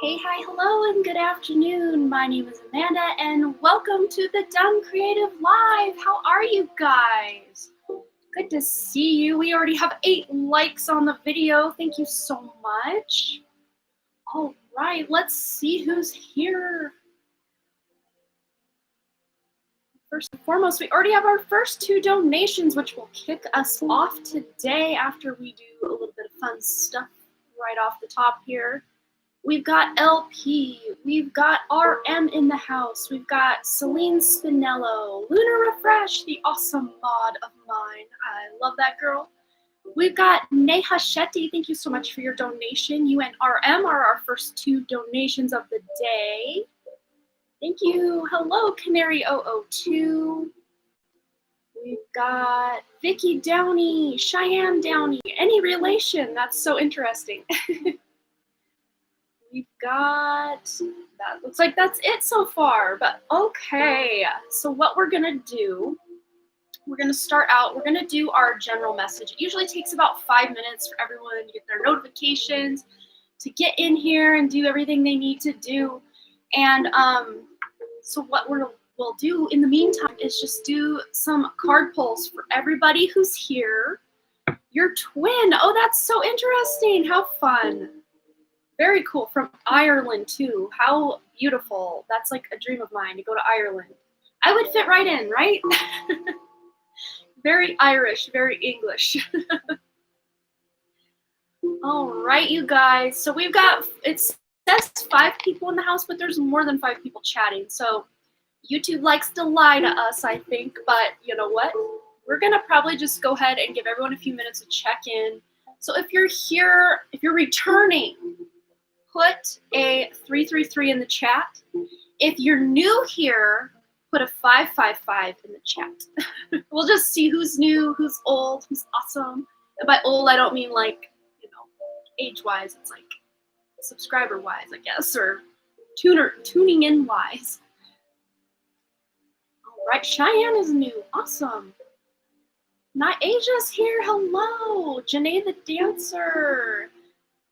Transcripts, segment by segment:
Hey, hi, hello, and good afternoon. My name is Amanda, and welcome to the Dunn Creative Live. How are you guys? Good to see you. We already have 8 likes on the video. Thank you so much. All right, let's see who's here. First and foremost, we already have our first 2 donations, which will kick us off today after we do a little bit of fun stuff right off the top here. We've got LP, we've got RM in the house, we've got Celine Spinello, Lunar Refresh, the awesome mod of mine. I love that girl. We've got Neha Shetty, thank you so much for your donation. You and RM are our first 2 donations of the day. Thank you. Hello, Canary002. We've got Vicky Downey, Cheyenne Downey, any relation? That's so interesting. We've got, that looks like that's it so far, but okay. So what we're gonna do, we're gonna start out, we're gonna do our general message. It usually takes about 5 minutes for everyone to get their notifications, to get in here and do everything they need to do. And so what we'll do in the meantime is just do some card pulls for everybody who's here. Your twin, oh, that's so interesting, how fun. Very cool, from Ireland too. How beautiful. That's like a dream of mine to go to Ireland. I would fit right in, right? Very Irish, very English. All right, you guys. So we've got, it says 5 people in the house, but there's more than 5 people chatting. So YouTube likes to lie to us, I think, but you know what? We're gonna probably just go ahead and give everyone a few minutes to check in. So if you're here, if you're returning, put a 333 in the chat. If you're new here, put a 555 in the chat. We'll just see who's new, who's old, who's awesome. And by old, I don't mean like, you know, age-wise. It's like subscriber-wise, I guess, or tuning in-wise. All right, Cheyenne is new. Awesome. Nyaja's here. Hello. Janae the dancer.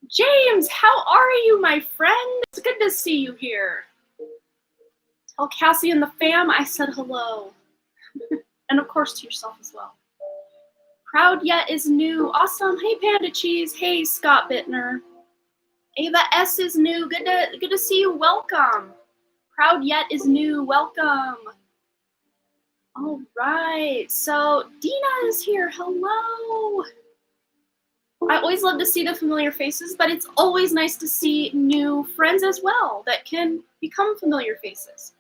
James, how are you, my friend? It's good to see you here. Tell Cassie and the fam I said hello. And of course to yourself as well. Proud Yet is new. Awesome. Hey, Panda Cheese. Hey, Scott Bittner. Ava S is new. Good to see you. Welcome. Proud Yet is new. Welcome. All right. So Dina is here. Hello. I always love to see the familiar faces, but it's always nice to see new friends as well that can become familiar faces.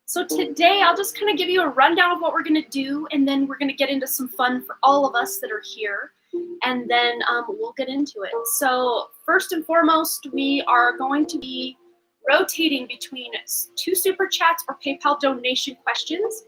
So today I'll just kind of give you a rundown of what we're going to do, and then we're going to get into some fun for all of us that are here, and then we'll get into it. So first and foremost, we are going to be rotating between 2 super chats or PayPal donation questions,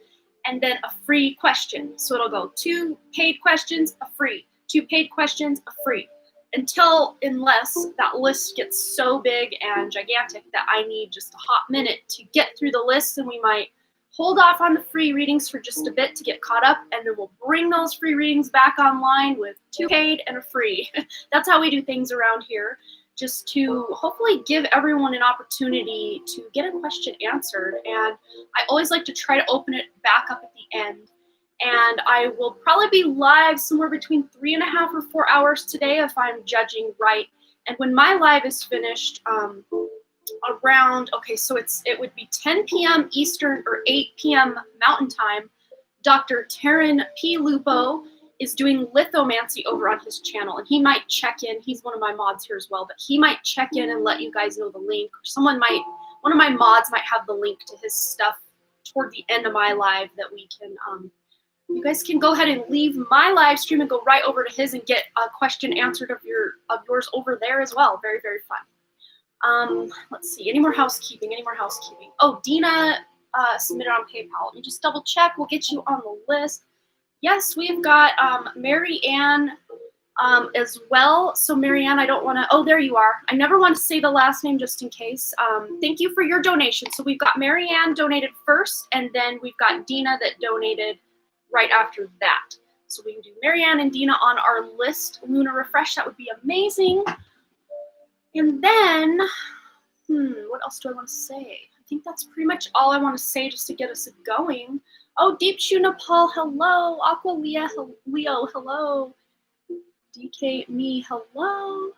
and then a free question. So it'll go 2 paid questions, a free. 2 paid questions, a free, unless that list gets so big and gigantic that I need just a hot minute to get through the list, and we might hold off on the free readings for just a bit to get caught up, and then we'll bring those free readings back online with 2 paid and a free. That's how we do things around here, just to hopefully give everyone an opportunity to get a question answered. And I always like to try to open it back up at the end. And I will probably be live somewhere between 3.5 or 4 hours today if I'm judging right. And when my live is finished, around, okay, so it would be 10 p.m. Eastern or 8 p.m. Mountain Time, Dr. Taryn P. Lupo is doing lithomancy over on his channel, and he might check in. He's one of my mods here as well, but he might check in and let you guys know the link, or one of my mods might have the link to his stuff toward the end of my live that we can, you guys can go ahead and leave my live stream and go right over to his and get a question answered of yours over there as well. Very, very fun. Let's see, any more housekeeping? Oh, Dina submitted on PayPal. Let me just double check. We'll get you on the list. Yes, we've got Mary Ann as well. So Mary Ann, I don't want to, oh, there you are. I never want to say the last name just in case. Thank you for your donation. So we've got Mary Ann donated first, and then we've got Dina that donated right after that. So we can do Marianne and Dina on our list. Lunar Refresh, that would be amazing. And then What else do I want to say? I think that's pretty much all I want to say just to get us going. Oh, Deep Shu Nepal, hello. Aqua Leo, hello. DK Me, hello.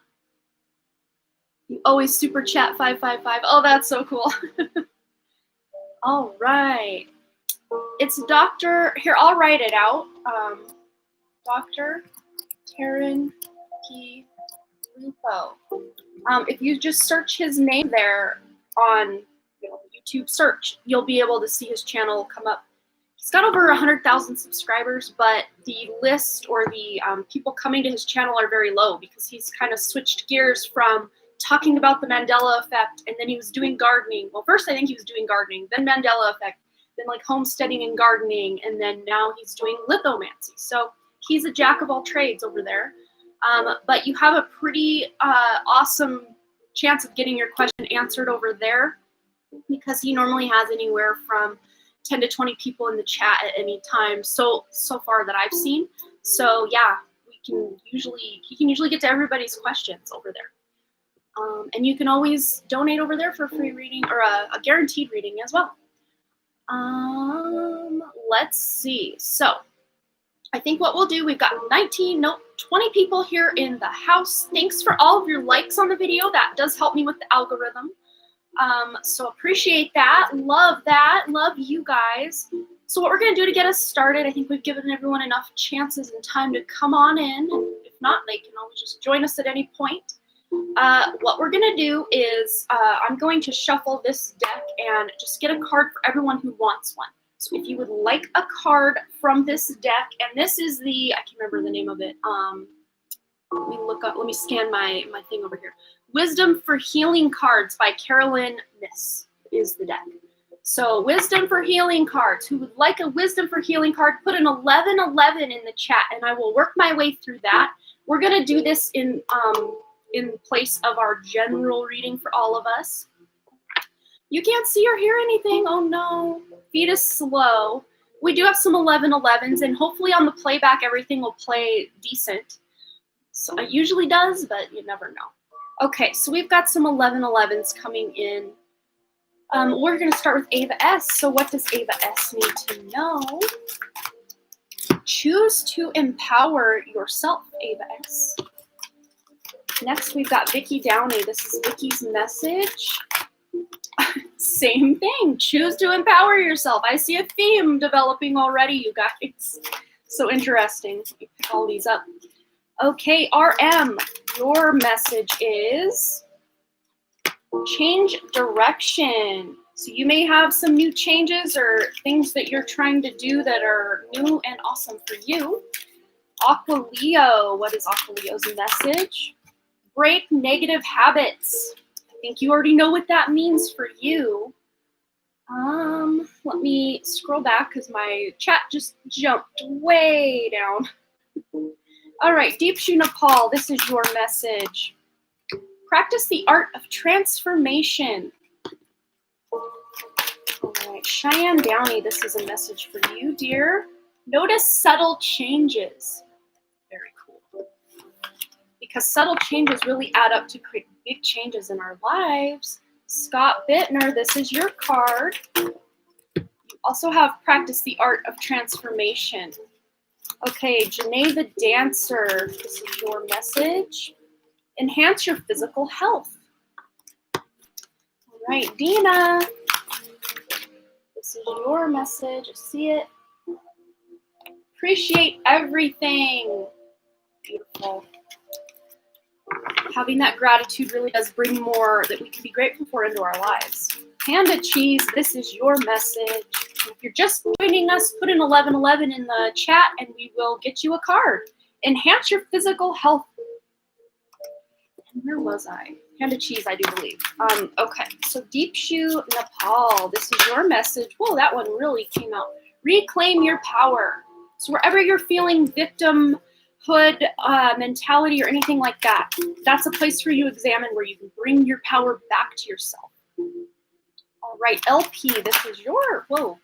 You always super chat 555. Oh, that's so cool. All right. It's Dr. Here, I'll write it out. Dr. Taryn P. Lupo. If you just search his name there on YouTube search, you'll be able to see his channel come up. He's got over 100,000 subscribers, but the list or the people coming to his channel are very low because he's kind of switched gears from talking about the Mandela effect, and then he was doing gardening. Well, first I think he was doing gardening, then Mandela effect, then like homesteading and gardening, and then now he's doing lithomancy. So he's a jack of all trades over there. But you have a pretty awesome chance of getting your question answered over there because he normally has anywhere from 10 to 20 people in the chat at any time so far that I've seen. So yeah, he can usually get to everybody's questions over there. And you can always donate over there for a free reading or a guaranteed reading as well. Let's see. So I think what we'll do, we've got 20 people here in the house. Thanks for all of your likes on the video. That does help me with the algorithm. So appreciate that. Love that. Love you guys. So what we're going to do to get us started, I think we've given everyone enough chances and time to come on in. If not, they can always just join us at any point. What we're going to do is I'm going to shuffle this deck and just get a card for everyone who wants one. So if you would like a card from this deck, and this is the, I can't remember the name of it. Let me scan my thing over here. Wisdom for Healing Cards by Carolyn Miss is the deck. So Wisdom for Healing Cards. Who would like a Wisdom for Healing card, put an 1111 in the chat, and I will work my way through that. We're going to do this in place of our general reading for all of us. You can't see or hear anything. Oh no. Feed is slow. We do have some 1111s, and hopefully on the playback everything will play decent. So it usually does, but you never know. Okay, so we've got some 1111s coming in. We're going to start with Ava S. So what does Ava S need to know? Choose to empower yourself, Ava S. Next, we've got Vicky Downey. This is Vicky's message. Same thing. Choose to empower yourself. I see a theme developing already, you guys. So interesting. Let me pick all these up. Okay, RM, your message is change direction. So you may have some new changes or things that you're trying to do that are new and awesome for you. Aqua Leo, what is Aqua Leo's message? Break negative habits. I think you already know what that means for you. Let me scroll back because my chat just jumped way down. All right, Deep Shu Nepal, this is your message. Practice the art of transformation. All right, Cheyenne Downey, this is a message for you, dear. Notice subtle changes. Very cool. Because subtle changes really add up to create big changes in our lives. Scott Bittner, this is your card. You also have practice the art of transformation. Okay, Janae the Dancer, this is your message. Enhance your physical health. All right, Dina, this is your message. I see it. Appreciate everything. Beautiful. Having that gratitude really does bring more that we can be grateful for into our lives. Panda Cheese, this is your message. If you're just joining us, put an 1111 in the chat and we will get you a card. Enhance your physical health. And where was I? Panda Cheese, I do believe. Okay, so Deep Shu Nepal, this is your message. Whoa, that one really came out. Reclaim your power. So wherever you're feeling victimhood mentality or anything like that, that's a place for you to examine where you can bring your power back to yourself. All right, LP, this is your, whoa.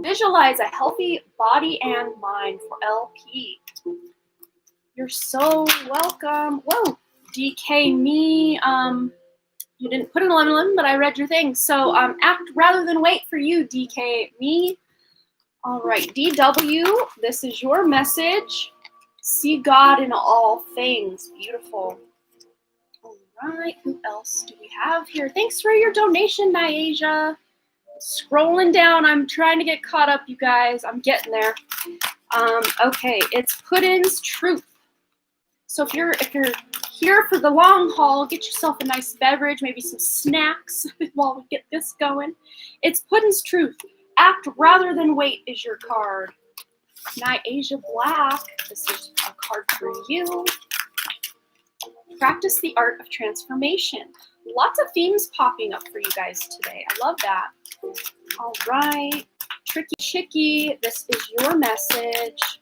Visualize a healthy body and mind for LP. You're so welcome. Whoa, DK me. You didn't put an 1111, but I read your thing. So act rather than wait for you, DK. Me. All right, DW, this is your message. See God in all things. Beautiful. All right, who else do we have here? Thanks for your donation, Niasia. Scrolling down, I'm trying to get caught up, you guys. I'm getting there. Okay, it's Puddin's Truth. So if you're here for the long haul, get yourself a nice beverage, maybe some snacks while we get this going. It's Puddin's Truth. Act rather than wait is your card. Niasia Black, this is a card for you. Practice the art of transformation. Lots of themes popping up for you guys today. I love that. All right. Tricky Chicky, this is your message.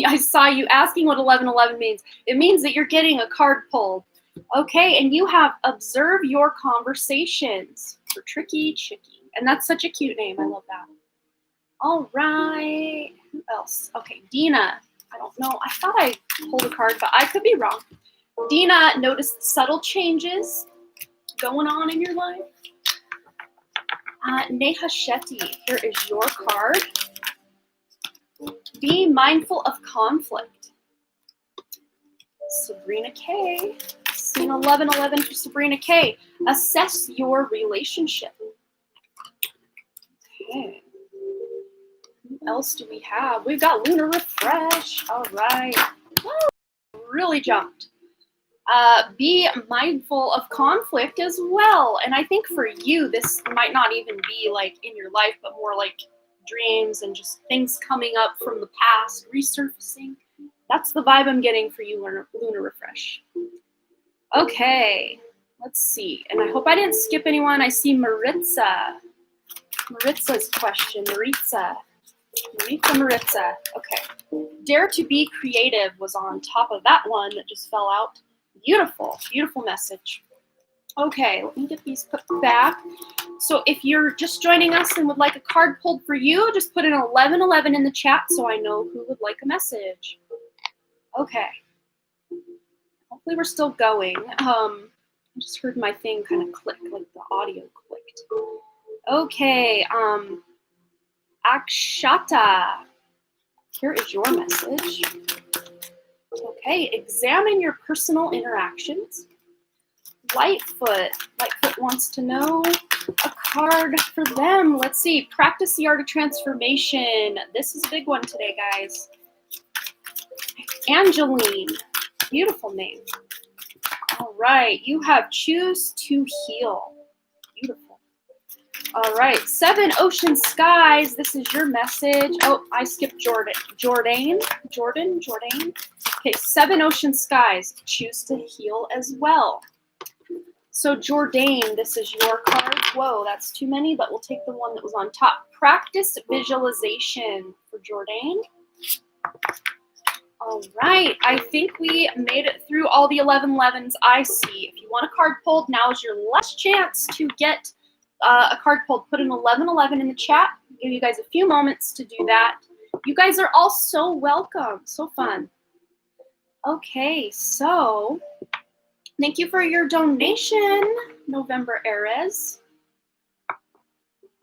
I saw you asking what 1111 means. It means that you're getting a card pulled. Okay, and you have observe your conversations for Tricky Chicky. And that's such a cute name. I love that. All right. Who else? Okay, Dina. I don't know. I thought I pulled a card, but I could be wrong. Dina noticed subtle changes going on in your life. Neha Shetty, here is your card. Be mindful of conflict. Sabrina K. Scene 1111 for Sabrina K. Assess your relationship. Okay. Who else do we have? We've got Lunar Refresh. All right. Woo, really jumped. Be mindful of conflict as well. And I think for you, this might not even be like in your life, but more like dreams and just things coming up from the past, resurfacing. That's the vibe I'm getting for you, Lunar Refresh. Okay, let's see. And I hope I didn't skip anyone. I see Maritza. Maritza's question. Maritza. Okay. Dare to be creative was on top of that one that just fell out. Beautiful, beautiful message. Okay, let me get these put back. So if you're just joining us and would like a card pulled for you, just put an 1111 in the chat so I know who would like a message. Okay. Hopefully we're still going. I just heard my thing kind of click, like the audio clicked. Okay, Akshata, here is your message. Okay, examine your personal interactions. Lightfoot wants to know a card for them. Let's see, practice the art of transformation. This is a big one today, guys. Angeline, beautiful name. All right, you have choose to heal. Beautiful. All right, 7 Ocean Skies. This is your message. Oh, I skipped Jordan. Jordan. Okay, 7 Ocean Skies. Choose to heal as well. So Jordan, this is your card. Whoa, that's too many, but we'll take the one that was on top. Practice visualization for Jordan. All right, I think we made it through all the 1111s I see. If you want a card pulled, now is your last chance to get a card pulled. Put an 1111 in the chat. Give you guys a few moments to do that. You guys are all so welcome. So fun. Okay, so thank you for your donation, November Erez.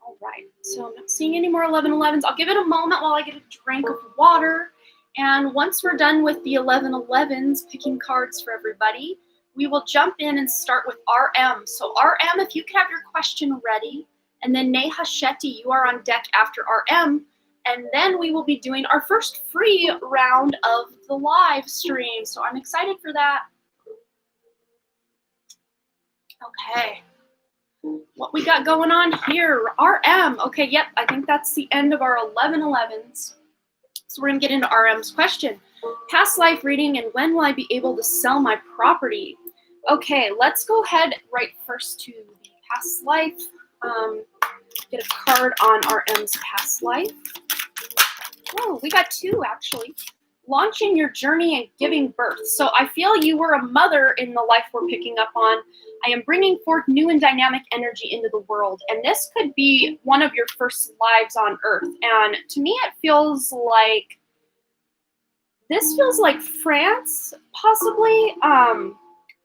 All right, so I'm not seeing any more 1111s. I'll give it a moment while I get a drink of water. And once we're done with the 1111s, picking cards for everybody, we will jump in and start with RM. So RM, if you can have your question ready, and then Neha Shetty, you are on deck after RM, and then we will be doing our first free round of the live stream. So I'm excited for that. Okay, what we got going on here? RM, okay, yep, I think that's the end of our 1111s. So we're gonna get into RM's question. Past life reading, and when will I be able to sell my property? Okay, let's go ahead right first to the past life. Get a card on RM's past life. Oh, we got 2 actually. Launching your journey and giving birth. So I feel you were a mother in the life we're picking up on. I am bringing forth new and dynamic energy into the world. And this could be one of your first lives on Earth. And to me, it feels like, this feels like France, possibly,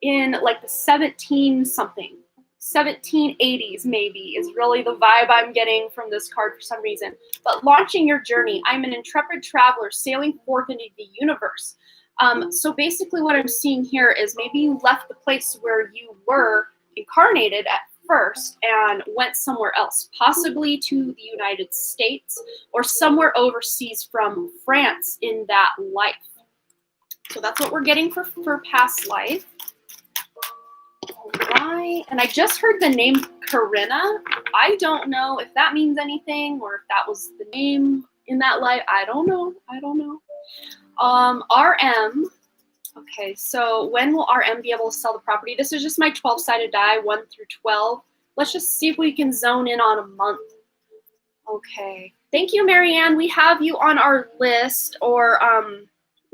in like the 17 something. 1780s maybe is really the vibe I'm getting from this card for some reason. But launching your journey, I'm an intrepid traveler sailing forth into the universe. So basically what I'm seeing here is maybe you left the place where you were incarnated at first and went somewhere else, possibly to the United States or somewhere overseas from France in that life. So that's what we're getting for past life. All right, and I just heard the name Corinna. I don't know if that means anything or if that was the name in that life. I don't know. RM. Okay, so when will RM be able to sell the property? This is just my 12-sided die, 1 through 12. Let's just see if we can zone in on a month. Okay, thank you, Marianne. We have you on our list, or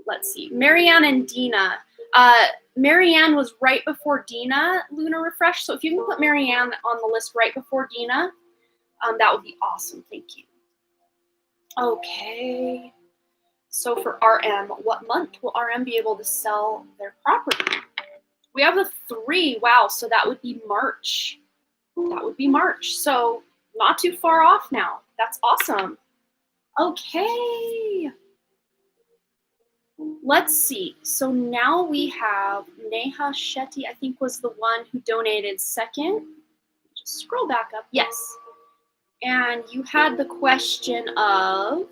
let's see, Marianne and Dina. Marianne was right before Dina, Lunar Refresh. So if you can put Marianne on the list right before Dina, that would be awesome. Thank you. Okay. So for RM, what month will RM be able to sell their property? We have a 3. Wow. So that would be March. That would be March. So not too far off now. That's awesome. Okay. Let's see. So now we have Neha Shetty, I think was the one who donated second. Just scroll back up. Yes. And you had the question of,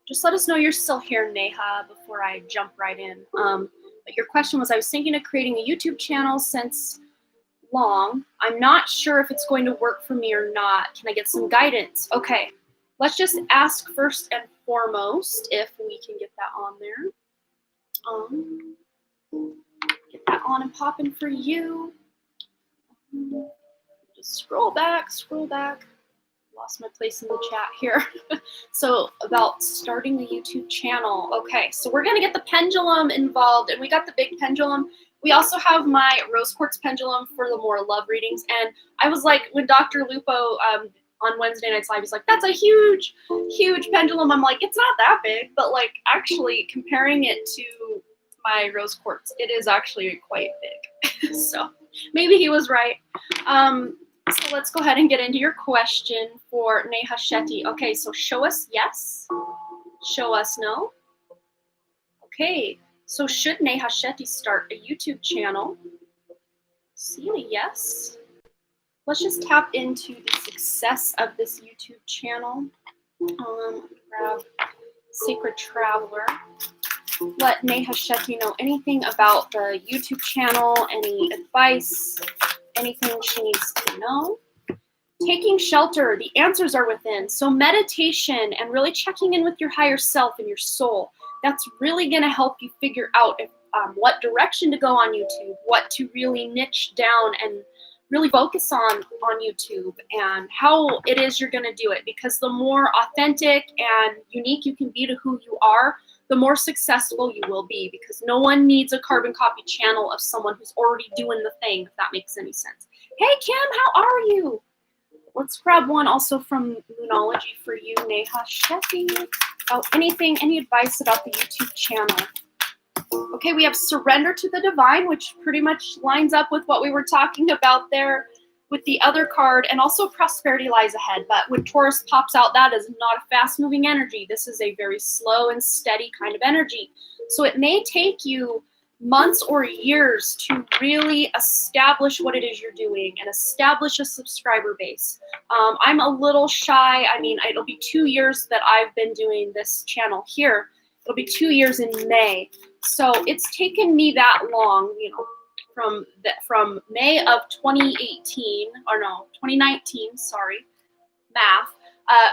just let us know you're still here, Neha, before I jump right in. But your question was, I was thinking of creating a YouTube channel since long. I'm not sure if it's going to work for me or not. Can I get some guidance? Okay. Let's just ask first and foremost if we can get that on there. Get that on and popping for you. Just scroll back. Lost my place in the chat here. So about starting the YouTube channel. Okay, so we're gonna get the pendulum involved, and we got the big pendulum. We also have my rose quartz pendulum for the more love readings. And I was like, when Dr. Lupo on Wednesday Night's Live, he's like, that's a huge, huge pendulum. I'm like, it's not that big, but like actually comparing it to my rose quartz, it is actually quite big. So maybe he was right. So let's go ahead and get into your question for Neha Shetty. Okay, so show us yes, show us no. Okay, so should Neha Shetty start a YouTube channel? Seeing a yes. Let's just tap into the success of this YouTube channel. Grab Sacred Traveler. Let Neha Shetty know anything about the YouTube channel, any advice, anything she needs to know. Taking shelter, the answers are within. So meditation and really checking in with your higher self and your soul, that's really going to help you figure out if, what direction to go on YouTube, what to really niche down and really focus on YouTube, and how it is you're going to do it. Because the more authentic and unique you can be to who you are, the more successful you will be, because no one needs a carbon copy channel of someone who's already doing the thing, if that makes any sense. Hey, Kim, how are you? Let's grab one also from Lunology for you, Neha Shetty. Oh, any advice about the YouTube channel? Okay, we have Surrender to the Divine, which pretty much lines up with what we were talking about there with the other card, and also Prosperity Lies Ahead. But when Taurus pops out, that is not a fast-moving energy. This is a very slow and steady kind of energy. So it may take you months or years to really establish what it is you're doing and establish a subscriber base. I'm a little shy. I mean, it'll be 2 years that I've been doing this channel here. It'll be 2 years in May. So it's taken me that long, you know, from May of 2018, or no, 2019, sorry, math,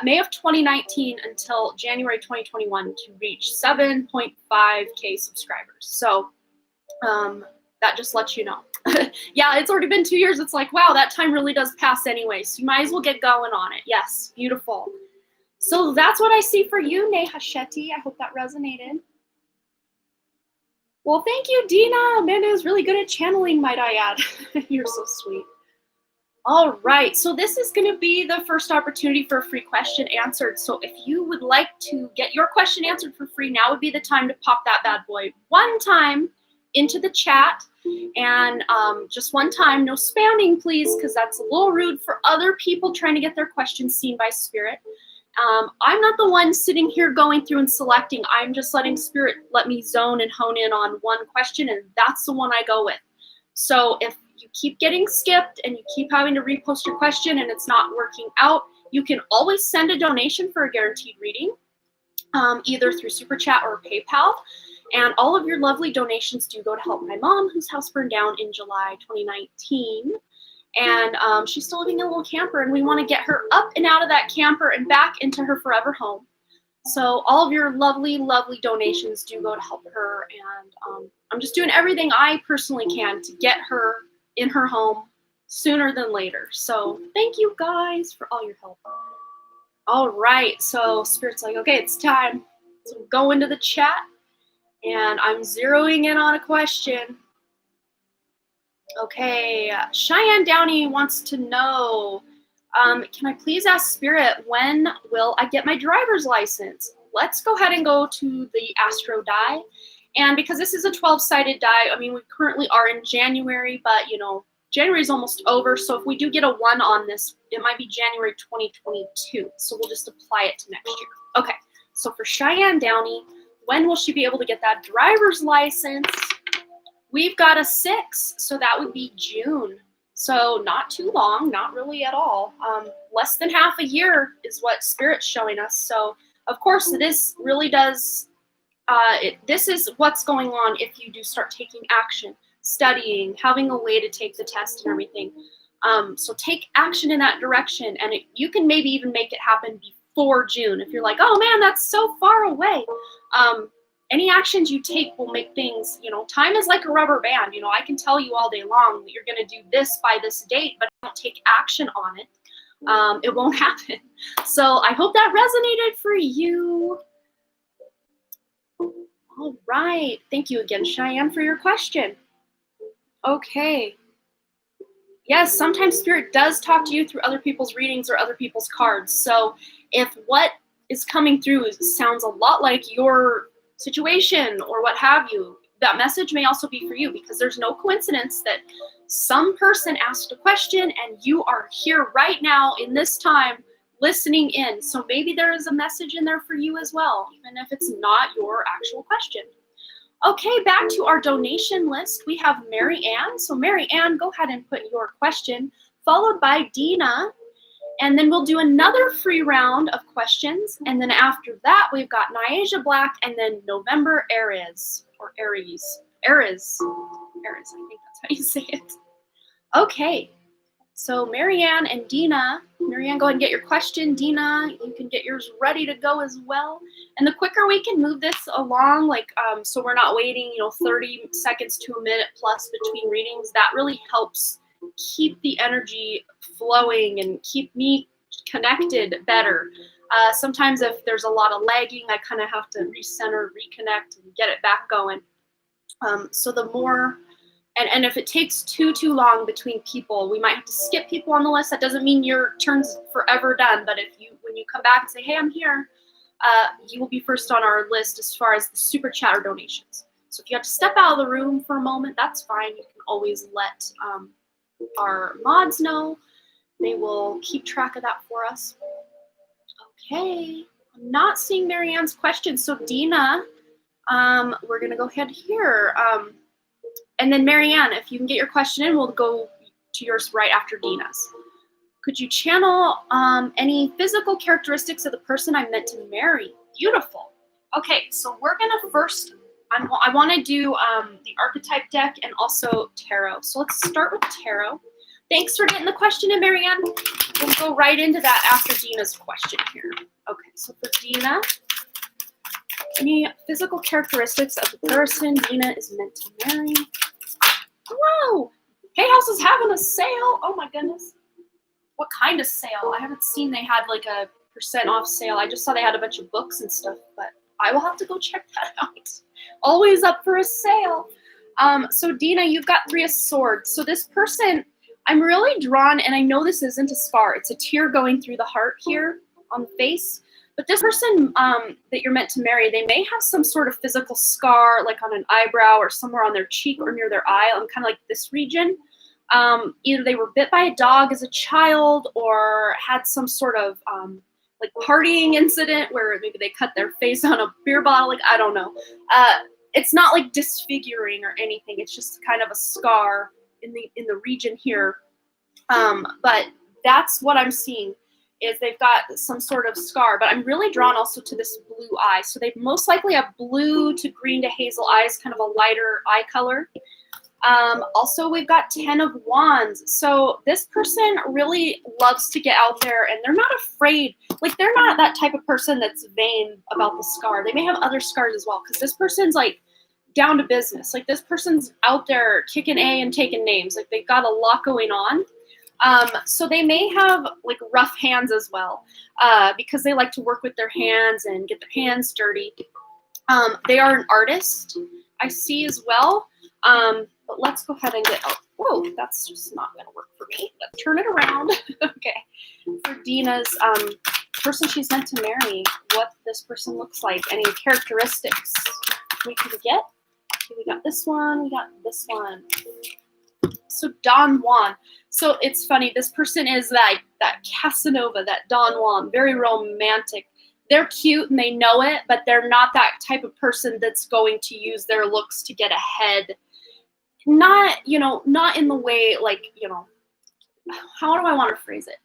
May of 2019 until January 2021 to reach 7.5K subscribers. So that just lets you know. Yeah, it's already been 2 years. It's like, wow, that time really does pass anyway. So you might as well get going on it. Yes, beautiful. So that's what I see for you, Neha Shetty. I hope that resonated. Well, thank you, Dina. Amanda is really good at channeling, might I add. You're so sweet. All right, so this is going to be the first opportunity for a free question answered. So if you would like to get your question answered for free, now would be the time to pop that bad boy one time into the chat. And just one time, no spamming, please, because that's a little rude for other people trying to get their questions seen by Spirit. I'm not the one sitting here going through and selecting. I'm just letting Spirit let me zone and hone in on one question, and that's the one I go with. So if you keep getting skipped and you keep having to repost your question and it's not working out, you can always send a donation for a guaranteed reading, either through Super Chat or PayPal. And all of your lovely donations do go to help my mom, whose house burned down in July 2019. And she's still living in a little camper, and we want to get her up and out of that camper and back into her forever home. So all of your lovely, lovely donations do go to help her. And I'm just doing everything I personally can to get her in her home sooner than later. So thank you guys for all your help. All right, so Spirit's like, okay, it's time. So go into the chat. And I'm zeroing in on a question. Okay, Cheyenne Downey wants to know, can I please ask Spirit, when will I get my driver's license? Let's go ahead and go to the Astro die. And because this is a 12-sided die, I mean, we currently are in January, but, you know, January is almost over. So if we do get a 1 on this, it might be January 2022. So we'll just apply it to next year. Okay, so for Cheyenne Downey, when will she be able to get that driver's license? We've got a 6, so that would be June. So not too long, not really at all. Less than half a year is what Spirit's showing us. So of course this really does, this is what's going on if you do start taking action, studying, having a way to take the test and everything. So take action in that direction, and you can maybe even make it happen before June. If you're like, oh man, that's so far away. Any actions you take will make things, you know, time is like a rubber band. You know, I can tell you all day long that you're going to do this by this date, but don't take action on it. It won't happen. So I hope that resonated for you. All right. Thank you again, Cheyenne, for your question. Okay. Yes, sometimes Spirit does talk to you through other people's readings or other people's cards. So if what is coming through sounds a lot like your situation or what have you, that message may also be for you, because there's no coincidence that some person asked a question and you are here right now in this time listening in. So maybe there is a message in there for you as well, even if it's not your actual question. Okay, back to our donation list. We have Mary Ann. So Mary Ann, go ahead and put your question, followed by Dina. And then we'll do another free round of questions. And then after that, we've got Nyasia Black and then November Aries, or Aries. Aries, I think that's how you say it. Okay, so Marianne and Dina. Marianne, go ahead and get your question. Dina, you can get yours ready to go as well. And the quicker we can move this along, like, so we're not waiting, you know, 30 seconds to a minute plus between readings, that really helps keep the energy flowing and keep me connected better. Sometimes if there's a lot of lagging, I kind of have to recenter, reconnect, and get it back going. So the more, and if it takes too long between people, we might have to skip people on the list. That doesn't mean your turn's forever done, but if you, when you come back and say, hey, I'm here, you will be first on our list as far as the super chat or donations. So if you have to step out of the room for a moment, that's fine. You can always let our mods know. They will keep track of that for us. Okay, I'm not seeing Marianne's question. So Dina, we're gonna go ahead here. And then Marianne, if you can get your question in, we'll go to yours right after Dina's. Could you channel any physical characteristics of the person I'm meant to marry? Beautiful. Okay, so we're gonna first, I wanna do the archetype deck and also tarot. So let's start with tarot. Thanks for getting the question in, Marianne. We'll go right into that after Dina's question here. Okay, so for Dina, any physical characteristics of the person Dina is meant to marry? Whoa! Hay House is having a sale. Oh my goodness. What kind of sale? I haven't seen they had like a % off sale. I just saw they had a bunch of books and stuff, but I will have to go check that out. Always up for a sale. So Dina, you've got 3 of Swords. So this person, I'm really drawn, and I know this isn't a scar. It's a tear going through the heart here on the face. But this person that you're meant to marry, they may have some sort of physical scar, like on an eyebrow or somewhere on their cheek or near their eye, on kind of like this region. Either they were bit by a dog as a child or had some sort of like partying incident where maybe they cut their face on a beer bottle. Like, I don't know. It's not like disfiguring or anything. It's just kind of a scar in the region here. But that's what I'm seeing, is they've got some sort of scar. But I'm really drawn also to this blue eye. So they most likely have blue to green to hazel eyes, kind of a lighter eye color. Also, we've got 10 of Wands. So this person really loves to get out there, and they're not afraid. Like, they're not that type of person that's vain about the scar. They may have other scars as well, because this person's like down to business. Like, this person's out there kicking A and taking names. Like, they've got a lot going on. So they may have like rough hands as well, because they like to work with their hands and get their hands dirty. They are an artist, I see as well. But let's go ahead and get, oh, whoa, that's just not going to work for me. Let's turn it around. Okay. For Dina's person she's meant to marry, what this person looks like, any characteristics we can get. Okay, we got this one, we got this one. So Don Juan. So it's funny, this person is that Casanova, that Don Juan, very romantic. They're cute and they know it, but they're not that type of person that's going to use their looks to get ahead. Not in the way, like, how do I want to phrase it?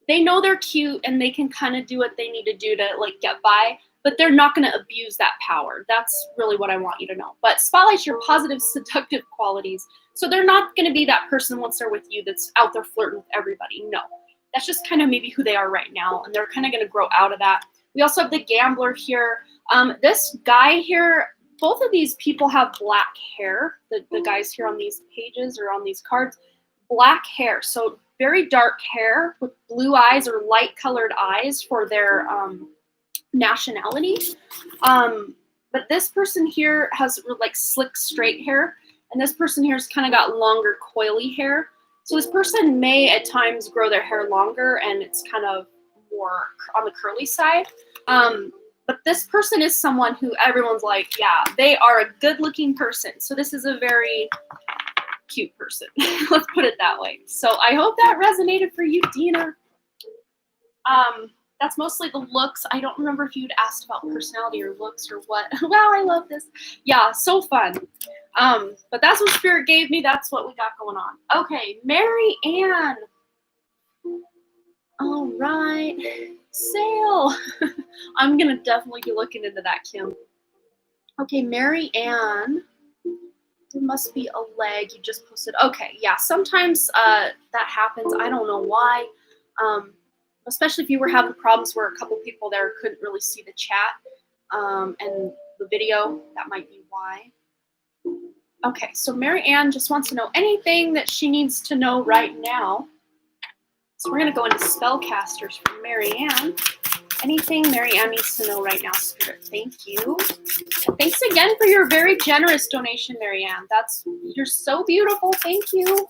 They know they're cute and they can kind of do what they need to do to like get by, but they're not going to abuse that power. That's really what I want you to know. But spotlight your positive, seductive qualities. So they're not going to be that person once they're with you that's out there flirting with everybody. No, that's just kind of maybe who they are right now, and they're kind of going to grow out of that. We also have the gambler here. This guy here, both of these people have black hair. The guys here on these pages or on these cards, black hair. So very dark hair with blue eyes or light colored eyes for their nationality. But this person here has like slick straight hair, and this person here's kind of got longer coily hair. So this person may at times grow their hair longer and it's kind of more on the curly side. But this person is someone who everyone's like, yeah, they are a good looking person. So this is a very cute person. Let's put it that way. So I hope that resonated for you, Dina. That's mostly the looks. I don't remember if you'd asked about personality or looks or what. Wow, I love this. Yeah, so fun. But that's what Spirit gave me. That's what we got going on. Okay, Mary Ann. All right. Sale. I'm going to definitely be looking into that, Kim. Okay, Mary Ann. There must be a leg you just posted. Okay, yeah, sometimes that happens. I don't know why. Especially if you were having problems where a couple people there couldn't really see the chat and the video. That might be why. Okay, so Mary Ann just wants to know anything that she needs to know right now. So we're going to go into spellcasters for Mary Ann. Anything Mary Ann needs to know right now, Spirit. Thank you. And thanks again for your very generous donation, Mary Ann. You're so beautiful. Thank you.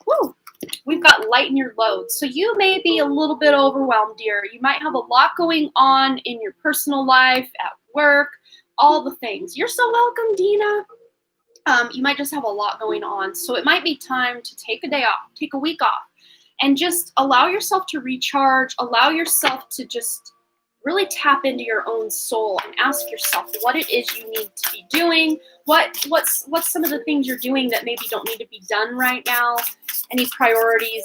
Woo. We've got lighten your load. So you may be a little bit overwhelmed, dear. You might have a lot going on in your personal life, at work, all the things. You're so welcome, Dina. You might just have a lot going on. So it might be time to take a day off, take a week off, and just allow yourself to recharge, allow yourself to just really tap into your own soul and ask yourself what it is you need to be doing, what's some of the things you're doing that maybe don't need to be done right now, any priorities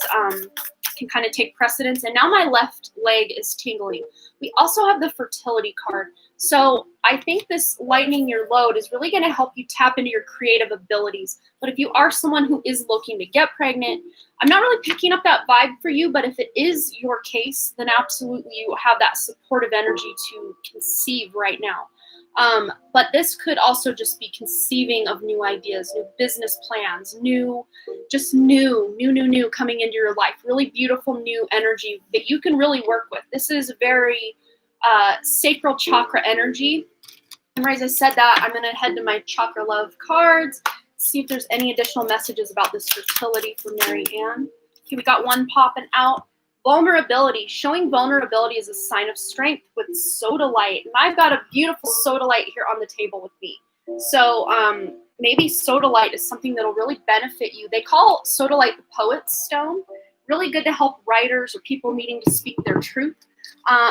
can kind of take precedence. And now my left leg is tingling. We also have the fertility card. So I think this lightening your load is really going to help you tap into your creative abilities. But if you are someone who is looking to get pregnant, I'm not really picking up that vibe for you, but if it is your case, then absolutely you have that supportive energy to conceive right now. But this could also just be conceiving of new ideas, new business plans, new coming into your life. Really beautiful new energy that you can really work with. This is very sacral chakra energy. And as I said that, I'm going to head to my chakra love cards, see if there's any additional messages about this fertility for Mary Ann. Okay, we got one popping out. Vulnerability. Showing vulnerability is a sign of strength with sodalite. And I've got a beautiful sodalite here on the table with me. So maybe sodalite is something that'll really benefit you. They call sodalite the poet's stone. Really good to help writers or people needing to speak their truth.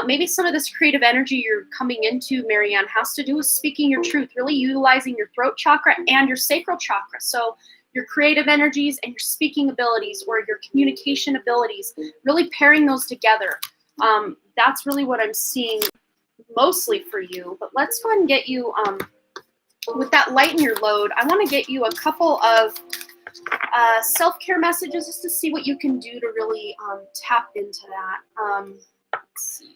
Maybe some of this creative energy you're coming into, Marianne, has to do with speaking your truth, really utilizing your throat chakra and your sacral chakra. So your creative energies and your speaking abilities or your communication abilities, really pairing those together. That's really what I'm seeing mostly for you. But let's go ahead and get you, with that lighten your load, I want to get you a couple of self-care messages just to see what you can do to really tap into that. Let's see.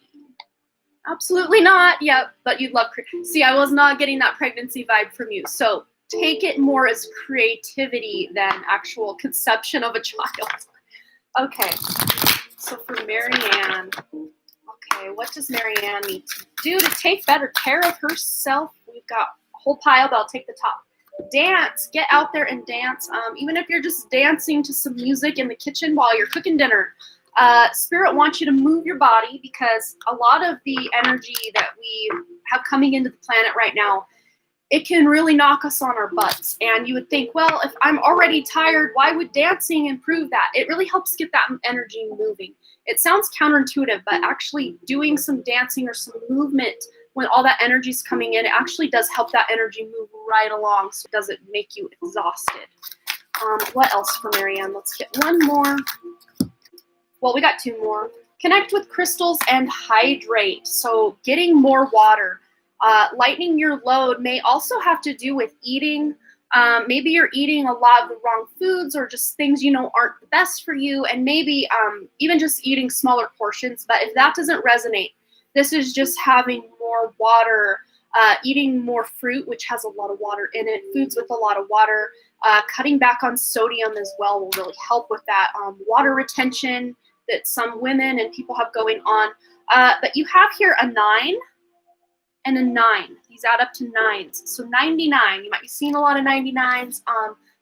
Absolutely not. Yeah, but you'd love. See, I was not getting that pregnancy vibe from you. So take it more as creativity than actual conception of a child. Okay. So for Marianne, okay, what does Marianne need to do to take better care of herself? We've got a whole pile, but I'll take the top. Dance. Get out there and dance. Even if you're just dancing to some music in the kitchen while you're cooking dinner. Spirit wants you to move your body because a lot of the energy that we have coming into the planet right now, it can really knock us on our butts. And you would think, well, if I'm already tired, why would dancing improve that? It really helps get that energy moving. It sounds counterintuitive, but actually doing some dancing or some movement when all that energy is coming in, it actually does help that energy move right along, so it doesn't make you exhausted. What else for Marianne? Let's get one more. Well, we got two more. Connect with crystals and hydrate. So getting more water. Lightening your load may also have to do with eating. Maybe you're eating a lot of the wrong foods or just things you know aren't the best for you, and maybe even just eating smaller portions. But if that doesn't resonate, this is just having more water, eating more fruit, which has a lot of water in it, foods with a lot of water, cutting back on sodium as well will really help with that water retention that some women and people have going on. But you have here a 9 and a 9. These add up to 9s. So 99, you might be seeing a lot of 99s,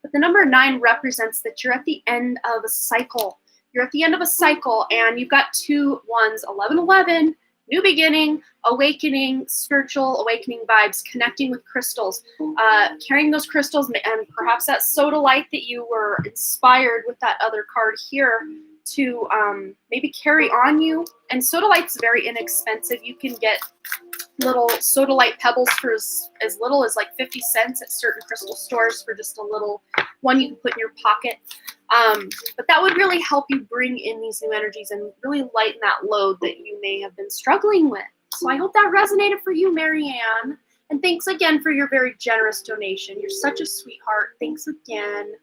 but the number 9 represents that you're at the end of a cycle. You're at the end of a cycle and you've got 2 1s, 11, 11, new beginning, awakening, spiritual awakening vibes, connecting with crystals, carrying those crystals and perhaps that sodalite that you were inspired with that other card here to maybe carry on you. And sodalite's very inexpensive. You can get little sodalite pebbles for as little as like 50 cents at certain crystal stores for just a little one you can put in your pocket. But that would really help you bring in these new energies and really lighten that load that you may have been struggling with. So I hope that resonated for you, Marianne. And thanks again for your very generous donation. You're such a sweetheart. Thanks again.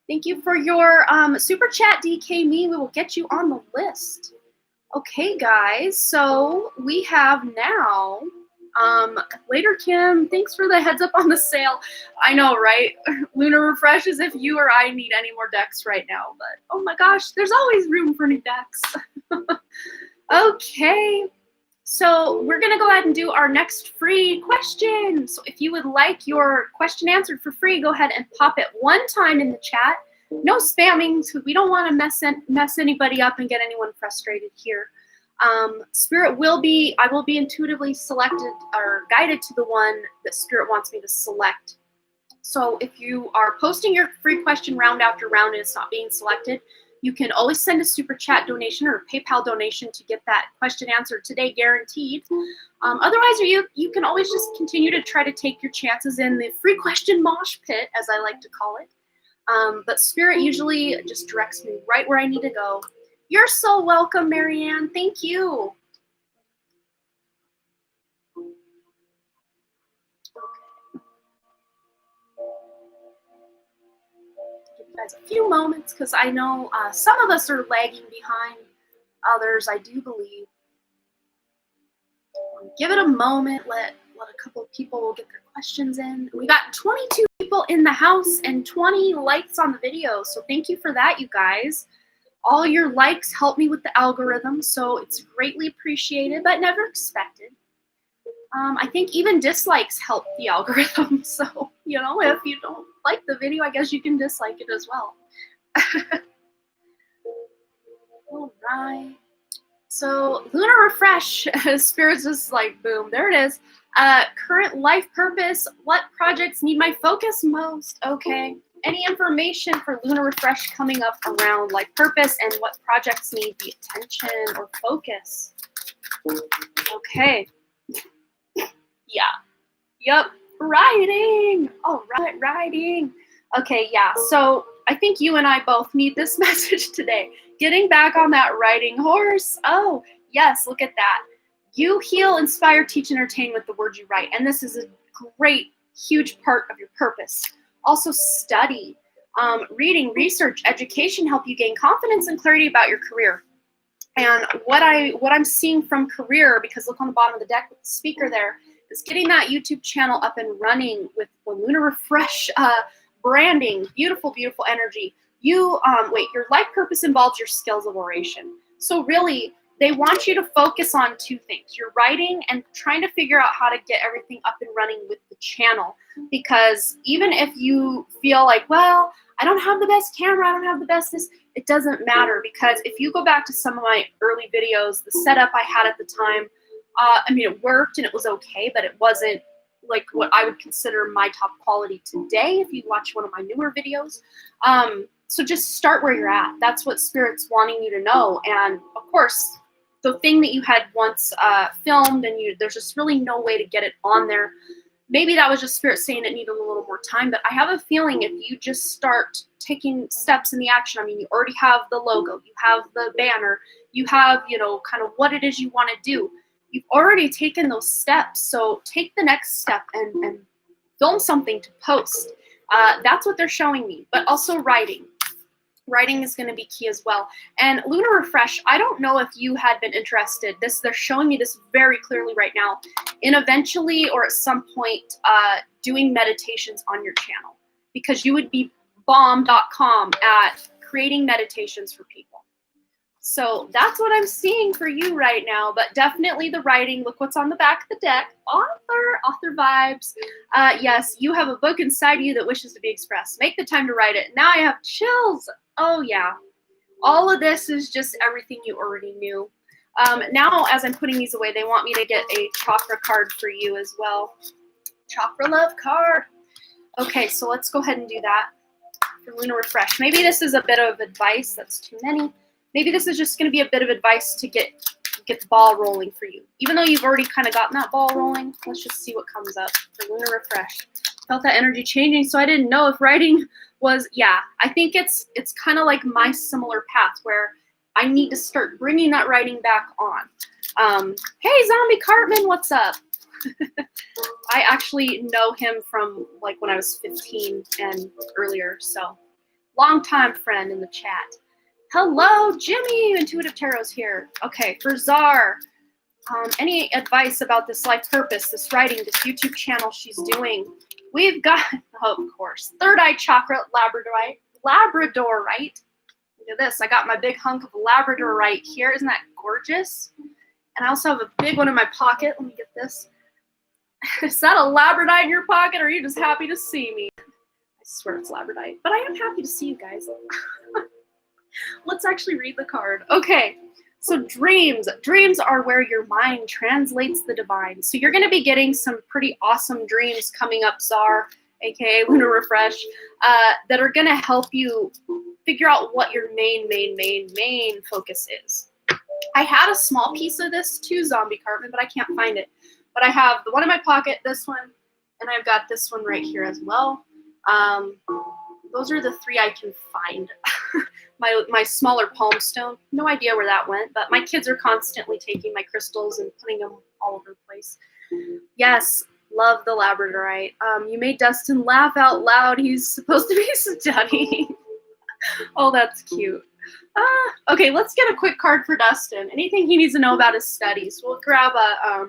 Thank you for your super chat, DK Me. We will get you on the list. Okay, guys. So we have now, later, Kim. Thanks for the heads up on the sale. I know, right? Lunar Refresh as if you or I need any more decks right now. But oh my gosh, there's always room for new decks. Okay. So we're going to go ahead and do our next free question. So if you would like your question answered for free, go ahead and pop it one time in the chat. No spamming, because we don't want to mess anybody up and get anyone frustrated here. Spirit will be, I will be intuitively selected or guided to the one that Spirit wants me to select. So if you are posting your free question round after round and it's not being selected, you can always send a super chat donation or a PayPal donation to get that question answered today, guaranteed. Otherwise, you can always just continue to try to take your chances in the free question mosh pit, as I like to call it. But Spirit usually just directs me right where I need to go. You're so welcome, Marianne. Thank you. Give you guys a few moments because I know some of us are lagging behind others, I do believe. Give it a moment. Let a couple of people get their questions in. We got 22 people in the house and 20 likes on the video. So thank you for that, you guys. All your likes help me with the algorithm, so it's greatly appreciated, but never expected. I think even dislikes help the algorithm. So, you know, if you don't like the video, I guess you can dislike it as well. All right. So lunar refresh, spirits just like boom, there it is. Current life purpose, what projects need my focus most? Okay. Any information for lunar refresh coming up around life purpose and what projects need the attention or focus? Okay. Yeah. Yep. Writing. All right, writing. Okay, yeah. So I think you and I both need this message today. Getting back on that writing horse. Oh, yes, look at that. You heal, inspire, teach, entertain with the words you write. And this is a great, huge part of your purpose. Also, study. Reading, research, education help you gain confidence and clarity about your career. And what I'm seeing from career, because look on the bottom of the deck with the speaker there, is getting that YouTube channel up and running with the Lunar Refresh branding. Beautiful, beautiful energy. Your life purpose involves your skills of oration. So really, they want you to focus on two things. You're writing and trying to figure out how to get everything up and running with the channel. Because even if you feel like, well, I don't have the best camera, I don't have the best this, it doesn't matter. Because if you go back to some of my early videos, the setup I had at the time, it worked and it was okay, but it wasn't like what I would consider my top quality today if you watch one of my newer videos. So just start where you're at. That's what Spirit's wanting you to know. And of course, the thing that you had once filmed and there's just really no way to get it on there. Maybe that was just Spirit saying it needed a little more time, but I have a feeling if you just start taking steps in the action, you already have the logo, you have the banner, you have, kind of what it is you want to do. You've already taken those steps, so take the next step and film something to post. That's what they're showing me, but also writing. Writing is going to be key as well. And Lunar Refresh, I don't know if you had been interested. They're showing me this very clearly right now, in eventually or at some point doing meditations on your channel, because you would be bomb.com at creating meditations for people. So that's what I'm seeing for you right now, but definitely the writing. Look what's on the back of the deck. Author vibes. Yes, you have a book inside you that wishes to be expressed. Make the time to write it. Now I have chills. Oh yeah. All of this is just everything you already knew. Now, as I'm putting these away, they want me to get a chakra card for you as well. Chakra love card. Okay, so let's go ahead and do that for Lunar Refresh. Maybe this is a bit of advice. That's too many. Maybe this is just going to be a bit of advice to get the ball rolling for you. Even though you've already kind of gotten that ball rolling, let's just see what comes up for Lunar Refresh. Felt that energy changing, so I didn't know if writing was, I think it's kind of like my similar path where I need to start bringing that writing back on. Hey, Zombie Cartman, what's up? I actually know him from like when I was 15 and earlier, so long time friend in the chat. Hello, Jimmy, Intuitive Tarot's here. Okay, for Czar, any advice about this life purpose, this writing, this YouTube channel she's doing? We've got, of course, third eye chakra, Labradorite. Look at this, I got my big hunk of Labradorite here. Isn't that gorgeous? And I also have a big one in my pocket. Let me get this. Is that a Labradorite in your pocket, or are you just happy to see me? I swear it's Labradorite, but I am happy to see you guys. Let's actually read the card. Okay, so dreams. Dreams are where your mind translates the divine. So you're going to be getting some pretty awesome dreams coming up, Czar, aka Lunar Refresh, that are going to help you figure out what your main focus is. I had a small piece of this too, Zombie Cartman, but I can't find it. But I have the one in my pocket, this one, and I've got this one right here as well. Those are the three I can find. my smaller palm stone, no idea where that went, but my kids are constantly taking my crystals and putting them all over the place. Yes, love the Labradorite. You made Dustin laugh out loud. He's supposed to be studying. Oh, that's cute. Okay, let's get a quick card for Dustin. Anything he needs to know about his studies. We'll grab a,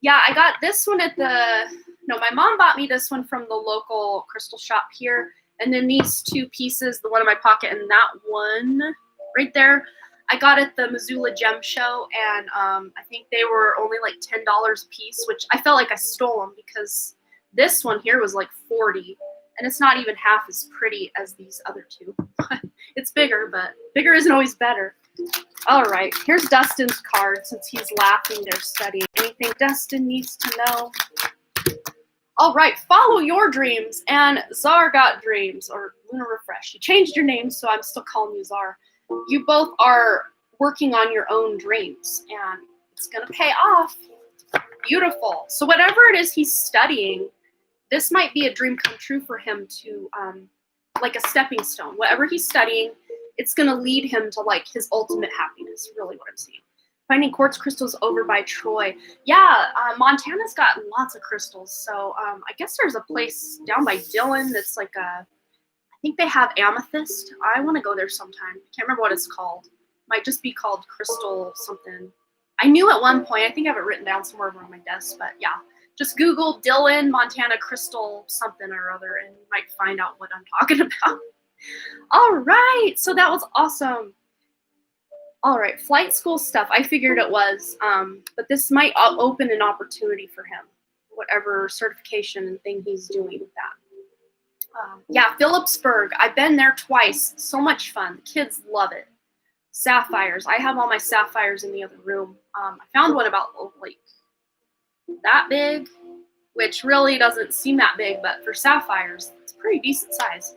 I got this one at my mom bought me this one from the local crystal shop here. And then these two pieces, the one in my pocket and that one right there, I got at the Missoula Gem Show, and I think they were only like $10 a piece, which I felt like I stole them because this one here was like $40, and it's not even half as pretty as these other two. It's bigger, but bigger isn't always better. All right, here's Dustin's card since he's laughing there studying. Anything Dustin needs to know? All right, follow your dreams. And Czar got dreams, or Lunar Refresh. You changed your name, so I'm still calling you Czar. You both are working on your own dreams, and it's going to pay off. Beautiful. So whatever it is he's studying, this might be a dream come true for him to, like a stepping stone. Whatever he's studying, it's going to lead him to like his ultimate happiness, really what I'm seeing. Finding quartz crystals over by Troy. Yeah, Montana's got lots of crystals. So I guess there's a place down by Dillon that's like I think they have amethyst. I want to go there sometime. I can't remember what it's called. Might just be called crystal something. I knew at one point. I think I have it written down somewhere over on my desk. But yeah, just Google Dillon, Montana crystal something or other, and you might find out what I'm talking about. All right, so that was awesome. All right, flight school stuff. I figured it was, but this might open an opportunity for him, whatever certification and thing he's doing with that. Yeah, Phillipsburg. I've been there twice. So much fun. The kids love it. Sapphires. I have all my sapphires in the other room. I found one about like that big, which really doesn't seem that big, but for sapphires, it's a pretty decent size.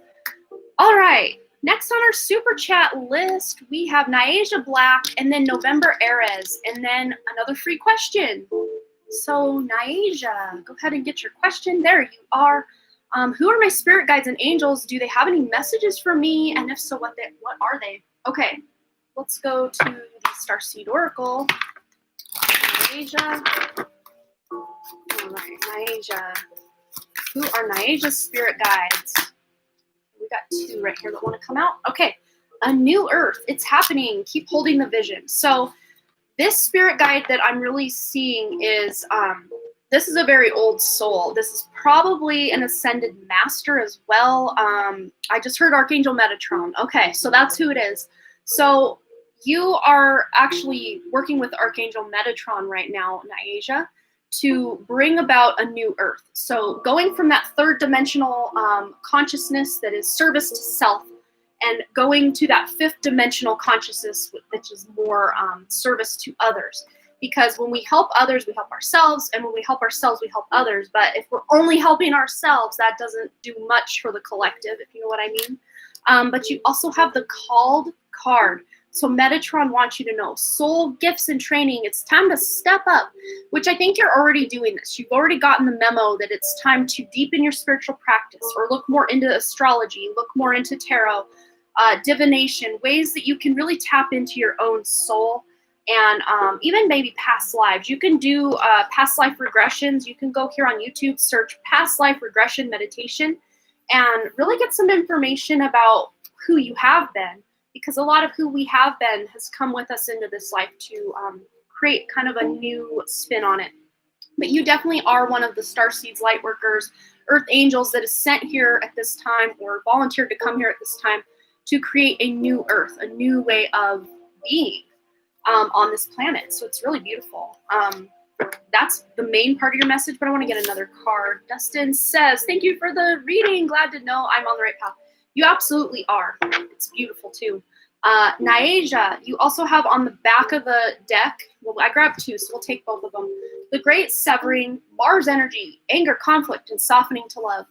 All right. Next on our super chat list, we have Nyasia Black and then November Erez and then another free question. So Nyasia, go ahead and get your question. There you are. Who are my spirit guides and angels? Do they have any messages for me? And if so, what are they? Okay, let's go to the Starseed Oracle. Nyasia. All right, Nyasia. Who are Nyasia's spirit guides? We got two right here that want to come out. Okay, a new earth. It's happening. Keep holding the vision. So this spirit guide that I'm really seeing is, this is a very old soul. This is probably an ascended master as well. I just heard Archangel Metatron. Okay, so that's who it is. So you are actually working with Archangel Metatron right now, Nyasia, to bring about a new earth. So going from that third dimensional consciousness that is service to self and going to that fifth dimensional consciousness, which is more service to others. Because when we help others, we help ourselves, and when we help ourselves, we help others. But if we're only helping ourselves, that doesn't do much for the collective, if you know what I mean. But you also have the called card. So Metatron wants you to know, soul gifts and training, it's time to step up, which I think you're already doing this. You've already gotten the memo that it's time to deepen your spiritual practice or look more into astrology, look more into tarot, divination, ways that you can really tap into your own soul and even maybe past lives. You can do past life regressions. You can go here on YouTube, search past life regression meditation and really get some information about who you have been. Because a lot of who we have been has come with us into this life to create kind of a new spin on it. But you definitely are one of the Starseeds, light workers, earth angels that is sent here at this time or volunteered to come here at this time to create a new earth, a new way of being on this planet. So it's really beautiful. That's the main part of your message, but I want to get another card. Dustin says, thank you for the reading. Glad to know I'm on the right path. You absolutely are. It's beautiful too. Nyasia, you also have on the back of the deck, well, I grabbed two, so we'll take both of them. The Great Severing, Mars energy, anger, conflict, and softening to love.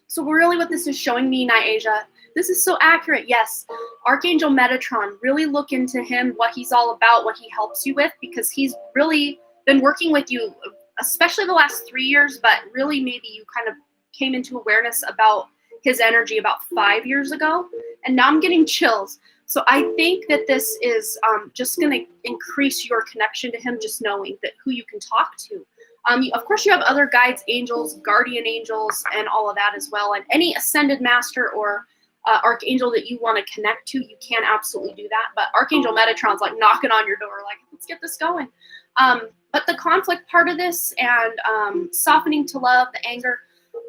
So really what this is showing me, Nyasia, this is so accurate. Yes, Archangel Metatron, really look into him, what he's all about, what he helps you with, because he's really been working with you, especially the last 3 years, but really maybe you kind of came into awareness about his energy about 5 years ago, and now I'm getting chills. So I think that this is just going to increase your connection to him, just knowing that who you can talk to. Of course, you have other guides, angels, guardian angels, and all of that as well. And any ascended master or archangel that you want to connect to, you can absolutely do that. But Archangel Metatron's like knocking on your door, like, let's get this going. But the conflict part of this and softening to love, the anger,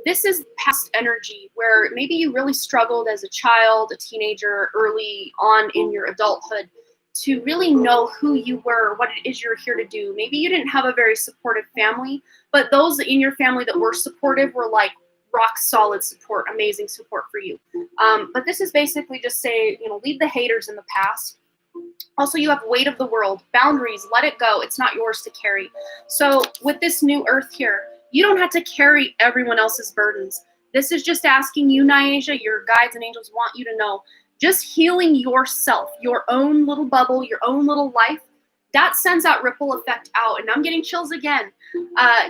this is past energy where maybe you really struggled as a child, a teenager, early on in your adulthood to really know who you were, what it is you're here to do. Maybe you didn't have a very supportive family, but those in your family that were supportive were like rock solid support, amazing support for you. But this is basically just say, leave the haters in the past Also, you have weight of the world, boundaries, let it go. It's not yours to carry. So with this new earth here, you don't have to carry everyone else's burdens. This is just asking you, Nyasha, your guides and angels want you to know, just healing yourself, your own little bubble, your own little life, that sends that ripple effect out. And I'm getting chills again.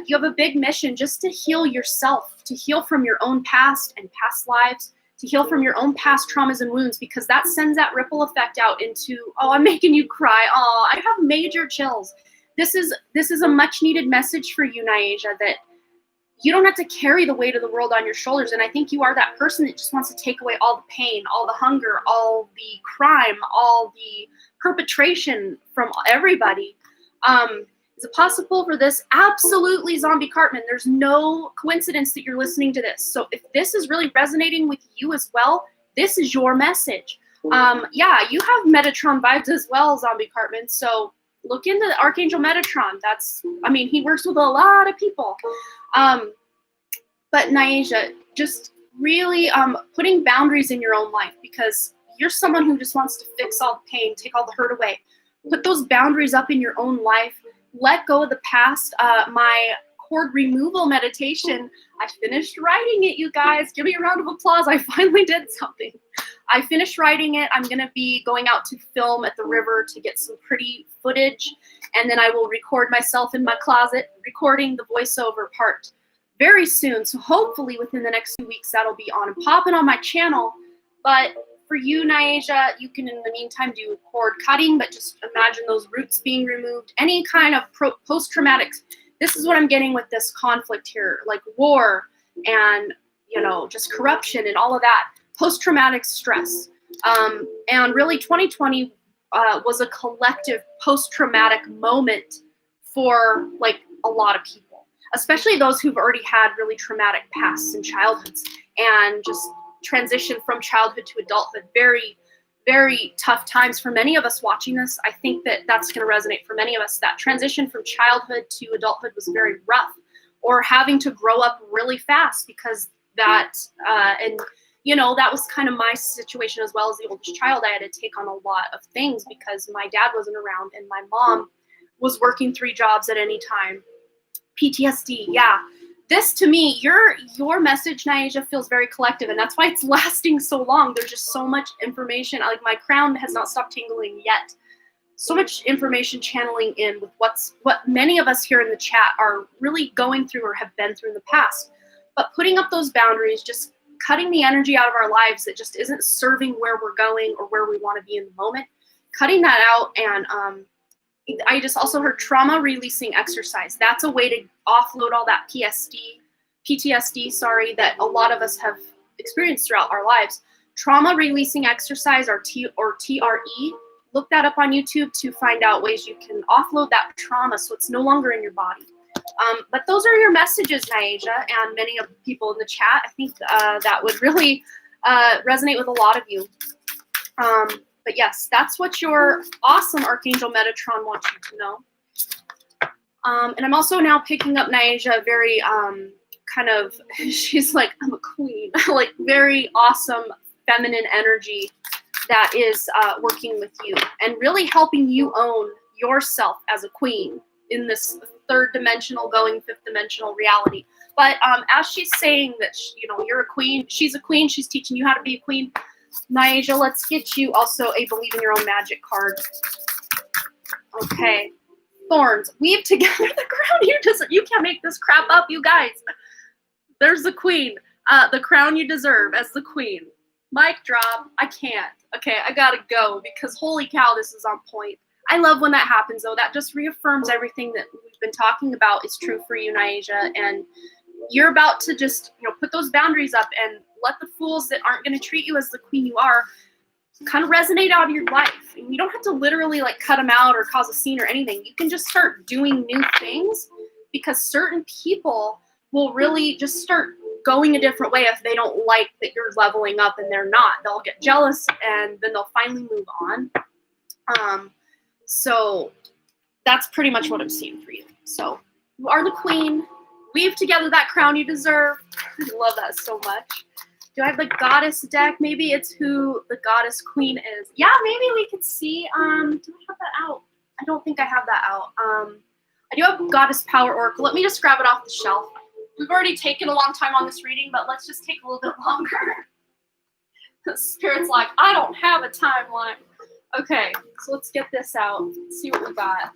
You have a big mission just to heal yourself, to heal from your own past and past lives, to heal from your own past traumas and wounds, because that sends that ripple effect out into, oh, I'm making you cry. Oh, I have major chills. This is a much needed message for you, Nyasha, that you don't have to carry the weight of the world on your shoulders. And I think you are that person that just wants to take away all the pain, all the hunger, all the crime, all the perpetration from everybody. Is it possible for this? Absolutely, Zombie Cartman. There's no coincidence that you're listening to this. So if this is really resonating with you as well, this is your message. Yeah, you have Metatron vibes as well, Zombie Cartman. So look into Archangel Metatron. He works with a lot of people. But Nyasha, just really putting boundaries in your own life, because you're someone who just wants to fix all the pain, take all the hurt away. Put those boundaries up in your own life. Let go of the past. My cord removal meditation, I finished writing it, you guys. Give me a round of applause. I finally did something. I finished writing it. I'm going to be going out to film at the river to get some pretty footage. And then I will record myself in my closet, recording the voiceover part very soon. So hopefully within the next 2 weeks, that'll be on and popping on my channel. But for you, Nyasha, you can in the meantime do cord cutting, but just imagine those roots being removed. Any kind of post-traumatic, this is what I'm getting with this conflict here, like war and, just corruption and all of that. Post-traumatic stress. And really 2020 was a collective post-traumatic moment for like a lot of people, especially those who've already had really traumatic pasts and childhoods and just transition from childhood to adulthood. Very, very tough times for many of us watching this. I think that that's going to resonate for many of us. That transition from childhood to adulthood was very rough, or having to grow up really fast because that, that was kind of my situation as well. As the oldest child, I had to take on a lot of things because my dad wasn't around and my mom was working 3 jobs at any time. PTSD, yeah. This, to me, your message, Nyasha, feels very collective, and that's why it's lasting so long. There's just so much information. Like, my crown has not stopped tingling yet. So much information channeling in with what many of us here in the chat are really going through or have been through in the past. But putting up those boundaries, just cutting the energy out of our lives that just isn't serving where we're going or where we want to be in the moment, cutting that out. And I just also heard trauma releasing exercise. That's a way to offload all that PTSD, that a lot of us have experienced throughout our lives. Trauma releasing exercise, or TRE. Look that up on YouTube to find out ways you can offload that trauma so it's no longer in your body. But those are your messages, Nyasha, and many of the people in the chat. I think that would really resonate with a lot of you. But yes, that's what your awesome Archangel Metatron wants you to know. And I'm also now picking up Nyasha very kind of, she's like, I'm a queen, like very awesome feminine energy that is working with you and really helping you own yourself as a queen in this 3rd dimensional going 5th dimensional reality. But as she's saying that, you're a queen, she's a queen, she's teaching you how to be a queen. Nyasha, let's get you also a Believe in Your Own Magic card. Okay. Thorns. Weave together the crown you can't make this crap up, you guys. There's the queen. The crown you deserve as the queen. Mic drop. I can't. Okay, I gotta go because holy cow, this is on point. I love when that happens, though. That just reaffirms everything that we've been talking about is true for you, Nyasha. And you're about to just, put those boundaries up and let the fools that aren't going to treat you as the queen you are kind of resonate out of your life. And you don't have to literally like cut them out or cause a scene or anything. You can just start doing new things because certain people will really just start going a different way if they don't like that you're leveling up and they're not. They'll get jealous and then they'll finally move on. So that's pretty much what I'm seeing for you. So you are the queen. Weave together that crown you deserve. I love that so much. Do I have the goddess deck? Maybe it's who the goddess queen is. Yeah, maybe we could see. Do I have that out? I don't think I have that out. I do have goddess power oracle. Let me just grab it off the shelf. We've already taken a long time on this reading, but let's just take a little bit longer. The Spirit's like, I don't have a timeline. Okay, so let's get this out. Let's see what we got.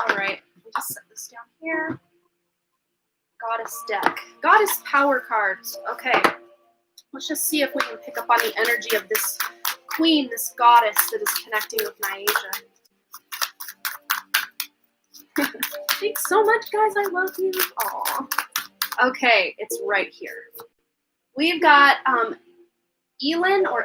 All right, we'll just set this down here. Goddess deck. Goddess power cards. Okay, let's just see if we can pick up on the energy of this queen, this goddess that is connecting with Nyasha. Thanks so much, guys. I love you. Aw. Okay, it's right here. We've got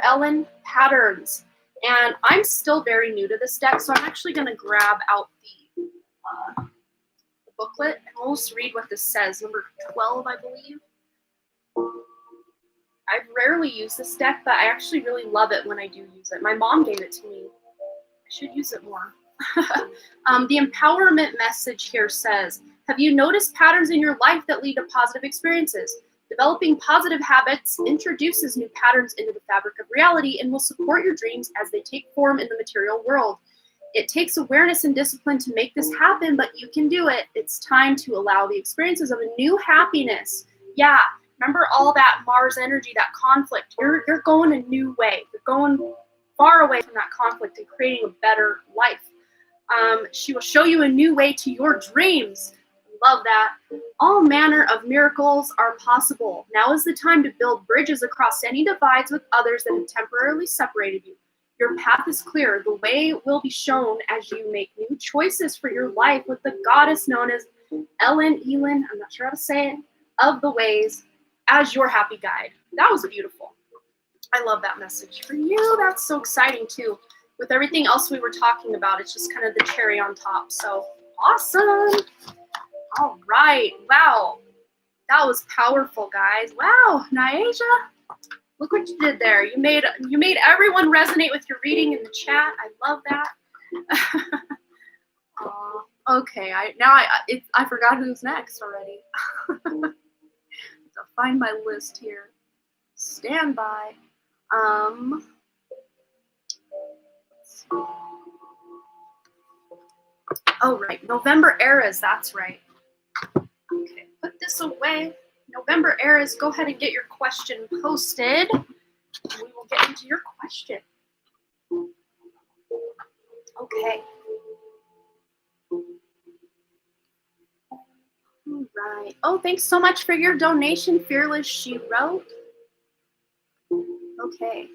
Ellen patterns. And I'm still very new to this deck, so I'm actually going to grab out the booklet and we'll just read what this says. Number 12, I believe. I've rarely used this deck, but I actually really love it when I do use it. My mom gave it to me. I should use it more. The empowerment message here says, have you noticed patterns in your life that lead to positive experiences? Developing positive habits introduces new patterns into the fabric of reality and will support your dreams as they take form in the material world. It takes awareness and discipline to make this happen, but you can do it. It's time to allow the experiences of a new happiness. Yeah, remember all that Mars energy, that conflict. You're going a new way. You're going far away from that conflict and creating a better life. She will show you a new way to your dreams. Love that. All manner of miracles are possible. Now is the time to build bridges across any divides with others that have temporarily separated you. Your path is clear. The way will be shown as you make new choices for your life with the goddess known as Ellen, I'm not sure how to say it, of the ways as your happy guide. That was beautiful. I love that message for you. That's so exciting too. With everything else we were talking about, it's just kind of the cherry on top. So awesome. All right. Wow. That was powerful, guys. Wow, Nyasha. Look what you did there. You made everyone resonate with your reading in the chat. I love that. Okay. I forgot who's next already. To find my list here. Stand by. Let's see. Oh, right. November eras. That's right. Okay, put this away. November eras, go ahead and get your question posted. We will get into your question. Okay. All right. Oh, thanks so much for your donation, Fearless, she wrote. Okay.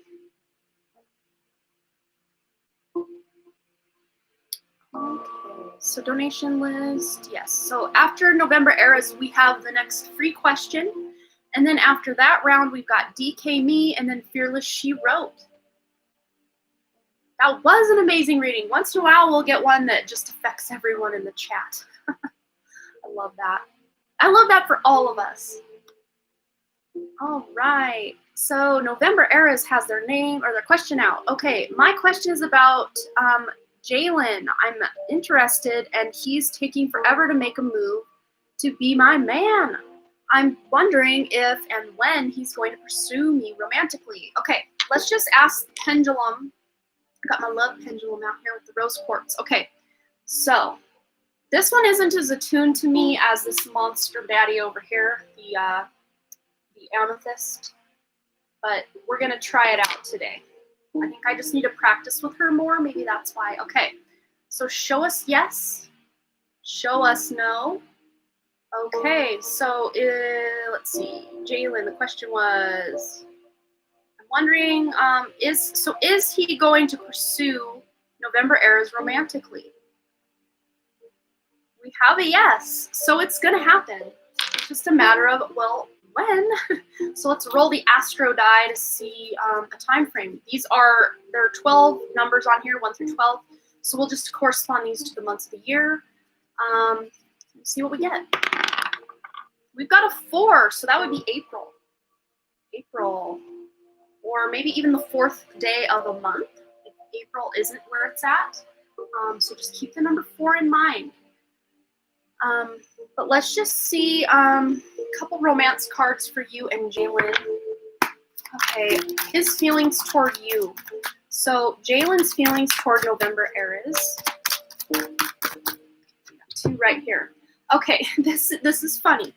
Okay, so donation list, yes. So after November eras, we have the next free question. And then after that round, we've got DK Me and then Fearless She Wrote. That was an amazing reading. Once in a while, we'll get one that just affects everyone in the chat. I love that. I love that for all of us. All right. So November eras has their name or their question out. Okay, my question is about Jalen. I'm interested, and he's taking forever to make a move to be my man. I'm wondering if and when he's going to pursue me romantically. Okay, let's just ask the pendulum. I got my love pendulum out here with the rose quartz. Okay, so this one isn't as attuned to me as this monster baddie over here, the amethyst, but we're gonna try it out today. I think I just need to practice with her more. Maybe that's why. Okay, so show us yes, show us no. Okay, so let's see, Jalen, the question was, I'm wondering, is he going to pursue November eras romantically? We have a yes, so it's gonna happen. It's just a matter of, well, when? So let's roll the astro die to see a time frame. There are 12 numbers on here, 1 through 12. So we'll just correspond these to the months of the year. Let's see what we get. We've got a 4, so that would be April. April, or maybe even the 4th day of a month if April isn't where it's at. So just keep the number 4 in mind. But let's just see a couple romance cards for you and Jalen. Okay, his feelings toward you. So Jalen's feelings toward November Aries. Two right here. Okay, this is funny.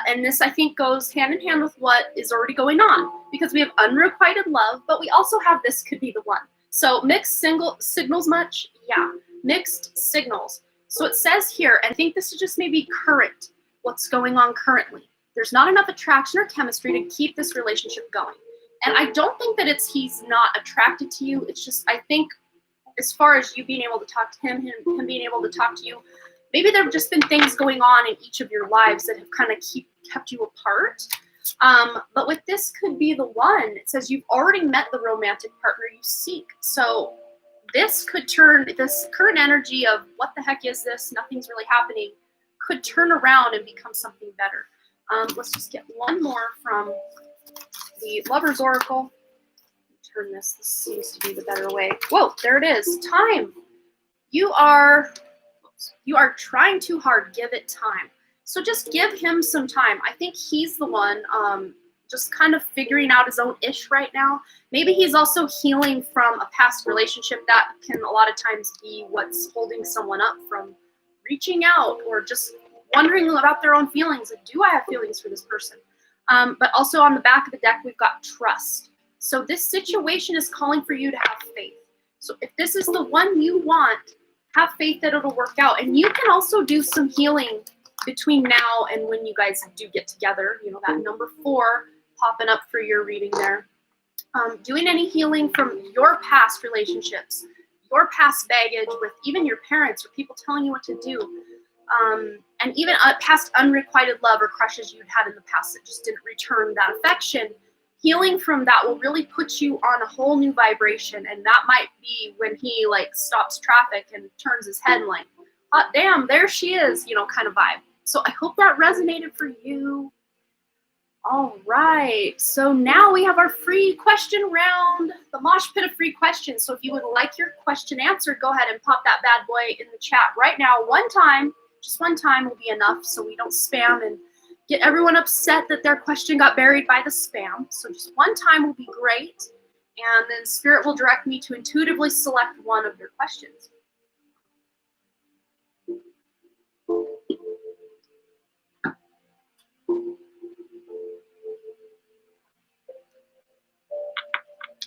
And this, I think, goes hand in hand with what is already going on, because we have unrequited love, but we also have this could be the one. So mixed signals much? Yeah, mixed signals. So it says here, and I think this is just maybe current, what's going on currently. There's not enough attraction or chemistry to keep this relationship going. And I don't think that he's not attracted to you. It's just, I think, as far as you being able to talk to him being able to talk to you, maybe there have just been things going on in each of your lives that have kind of kept you apart. But with this could be the one. It says you've already met the romantic partner you seek. So this could turn, this current energy of what the heck is this, nothing's really happening, could turn around and become something better. Let's just get one more from the Lover's Oracle. Turn this. This seems to be the better way. Whoa, there it is. Time. You are trying too hard. Give it time. So just give him some time. I think he's the one just kind of figuring out his own ish right now. Maybe he's also healing from a past relationship. That can a lot of times be what's holding someone up from reaching out or just wondering about their own feelings. Like, do I have feelings for this person? But also on the back of the deck, we've got trust. So this situation is calling for you to have faith. So if this is the one you want, have faith that it'll work out. And you can also do some healing between now and when you guys do get together. You know, that number 4 popping up for your reading there. Doing any healing from your past relationships, your past baggage with even your parents or people telling you what to do. And even past unrequited love or crushes you'd had in the past that just didn't return that affection. Healing from that will really put you on a whole new vibration, and that might be when he like stops traffic and turns his head and like, hot damn, there she is, you know, kind of vibe. So I hope that resonated for you. All right, so now we have our free question round, the mosh pit of free questions. So if you would like your question answered, go ahead and pop that bad boy in the chat right now. One time, just one time will be enough so we don't spam and get everyone upset that their question got buried by the spam. So just one time will be great. And then Spirit will direct me to intuitively select one of your questions.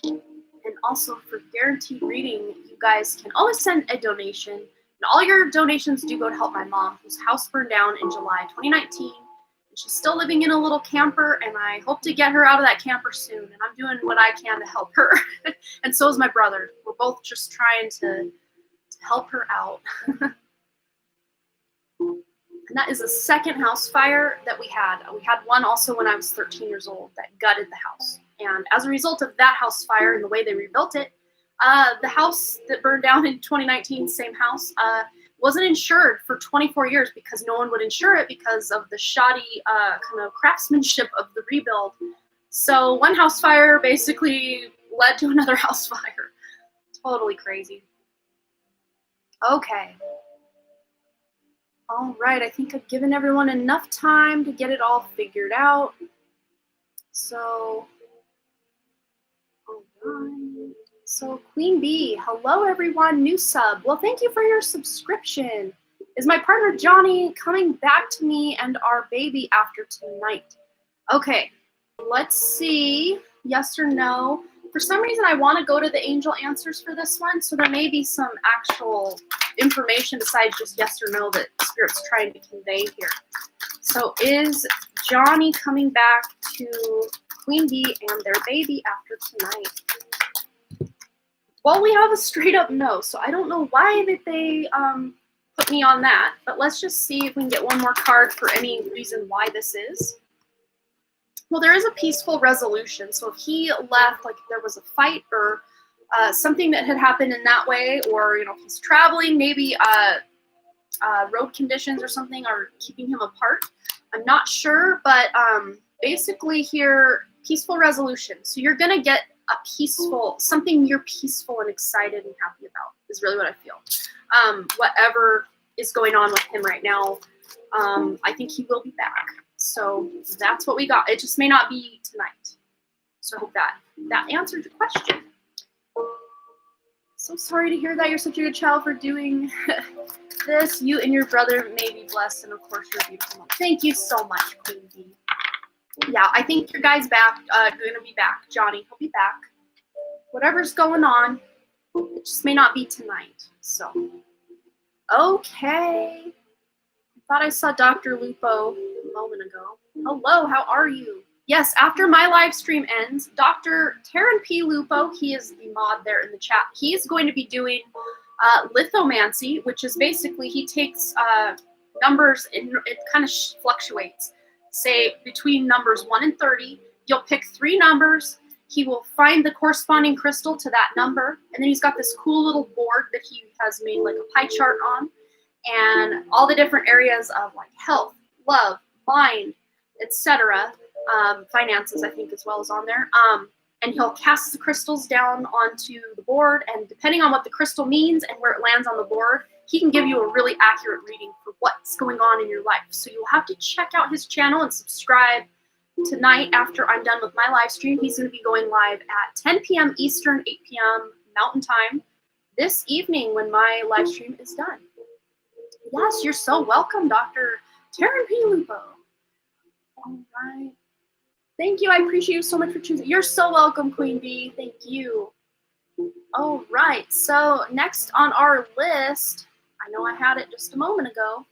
And also for guaranteed reading, you guys can always send a donation. And all your donations do go to help my mom, whose house burned down in July 2019. She's still living in a little camper, and I hope to get her out of that camper soon. And I'm doing what I can to help her. And so is my brother. We're both just trying to help her out. And that is the second house fire that we had. We had one also when I was 13 years old that gutted the house. And as a result of that house fire and the way they rebuilt it, the house that burned down in 2019, same house, wasn't insured for 24 years because no one would insure it because of the shoddy kind of craftsmanship of the rebuild. So one house fire basically led to another house fire. Totally crazy. Okay. All right, I think I've given everyone enough time to get it all figured out. So, all right. So Queen Bee, hello everyone, new sub. Well, thank you for your subscription. Is my partner Johnny coming back to me and our baby after tonight? Okay, let's see, yes or no. For some reason, I want to go to the angel answers for this one, so there may be some actual information besides just yes or no that Spirit's trying to convey here. So is Johnny coming back to Queen Bee and their baby after tonight? Well, we have a straight up no, so I don't know why that they put me on that, but let's just see if we can get one more card for any reason why this is. Well, there is a peaceful resolution, so if he left, like if there was a fight or something that had happened in that way, or you know, if he's traveling, maybe road conditions or something are keeping him apart. I'm not sure, but basically here, peaceful resolution. So you're gonna get a peaceful, something you're peaceful and excited and happy about is really what I feel. Whatever is going on with him right now, I think he will be back. So that's what we got. It just may not be tonight. So I hope that answered your question. So sorry to hear that. You're such a good child for doing this. You and your brother may be blessed, and of course you're beautiful mom. Thank you so much, Queen Bee. Yeah, I think your guy's back. Gonna be back. Johnny, he'll be back. Whatever's going on, it just may not be tonight. So, okay. I thought I saw Dr. Lupo a moment ago. Hello, how are you? Yes, after my live stream ends, Dr. Taryn P. Lupo, he is the mod there in the chat, he is going to be doing lithomancy, which is basically he takes numbers, and it kind of fluctuates. Say between numbers 1 and 30, you'll pick 3 numbers, he will find the corresponding crystal to that number, and then he's got this cool little board that he has made like a pie chart on, and all the different areas of like health, love, mind, etc. Finances, I think, as well as on there. And he'll cast the crystals down onto the board, and depending on what the crystal means and where it lands on the board, he can give you a really accurate reading for what's going on in your life. So you'll have to check out his channel and subscribe tonight after I'm done with my live stream. He's going to be going live at 10 p.m. Eastern, 8 p.m. Mountain Time this evening when my live stream is done. Yes, you're so welcome, Dr. Taryn P. Lupo. All right. Thank you. I appreciate you so much for choosing. You're so welcome, Queen Bee. Thank you. All right. So next on our list, I know I had it just a moment ago.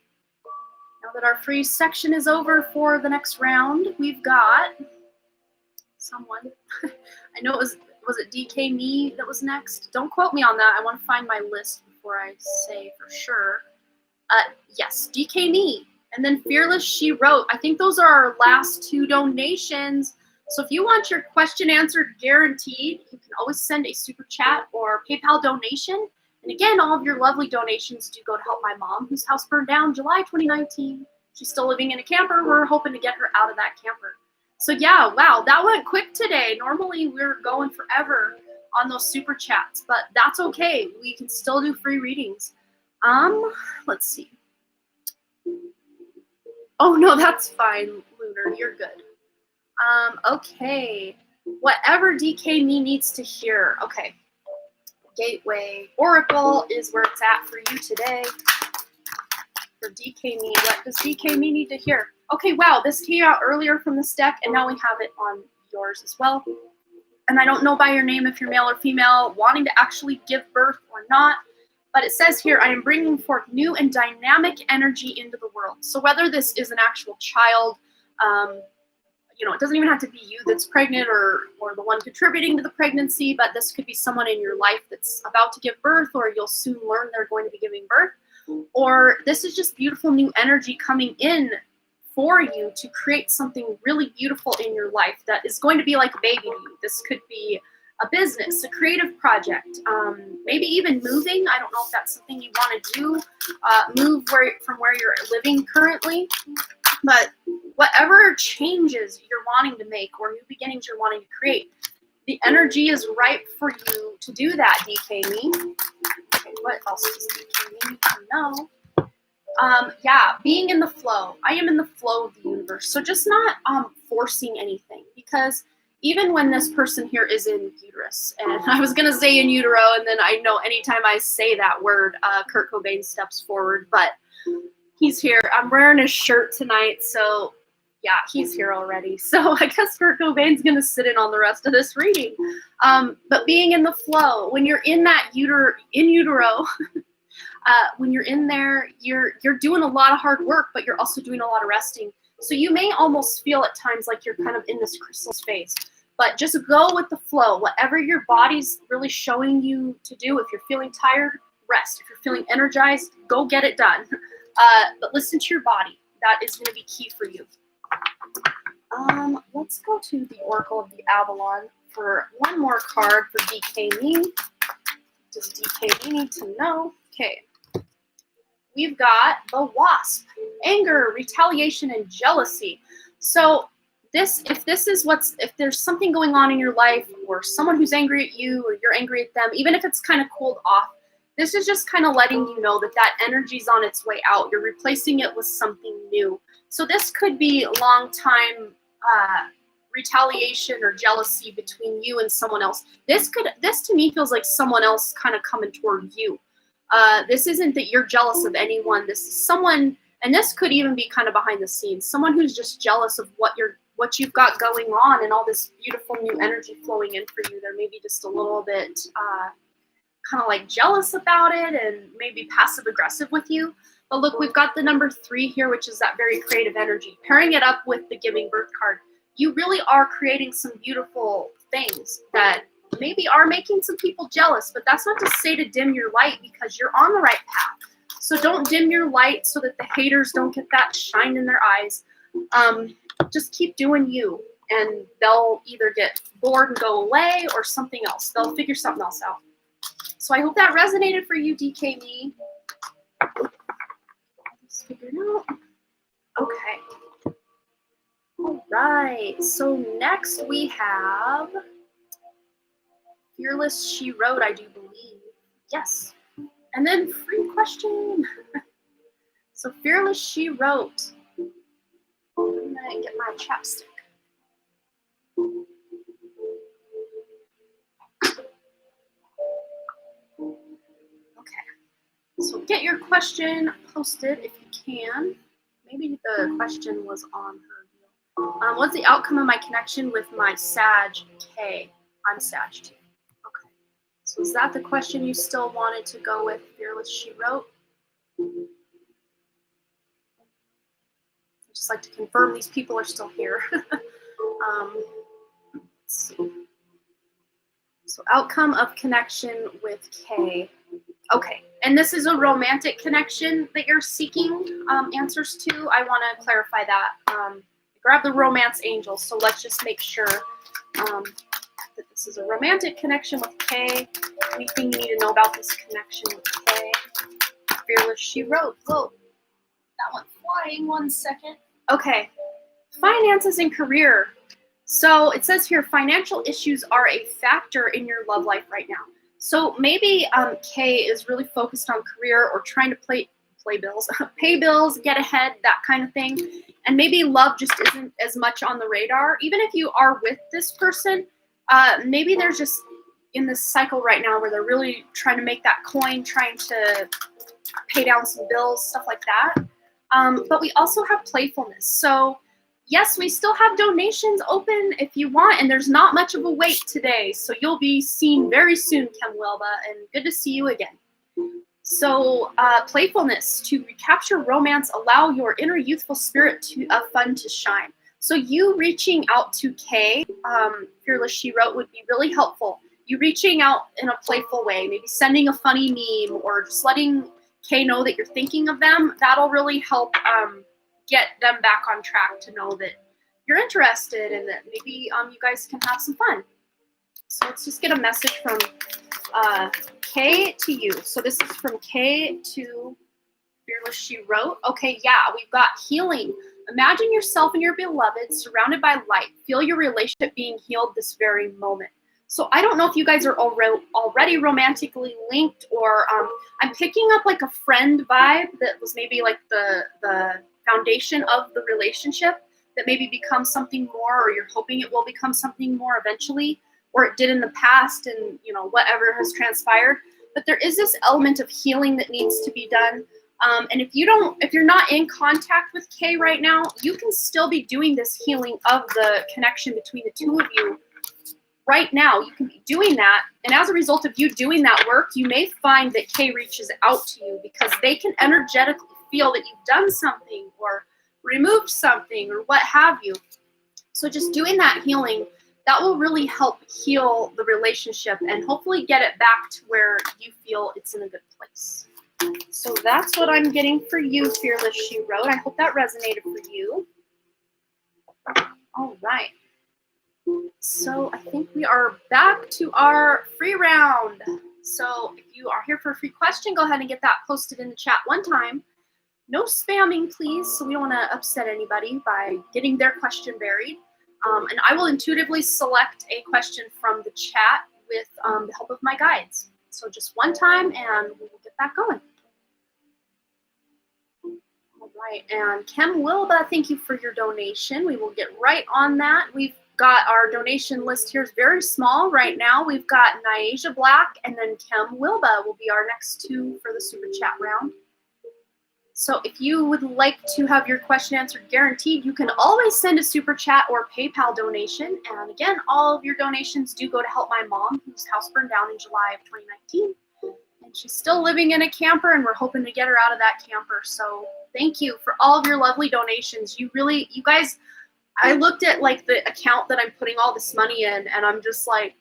Now that our free section is over for the next round, we've got someone. I know was it DK Me that was next? Don't quote me on that. I want to find my list before I say for sure. Yes, DK Me. And then Fearless She Wrote. I think those are our last 2 donations. So if you want your question answered guaranteed, you can always send a super chat or PayPal donation. And again, all of your lovely donations do go to help my mom, whose house burned down July 2019. She's still living in a camper. We're hoping to get her out of that camper. So yeah, wow, that went quick today. Normally we're going forever on those super chats, but that's okay. We can still do free readings. Let's see. Oh, no, that's fine, Lunar. You're good. Okay. Whatever DK Me needs to hear. Okay. Gateway Oracle is where it's at for you today. For DK Me. What does DK Me need to hear? Okay, wow. This came out earlier from this deck, and now we have it on yours as well. And I don't know by your name if you're male or female, wanting to actually give birth or not. But it says here, I am bringing forth new and dynamic energy into the world. So whether this is an actual child, it doesn't even have to be you that's pregnant or the one contributing to the pregnancy, but this could be someone in your life that's about to give birth, or you'll soon learn they're going to be giving birth. Or this is just beautiful new energy coming in for you to create something really beautiful in your life that is going to be like a baby to you. This could be a business, a creative project, maybe even moving. I don't know if that's something you want to do, move from where you're living currently. But whatever changes you're wanting to make or new beginnings you're wanting to create, the energy is ripe for you to do that, DK Me. Okay, what else does DK Me need to know? Yeah, being in the flow. I am in the flow of the universe. So just not forcing anything, because even when this person here is in uterus, and I was going to say in utero, and then I know anytime I say that word, Kurt Cobain steps forward, but he's here. I'm wearing his shirt tonight, so yeah, he's here already. So I guess Kurt Cobain's going to sit in on the rest of this reading. But being in the flow, when you're in that utero, when you're in there, you're doing a lot of hard work, but you're also doing a lot of resting. So you may almost feel at times like you're kind of in this crystal space, but just go with the flow. Whatever your body's really showing you to do. If you're feeling tired, rest. If you're feeling energized, go get it done. But listen to your body. That is going to be key for you. Let's go to the Oracle of the Avalon for one more card for DK Me. Does DK Me need to know? Okay. We've got the Wasp, anger, retaliation, and jealousy. So if there's something going on in your life, or someone who's angry at you, or you're angry at them, even if it's kind of cooled off, this is just kind of letting you know that energy's on its way out. You're replacing it with something new. So this could be long time retaliation or jealousy between you and someone else. This to me feels like someone else kind of coming toward you. This isn't that you're jealous of anyone. This is someone, and this could even be kind of behind the scenes, someone who's just jealous of what you've got going on and all this beautiful new energy flowing in for you. They're maybe just a little bit kind of like jealous about it and maybe passive aggressive with you. But look, we've got the number 3 here, which is that very creative energy. Pairing it up with the giving birth card, you really are creating some beautiful things that maybe are making some people jealous, but that's not to say to dim your light, because you're on the right path. So don't dim your light so that the haters don't get that shine in their eyes. Just keep doing you, and they'll either get bored and go away or something else. They'll figure something else out. So I hope that resonated for you, DK Me. Let's figure it out. Okay. All right. So next we have Fearless She Wrote, I do believe. Yes. And then free question. So Fearless She Wrote. I'm gonna get my chapstick. Okay. So get your question posted if you can. Maybe the question was on her. What's the outcome of my connection with my Sag K? I'm Sag too. Okay. So is that the question you still wanted to go with, Fearless She Wrote? I'd just like to confirm these people are still here. Let's see. So outcome of connection with K. Okay, and this is a romantic connection that you're seeking answers to. I want to clarify that. Grab the romance angel, so let's just make sure that this is a romantic connection with K. Anything you need to know about this connection with K? Fearless She Wrote. Whoa, that went flying. 1 second. Okay, finances and career. So it says here, financial issues are a factor in your love life right now. So maybe Kay is really focused on career or trying to pay bills, pay bills, get ahead, that kind of thing. And maybe love just isn't as much on the radar. Even if you are with this person, maybe they're just in this cycle right now where they're really trying to make that coin, trying to pay down some bills, stuff like that. But we also have playfulness. So yes, we still have donations open if you want, and there's not much of a wait today. So you'll be seen very soon, Kim Wilba, and good to see you again. So playfulness, to recapture romance, allow your inner youthful spirit of fun to shine. So you reaching out to Kay, Fearless She Wrote, would be really helpful. You reaching out in a playful way, maybe sending a funny meme or just letting Kay know that you're thinking of them. That'll really help get them back on track to know that you're interested and that maybe you guys can have some fun. So let's just get a message from Kay to you. So this is from Kay to Fearless She Wrote. Okay, yeah, we've got healing. Imagine yourself and your beloved surrounded by light. Feel your relationship being healed this very moment. So I don't know if you guys are already romantically linked, or I'm picking up like a friend vibe that was maybe like the foundation of the relationship that maybe becomes something more, or you're hoping it will become something more eventually, or it did in the past, and you know, whatever has transpired. But there is this element of healing that needs to be done. And if you're not in contact with Kay right now, you can still be doing this healing of the connection between the two of you right now. You can be doing that, and as a result of you doing that work, you may find that Kay reaches out to you because they can energetically feel that you've done something or removed something or what have you. So just doing that healing, that will really help heal the relationship and hopefully get it back to where you feel it's in a good place. So that's what I'm getting for you, Fearless She Wrote. I hope that resonated for you. All right. So I think we are back to our free round. So if you are here for a free question, go ahead and get that posted in the chat one time. No spamming, please, so we don't want to upset anybody by getting their question buried. And I will intuitively select a question from the chat with the help of my guides. So just one time, and we will get that going. All right, and Kim Wilba, thank you for your donation. We will get right on that. We've got our donation list here is very small right now. We've got Nyasia Black and then Kim Wilba will be our next two for the super chat round. So if you would like to have your question answered guaranteed, you can always send a super chat or PayPal donation. And again, all of your donations do go to help my mom, whose house burned down in July of 2019. And she's still living in a camper, and we're hoping to get her out of that camper. So thank you for all of your lovely donations. You guys, I looked at like the account that I'm putting all this money in, and I'm just like,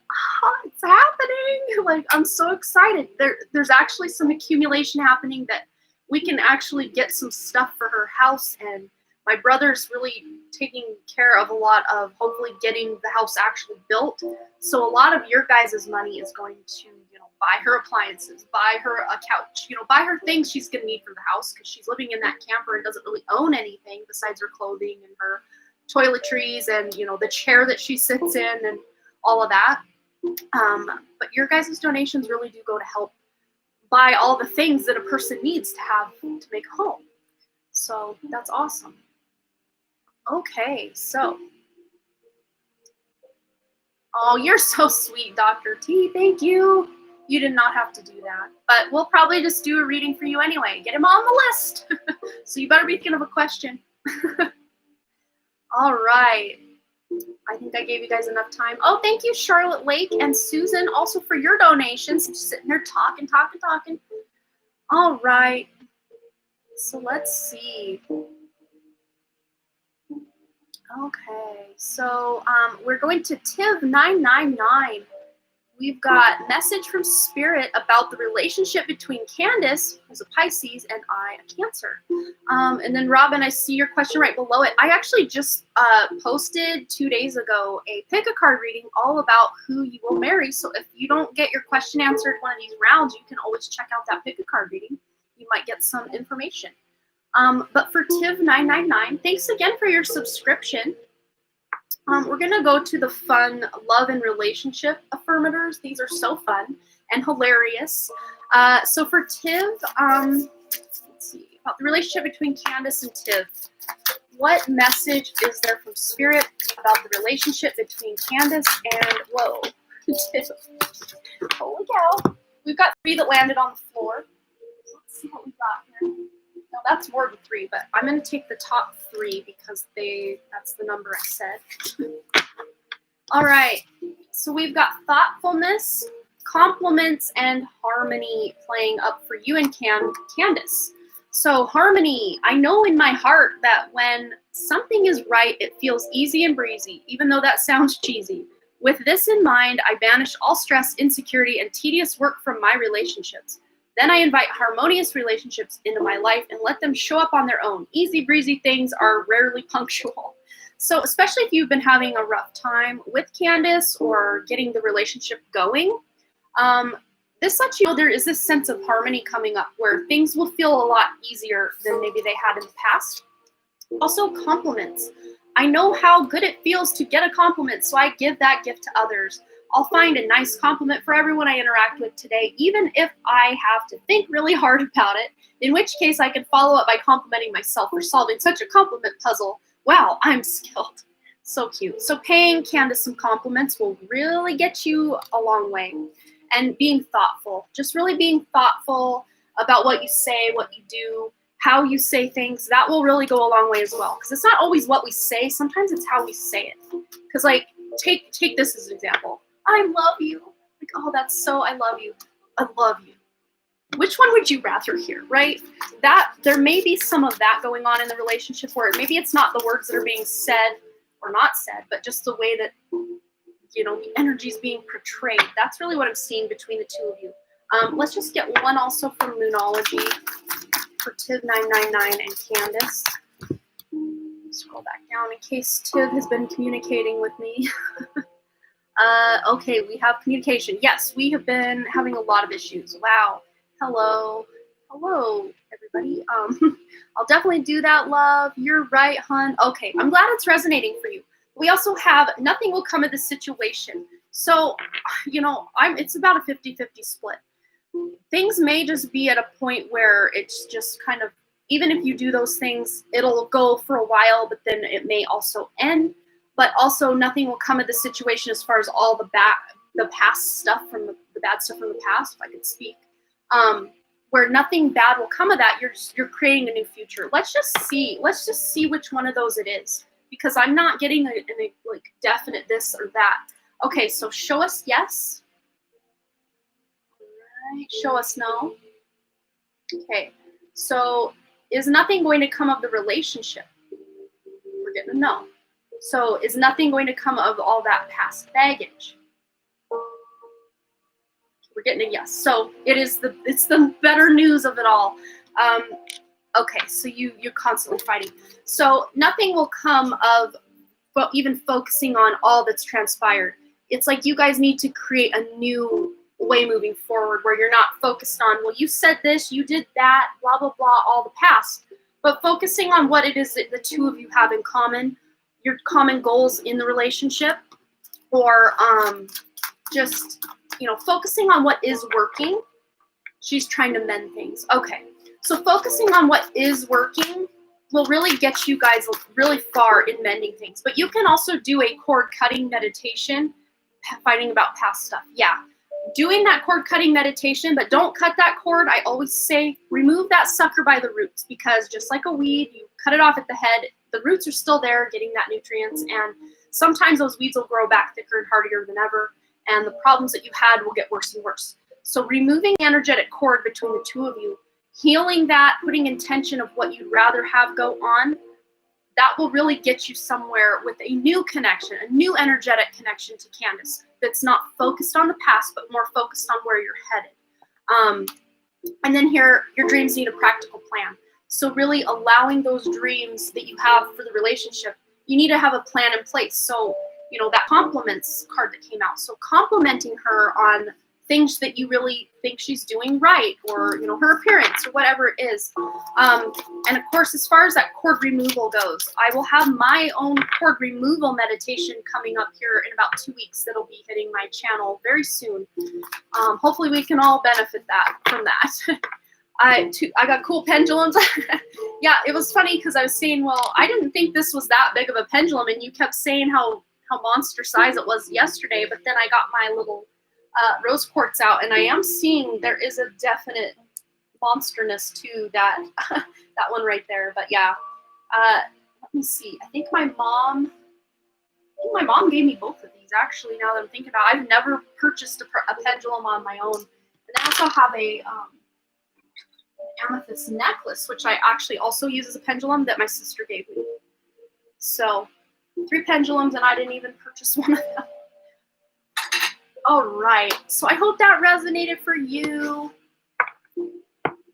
it's happening. Like, I'm so excited. There's actually some accumulation happening that we can actually get some stuff for her house, and my brother's really taking care of a lot of hopefully getting the house actually built. So a lot of your guys' money is going to, buy her appliances, buy her a couch, buy her things she's going to need for the house, because she's living in that camper and doesn't really own anything besides her clothing and her toiletries and, the chair that she sits in and all of that. But your guys' donations really do go to help buy all the things that a person needs to have to make a home. So that's awesome. Okay, so. Oh, you're so sweet, Dr. T. Thank you. You did not have to do that. But we'll probably just do a reading for you anyway. Get him on the list. So you better be thinking of a question. All right. I think I gave you guys enough time. Oh, thank you, Charlotte Lake and Susan, also for your donations. Just sitting there talking. All right. So let's see. Okay. So we're going to Tiv999. We've got message from Spirit about the relationship between Candace, who's a Pisces, and I, a Cancer. And then Robin, I see your question right below it. I actually just posted 2 days ago a pick a card reading all about who you will marry. So if you don't get your question answered one of these rounds, you can always check out that pick a card reading. You might get some information. But for Tiv999, thanks again for your subscription. We're going to go to the fun love and relationship affirmators. These are so fun and hilarious. So for Tiv, let's see, about the relationship between Candace and Tiv. What message is there from Spirit about the relationship between Candace and, whoa, Tiv? Holy cow. We've got 3 that landed on the floor. Let's see what we've got here. No, that's more than 3, but I'm going to take the top 3 because that's the number I said. All right, so we've got thoughtfulness, compliments, and harmony playing up for you and Candace. So harmony, I know in my heart that when something is right, it feels easy and breezy, even though that sounds cheesy. With this in mind, I banish all stress, insecurity, and tedious work from my relationships. Then I invite harmonious relationships into my life and let them show up on their own. Easy breezy things are rarely punctual. So especially if you've been having a rough time with Candace or getting the relationship going, this lets you know there is this sense of harmony coming up where things will feel a lot easier than maybe they had in the past. Also, compliments. I know how good it feels to get a compliment, so I give that gift to others. I'll find a nice compliment for everyone I interact with today, even if I have to think really hard about it, in which case I can follow up by complimenting myself for solving such a compliment puzzle. Wow, I'm skilled. So cute. So paying Candace some compliments will really get you a long way. And being thoughtful, just really being thoughtful about what you say, what you do, how you say things, that will really go a long way as well. Because it's not always what we say, sometimes it's how we say it. Because like, take this as an example. I love you. Like, oh, that's so, I love you. I love you. Which one would you rather hear, right? That there may be some of that going on in the relationship where maybe it's not the words that are being said or not said, but just the way that, the energy is being portrayed. That's really what I'm seeing between the two of you. Let's just get one also from Moonology for Tiv999 and Candace. Scroll back down in case Tiv has been communicating with me. Okay, we have communication. Yes, we have been having a lot of issues. Wow. Hello, everybody. I'll definitely do that, love. You're right, hun. Okay, I'm glad it's resonating for you. We also have nothing will come of this situation. So, it's about a 50-50 split. Things may just be at a point where it's just kind of, even if you do those things, it'll go for a while, but then it may also end. but also nothing will come of the situation as far as all the past stuff from the bad stuff from the past, if I could speak. Where nothing bad will come of that, you're creating a new future. Let's just see which one of those it is, because I'm not getting a like definite this or that. Okay, so show us yes. All right, show us no. Okay, so is nothing going to come of the relationship? We're getting a no. So is nothing going to come of all that past baggage? We're getting a yes. So it's the better news of it all. Okay, so you're constantly fighting. So nothing will come of even focusing on all that's transpired. It's like you guys need to create a new way moving forward where you're not focused on, well, you said this, you did that, blah, blah, blah, all the past. But focusing on what it is that the two of you have in common, your common goals in the relationship, or just, focusing on what is working. She's trying to mend things. Okay, so focusing on what is working will really get you guys really far in mending things. But you can also do a cord cutting meditation, fighting about past stuff. Yeah, doing that cord cutting meditation, but don't cut that cord. I always say remove that sucker by the roots, because just like a weed, you cut it off at the head, the roots are still there getting that nutrients, and sometimes those weeds will grow back thicker and hardier than ever, and the problems that you had will get worse and worse. So removing the energetic cord between the two of you, healing that, putting intention of what you'd rather have go on, that will really get you somewhere with a new connection, a new energetic connection to Candace that's not focused on the past, but more focused on where you're headed. And then here, your dreams need a practical plan. So really allowing those dreams that you have for the relationship, you need to have a plan in place. So, that compliments card that came out. So complimenting her on things that you really think she's doing right, or her appearance, or whatever it is. And of course, as far as that cord removal goes, I will have my own cord removal meditation coming up here in about 2 weeks that'll be hitting my channel very soon. Hopefully we can all benefit from that. I got cool pendulums. Yeah, it was funny because I was saying, well, I didn't think this was that big of a pendulum, and you kept saying how monster size it was yesterday, but then I got my little rose quartz out, and I am seeing there is a definite monsterness to that that one right there. But yeah, let me see. I think my mom gave me both of these, actually, now that I'm thinking about it. I've never purchased a pendulum on my own. And I also have a amethyst necklace, which I actually also use as a pendulum, that my sister gave me. So 3 pendulums, and I didn't even purchase one of them. All right, so I hope that resonated for you.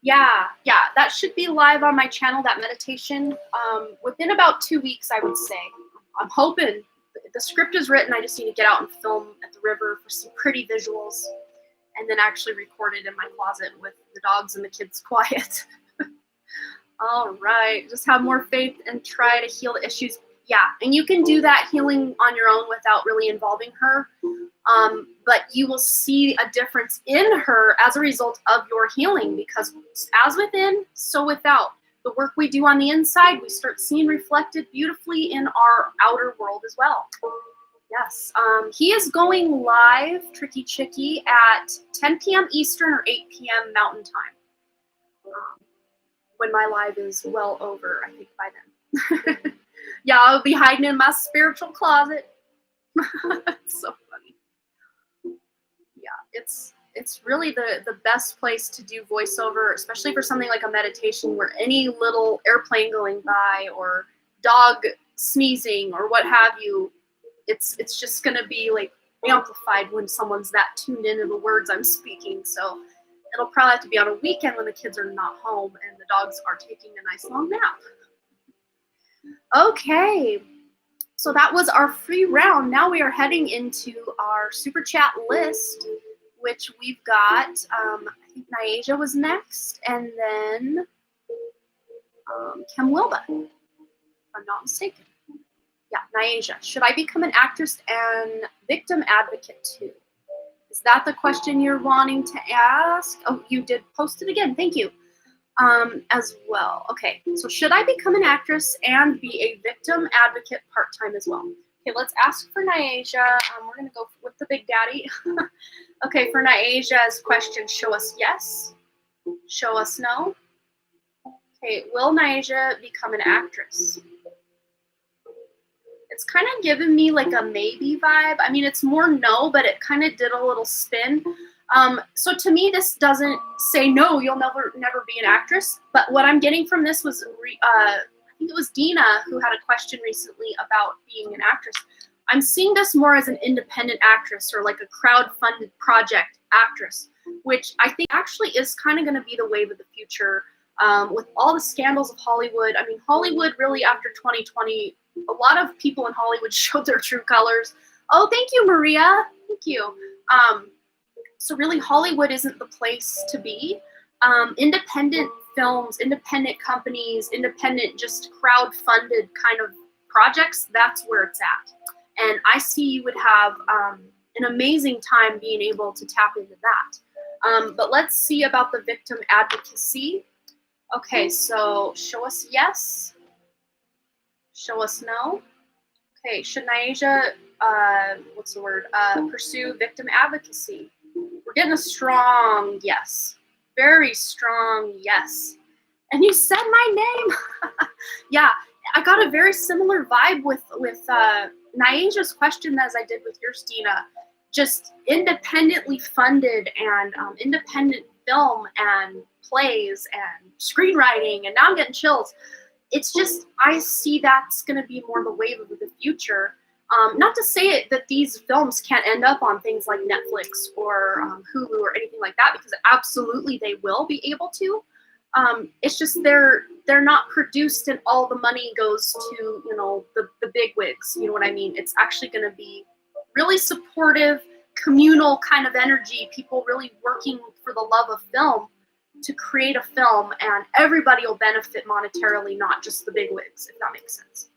Yeah, that should be live on my channel, that meditation, within about 2 weeks, I would say. I'm hoping. The script is written, I just need to get out and film at the river for some pretty visuals, and then actually record it in my closet with the dogs and the kids quiet. All right, just have more faith and try to heal the issues. Yeah, and you can do that healing on your own without really involving her. But you will see a difference in her as a result of your healing, because as within, so without. The work we do on the inside, we start seeing reflected beautifully in our outer world as well. Yes, he is going live, Tricky Chicky, at 10 p.m. Eastern or 8 p.m. Mountain Time. When my live is well over, I think, by then. Yeah, I'll be hiding in my spiritual closet. It's so funny. Yeah, it's really the best place to do voiceover, especially for something like a meditation where any little airplane going by or dog sneezing or what have you, it's just going to be like amplified when someone's that tuned into the words I'm speaking. So it'll probably have to be on a weekend when the kids are not home and the dogs are taking a nice long nap. Okay, so that was our free round. Now we are heading into our super chat list, which we've got, I think Nyasia was next, and then Kim Wilba, if I'm not mistaken. Yeah, Nyasia. Should I become an actress and victim advocate too? Is that the question you're wanting to ask? Oh, you did post it again. Thank you. As well. Okay, so should I become an actress and be a victim advocate part-time as well? Okay, let's ask for Nyasia. We're going to go with the Big Daddy. Okay, for Nyasia's question, show us yes, show us no. Okay, will Nyasia become an actress? It's kind of given me like a maybe vibe. I mean, it's more no, but it kind of did a little spin. So to me, this doesn't say no, you'll never be an actress. But what I'm getting from this was, I think it was Dina who had a question recently about being an actress. I'm seeing this more as an independent actress or like a crowd-funded project actress, which I think actually is kind of going to be the wave of the future. With all the scandals of Hollywood. I mean, Hollywood really after 2020, a lot of people in Hollywood showed their true colors. Oh, thank you, Maria. Thank you. So really, Hollywood isn't the place to be. Independent films, independent companies, independent just crowd-funded kind of projects, that's where it's at. And I see you would have an amazing time being able to tap into that. But let's see about the victim advocacy. Okay, so show us yes, show us no. Okay, should Nyasia, pursue victim advocacy? We're getting a strong yes, very strong yes. And you said my name. Yeah, I got a very similar vibe with Nyasia's question as I did with yours, Dina. Just independently funded and independent film and plays and screenwriting, and now I'm getting chills. It's just, I see that's going to be more the wave of the future. Not to say it, that these films can't end up on things like Netflix or Hulu or anything like that, because absolutely they will be able to. It's just they're not produced and all the money goes to, you know, the big wigs. You know what I mean? It's actually going to be really supportive, communal kind of energy, people really working for the love of film to create a film, and everybody will benefit monetarily, not just the bigwigs, if that makes sense.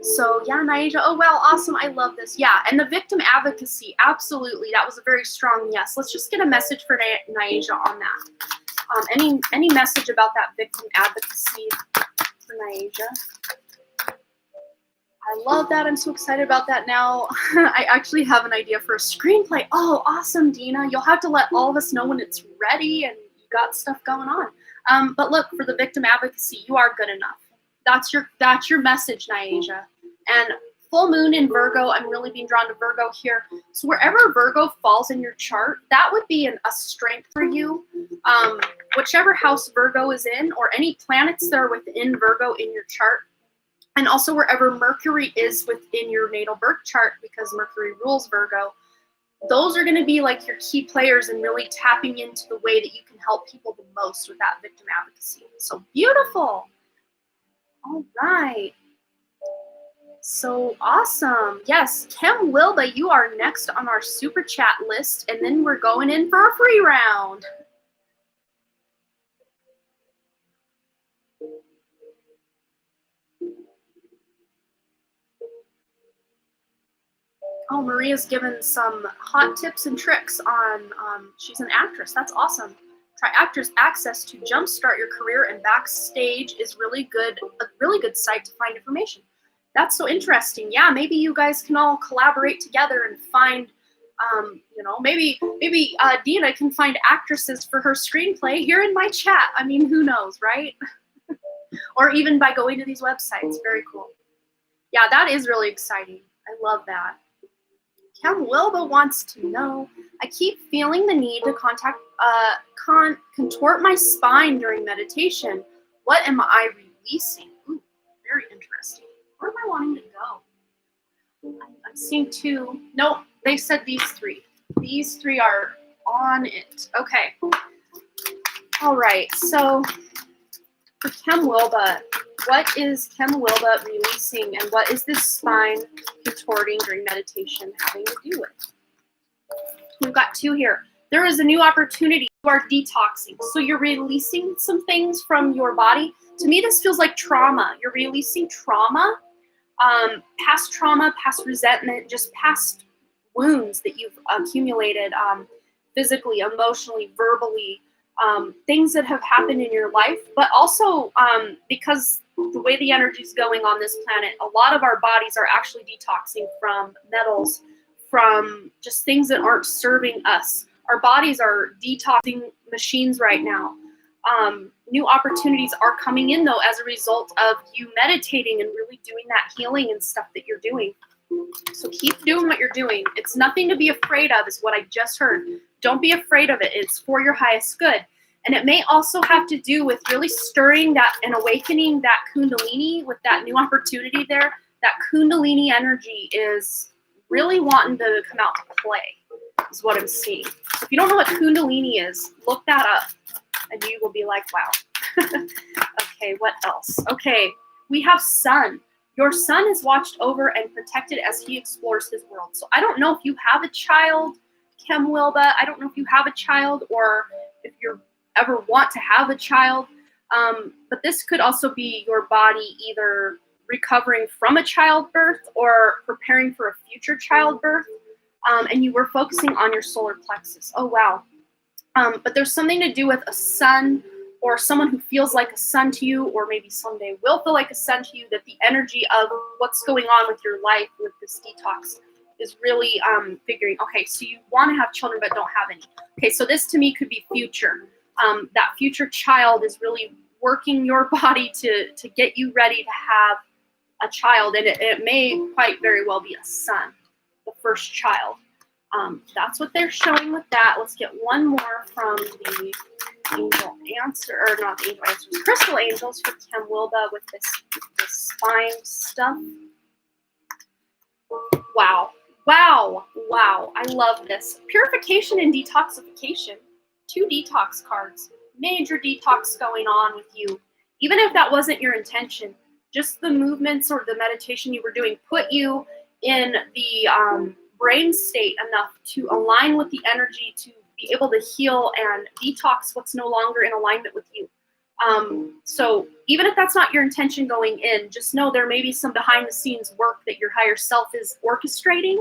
So yeah, Nyasia, oh well, awesome, I love this. Yeah, and the victim advocacy, absolutely, that was a very strong yes. Let's just get a message for Nyasia on that. Any message about that victim advocacy for Nyasia? I love that. I'm so excited about that now. I actually have an idea for a screenplay. Oh, awesome, Dina. You'll have to let all of us know when it's ready and you got stuff going on. But look, for the victim advocacy, you are good enough. That's your message, Nyasia. And full moon in Virgo, I'm really being drawn to Virgo here. So wherever Virgo falls in your chart, that would be a strength for you. Whichever house Virgo is in, or any planets that are within Virgo in your chart, and also wherever Mercury is within your natal birth chart, because Mercury rules Virgo, those are going to be like your key players and really tapping into the way that you can help people the most with that victim advocacy. So beautiful. All right. So awesome. Yes, Kim Wilba, you are next on our super chat list, and then we're going in for a free round. Oh, Maria's given some hot tips and tricks on, she's an actress. That's awesome. Try Actors Access to jumpstart your career, and Backstage is really good, a really good site to find information. That's so interesting. Yeah, maybe you guys can all collaborate together and find, you know, maybe Dina can find actresses for her screenplay here in my chat. I mean, who knows, right? Or even by going to these websites. Very cool. Yeah, that is really exciting. I love that. Kim Wilba wants to know, I keep feeling the need to contort my spine during meditation. What am I releasing? Ooh, very interesting. Where am I wanting to go? I'm seeing two. Nope, they said these three. These three are on it. Okay. All right, so for Kim Wilba, what is Kim Wilba releasing, and what is this spine contorting during meditation having to do with? We've got two here. There is a new opportunity. You are detoxing. So you're releasing some things from your body. To me, this feels like trauma. You're releasing trauma, past trauma, past resentment, just past wounds that you've accumulated physically, emotionally, verbally, things that have happened in your life, but also because the way the energy is going on this planet, a lot of our bodies are actually detoxing from metals, from just things that aren't serving us. Our bodies are detoxing machines right now. New opportunities are coming in, though, as a result of you meditating and really doing that healing and stuff that you're doing. So keep doing what you're doing. It's nothing to be afraid of, is what I just heard. Don't be afraid of it. It's for your highest good. And it may also have to do with really stirring that and awakening that kundalini with that new opportunity there. That kundalini energy is really wanting to come out to play, is what I'm seeing. So if you don't know what kundalini is, look that up. And you will be like, wow. Okay, what else? Okay, we have sun. Your son is watched over and protected as he explores his world. So I don't know if you have a child, Kim Wilba. I don't know if you have a child or if you ever want to have a child. But this could also be your body either recovering from a childbirth or preparing for a future childbirth. And you were focusing on your solar plexus. Oh, wow. But there's something to do with a son or someone who feels like a son to you, or maybe someday will feel like a son to you, that the energy of what's going on with your life with this detox is really figuring, okay, so you want to have children but don't have any. Okay, so this to me could be future. That future child is really working your body to get you ready to have a child, and it may quite very well be a son, the first child. That's what they're showing with that. Let's get one more from the angel answer, or not the angel answers, crystal angels for Kim Wilba with this spine stuff. Wow. Wow. Wow. I love this. Purification and detoxification. 2 detox cards. Major detox going on with you. Even if that wasn't your intention, just the movements or the meditation you were doing put you in the brain state enough to align with the energy to be able to heal and detox what's no longer in alignment with you. So even if that's not your intention going in, just know there may be some behind the scenes work that your higher self is orchestrating.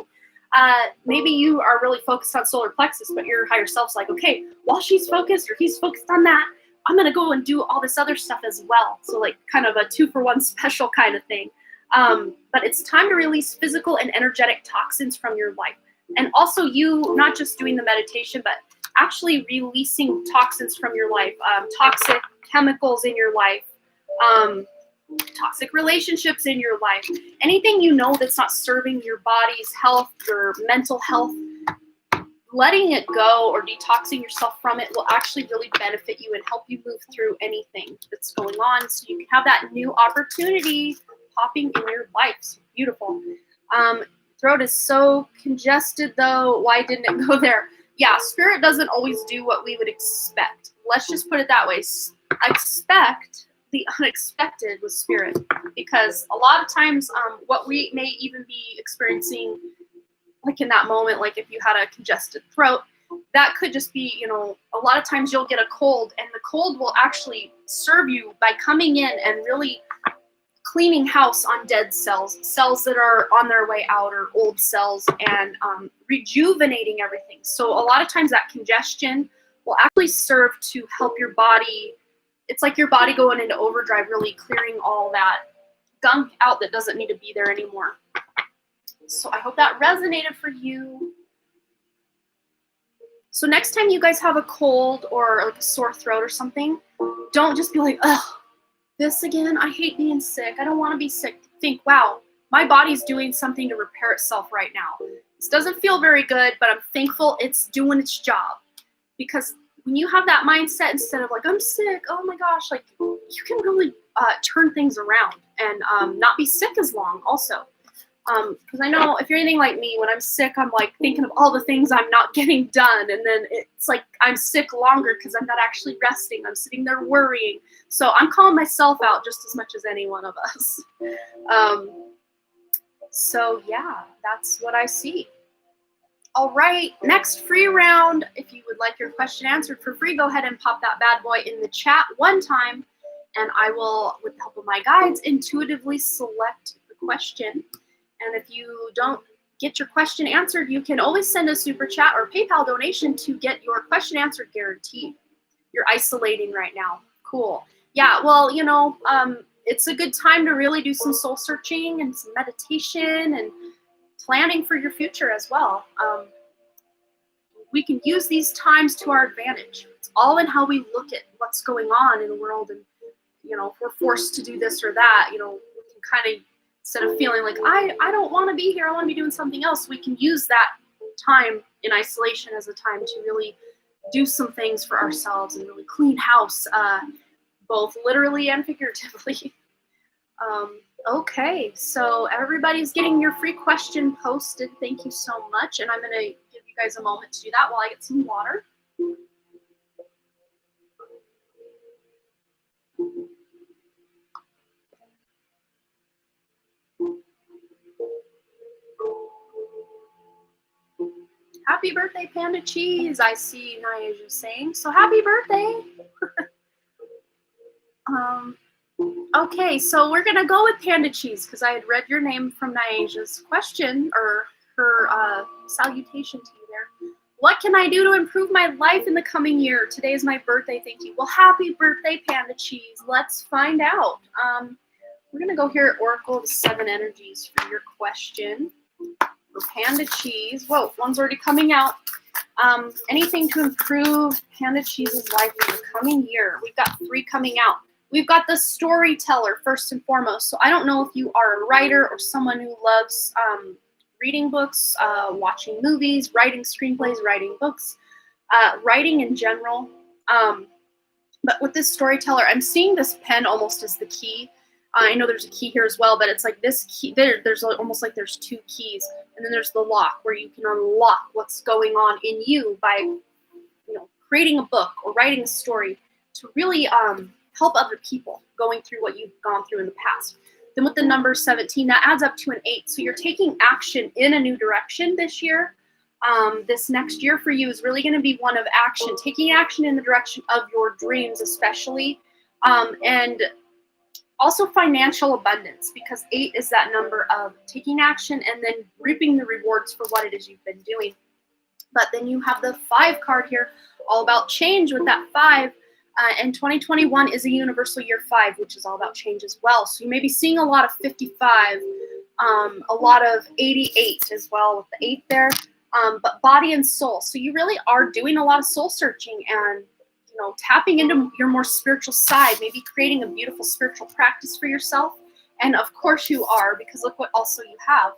Maybe you are really focused on solar plexus, but your higher self's like, okay, while she's focused or he's focused on that, I'm going to go and do all this other stuff as well. So like kind of a 2-for-1 special kind of thing. But it's time to release physical and energetic toxins from your life. And also you not just doing the meditation, but actually releasing toxins from your life, toxic chemicals in your life, toxic relationships in your life, anything you know that's not serving your body's health, your mental health, letting it go or detoxing yourself from it will actually really benefit you and help you move through anything that's going on so you can have that new opportunity popping in your life. So beautiful. Throat is so congested though. Why didn't it go there? Yeah, spirit doesn't always do what we would expect. Let's just put it that way. Expect the unexpected with spirit, because a lot of times what we may even be experiencing, like in that moment, like if you had a congested throat, that could just be, you know, a lot of times you'll get a cold, and the cold will actually serve you by coming in and really cleaning house on dead cells that are on their way out, or old cells, and rejuvenating everything. So a lot of times that congestion will actually serve to help your body. It's like your body going into overdrive, really clearing all that gunk out that doesn't need to be there anymore. So I hope that resonated for you. So next time you guys have a cold or like a sore throat or something, don't just be like, ugh, this again? I hate being sick. I don't want to be sick. Think, wow, my body's doing something to repair itself right now. This doesn't feel very good, but I'm thankful it's doing its job. Because when you have that mindset, instead of like, I'm sick, oh my gosh, like you can really turn things around and not be sick as long also. Because I know if you're anything like me, when I'm sick, I'm like thinking of all the things I'm not getting done. And then it's like I'm sick longer because I'm not actually resting. I'm sitting there worrying. So I'm calling myself out just as much as any one of us. So yeah, that's what I see. All right, next free round. If you would like your question answered for free, go ahead and pop that bad boy in the chat one time. And I will, with the help of my guides, intuitively select the question. And if you don't get your question answered, you can always send a super chat or PayPal donation to get your question answered guaranteed. You're isolating right now. Cool. Yeah, well, you know, it's a good time to really do some soul searching and some meditation and planning for your future as well. We can use these times to our advantage. It's all in how we look at what's going on in the world, and if we're forced to do this or that, we can kind of, instead of feeling like I don't want to be here, I want to be doing something else, we can use that time in isolation as a time to really do some things for ourselves and really clean house, both literally and figuratively. Okay, so everybody's getting your free question posted. Thank you so much. And I'm going to give you guys a moment to do that while I get some water. Happy birthday, Panda Cheese, I see Nyaja saying. So happy birthday. Okay, so we're going to go with Panda Cheese because I had read your name from Nyaja's question, or her salutation to you there. What can I do to improve my life in the coming year? Today is my birthday, thank you. Well, happy birthday, Panda Cheese. Let's find out. We're going to go here at Oracle of 7 Energies for your question. For Panda Cheese. Whoa, one's already coming out. Anything to improve Panda Cheese's life in the coming year? We've got 3 coming out. We've got the storyteller first and foremost. So I don't know if you are a writer or someone who loves reading books, watching movies, writing screenplays, writing books, writing in general. But with this storyteller, I'm seeing this pen almost as the key. I know there's a key here as well, but it's like this key. There's almost like there's 2 keys, and then there's the lock where you can unlock what's going on in you by, creating a book or writing a story to really help other people going through what you've gone through in the past. Then with the number 17, that adds up to an 8. So you're taking action in a new direction this year. This next year for you is really going to be one of action, taking action in the direction of your dreams, especially, and also financial abundance, because 8 is that number of taking action and then reaping the rewards for what it is you've been doing. But then you have the 5 card here, all about change with that 5. And 2021 is a universal year 5, which is all about change as well. So you may be seeing a lot of 55, a lot of 88 as well with the 8 there, but body and soul. So you really are doing a lot of soul searching and tapping into your more spiritual side, maybe creating a beautiful spiritual practice for yourself. And of course you are, because look what also you have.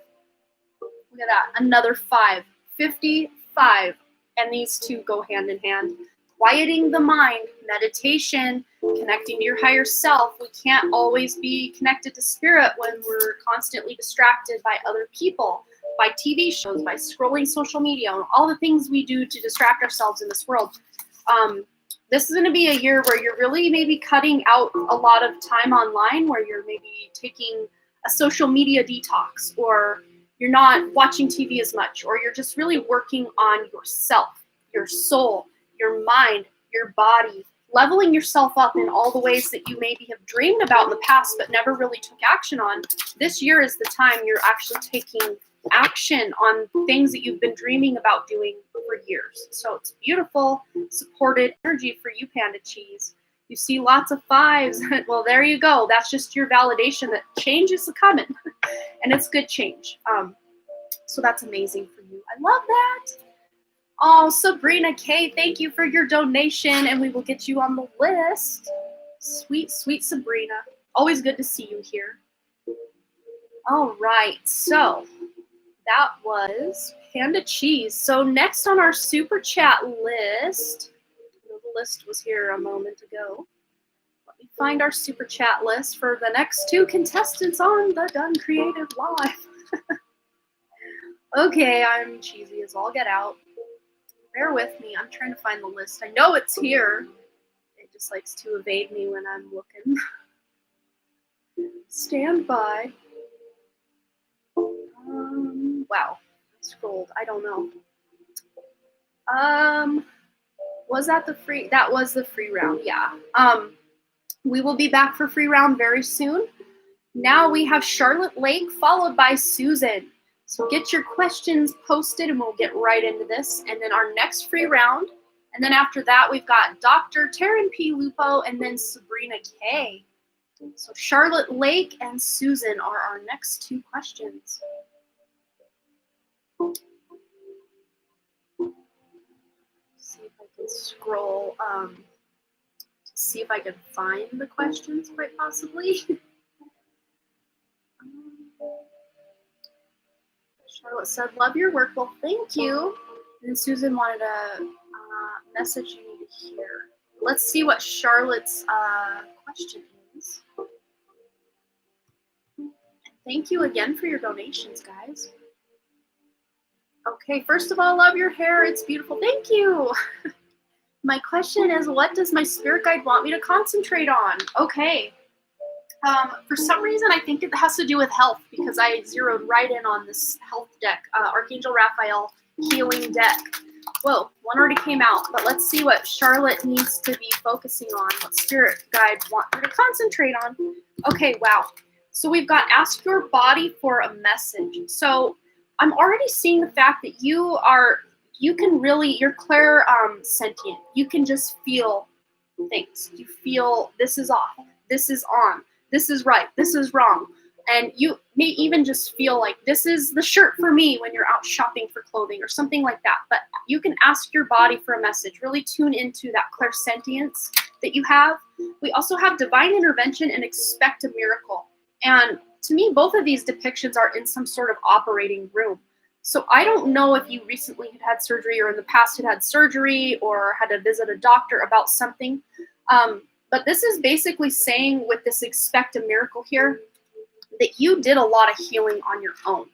Look at that, another 5, 55. And these 2 go hand in hand. Quieting the mind, meditation, connecting to your higher self. We can't always be connected to spirit when we're constantly distracted by other people, by TV shows, by scrolling social media, and all the things we do to distract ourselves in this world. This is going to be a year where you're really maybe cutting out a lot of time online, where you're maybe taking a social media detox, or you're not watching TV as much, or you're just really working on yourself, your soul, your mind, your body, leveling yourself up in all the ways that you maybe have dreamed about in the past but never really took action on. This year is the time you're actually taking action on things that you've been dreaming about doing for years. So it's beautiful, supported energy for you, Panda Cheese. You see lots of 5s. Well, there you go. That's just your validation that change is coming, and it's good change. So that's amazing for you. I love that. Oh, Sabrina K, thank you for your donation, and we will get you on the list. Sweet, sweet Sabrina. Always good to see you here. All right, so that was Panda Cheese. So next on our super chat list, the list was here a moment ago. Let me find our super chat list for the next 2 contestants on the Dunn Creative Live. Okay, I'm cheesy as all get out. Bear with me. I'm trying to find the list. I know it's here. It just likes to evade me when I'm looking. Stand by. Wow. I scrolled. I don't know. Was that the free? That was the free round. Yeah. We will be back for free round very soon. Now we have Charlotte Lake followed by Susan. So get your questions posted and we'll get right into this. And then our next free round. And then after that, we've got Dr. Taryn P. Lupo and then Sabrina K. So Charlotte Lake and Susan are our next two questions. See if I can scroll to see if I can find the questions quite possibly. Charlotte said, love your work. Well, thank you. And Susan wanted a message you need to hear. Let's see what Charlotte's question is. And thank you again for your donations, guys. Okay, first of all, love your hair. It's beautiful. Thank you. My question is, what does my spirit guide want me to concentrate on? Okay. For some reason, I think it has to do with health because I zeroed right in on this health deck, Archangel Raphael healing deck. Whoa, one already came out, but let's see what Charlotte needs to be focusing on, what spirit guides want her to concentrate on. Okay, wow. So we've got ask your body for a message. So I'm already seeing the fact that you can really, you're sentient. You can just feel things. You feel this is off, this is on, this is right, this is wrong. And you may even just feel like this is the shirt for me when you're out shopping for clothing or something like that. But you can ask your body for a message, really tune into that clairsentience that you have. We also have divine intervention and expect a miracle. And to me, both of these depictions are in some sort of operating room. So I don't know if you recently had surgery or in the past had surgery or had to visit a doctor about something. But this is basically saying with this expect a miracle here, that you did a lot of healing on your own.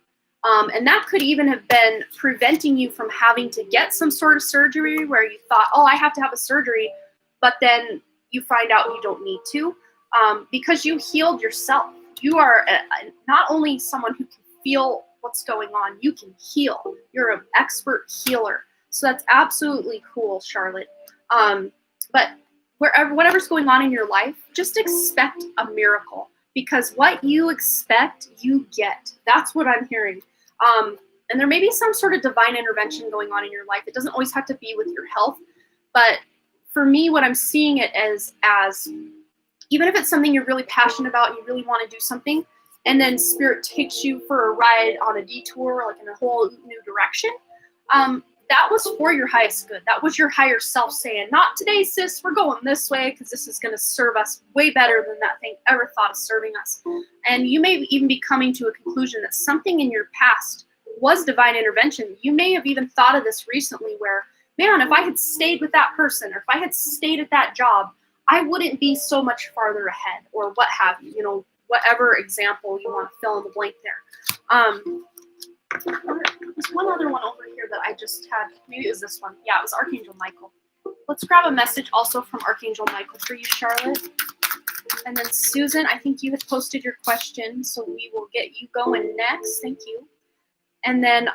And that could even have been preventing you from having to get some sort of surgery where you thought, oh, I have to have a surgery, but then you find out you don't need to because you healed yourself. You are not only someone who can feel what's going on, you can heal. You're an expert healer. So that's absolutely cool, Charlotte. But whatever's going on in your life, just expect a miracle. Because what you expect, you get. That's what I'm hearing. And there may be some sort of divine intervention going on in your life. It doesn't always have to be with your health. But for me, what I'm seeing it as even if it's something you're really passionate about, you really want to do something, and then Spirit takes you for a ride on a detour, like in a whole new direction, that was for your highest good. That was your higher self saying, not today, sis, we're going this way because this is going to serve us way better than that thing ever thought of serving us. And you may even be coming to a conclusion that something in your past was divine intervention. You may have even thought of this recently where, man, if I had stayed with that person or if I had stayed at that job, I wouldn't be so much farther ahead or what have you, whatever example you want to fill in the blank there. There's one other one over here that I just had. Maybe it was this one. Yeah, it was Archangel Michael. Let's grab a message also from Archangel Michael for you, Charlotte. And then Susan, I think you had posted your question, so we will get you going next. Thank you. And then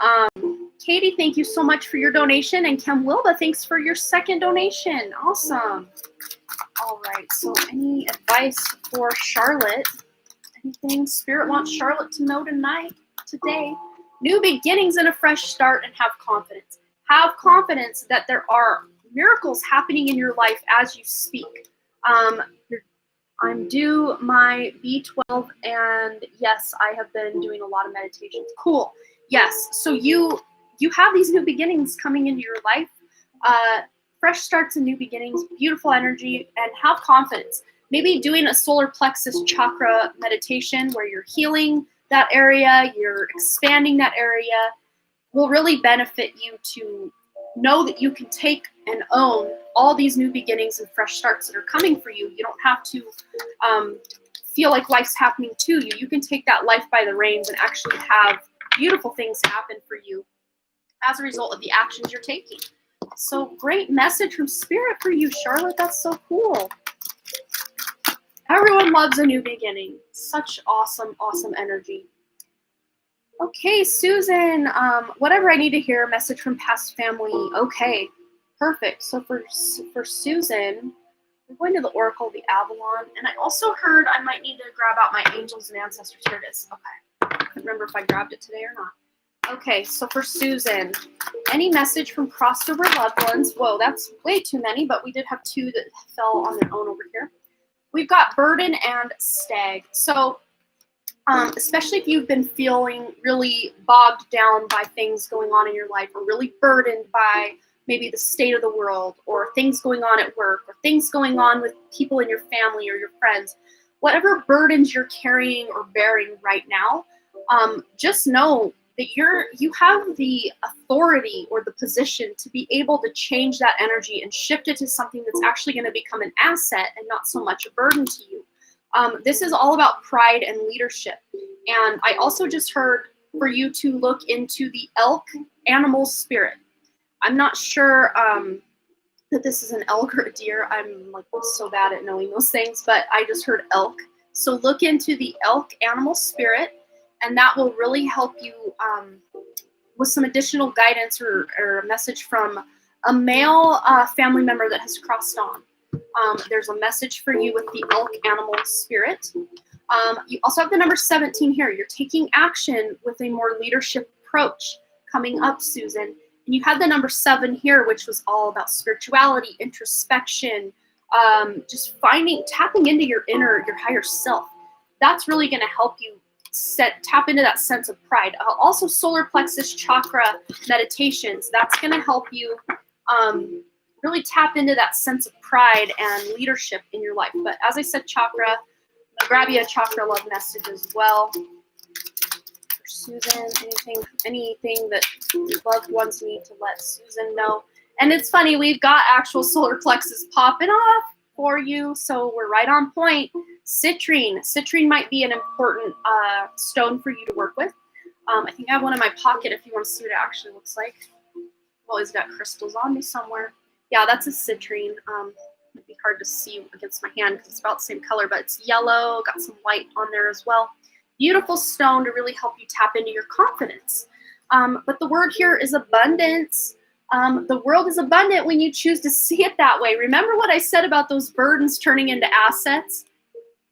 Katie, thank you so much for your donation. And Kim Wilba, thanks for your second donation. Awesome. All right, so any advice for Charlotte? Anything Spirit wants Charlotte to know today? New beginnings and a fresh start, and have confidence. Have confidence that there are miracles happening in your life as you speak. I'm due my B12, and yes, I have been doing a lot of meditations. Cool. Yes, so you have these new beginnings coming into your life. Fresh starts and new beginnings, beautiful energy, and have confidence. Maybe doing a solar plexus chakra meditation where you're healing that area, you're expanding that area, will really benefit you to know that you can take and own all these new beginnings and fresh starts that are coming for you. You don't have to feel like life's happening to you. You can take that life by the reins and actually have beautiful things happen for you as a result of the actions you're taking. So great message from Spirit for you, Charlotte. That's so cool. Everyone loves a new beginning. Such awesome, awesome energy. Okay, Susan, whatever I need to hear, a message from past family. Okay, perfect. So for Susan, we're going to the Oracle of the Avalon. And I also heard I might need to grab out my angels and ancestors. Here it is. Okay. I couldn't remember if I grabbed it today or not. Okay, so for Susan, any message from crossover loved ones? Whoa, that's way too many, but we did have two that fell on their own over here. we've got burden and stag. So especially if you've been feeling really bogged down by things going on in your life, or really burdened by maybe the state of the world, or things going on at work, or things going on with people in your family or your friends, whatever burdens you're carrying or bearing right now, just know that you have the authority or the position to be able to change that energy and shift it to something that's actually going to become an asset and not so much a burden to you. This is all about pride and leadership. And I also just heard for you to look into the elk animal spirit. I'm not sure that this is an elk or a deer. I'm like so bad at knowing those things, but I just heard elk. So look into the elk animal spirit, and that will really help you with some additional guidance or a message from a male family member that has crossed on. There's a message for you with the elk animal spirit. You also have the number 17 here. You're taking action with a more leadership approach coming up, Susan. And you had the number 7 here, which was all about spirituality, introspection, just tapping into your higher self. That's really going to help you tap into that sense of pride. Also, solar plexus chakra meditations. That's going to help you really tap into that sense of pride and leadership in your life. But as I said, chakra, I'm going to grab you a chakra love message as well. For Susan, anything that your loved ones need to let Susan know. And it's funny, we've got actual solar plexus popping off for you, so we're right on point. Citrine. Citrine might be an important stone for you to work with. I think I have one in my pocket if you want to see what it actually looks like. I've always got crystals on me somewhere. Yeah, that's a citrine. It'd be hard to see against my hand because it's about the same color, but it's yellow, got some white on there as well. Beautiful stone to really help you tap into your confidence. But the word here is abundance. The world is abundant when you choose to see it that way. Remember what I said about those burdens turning into assets?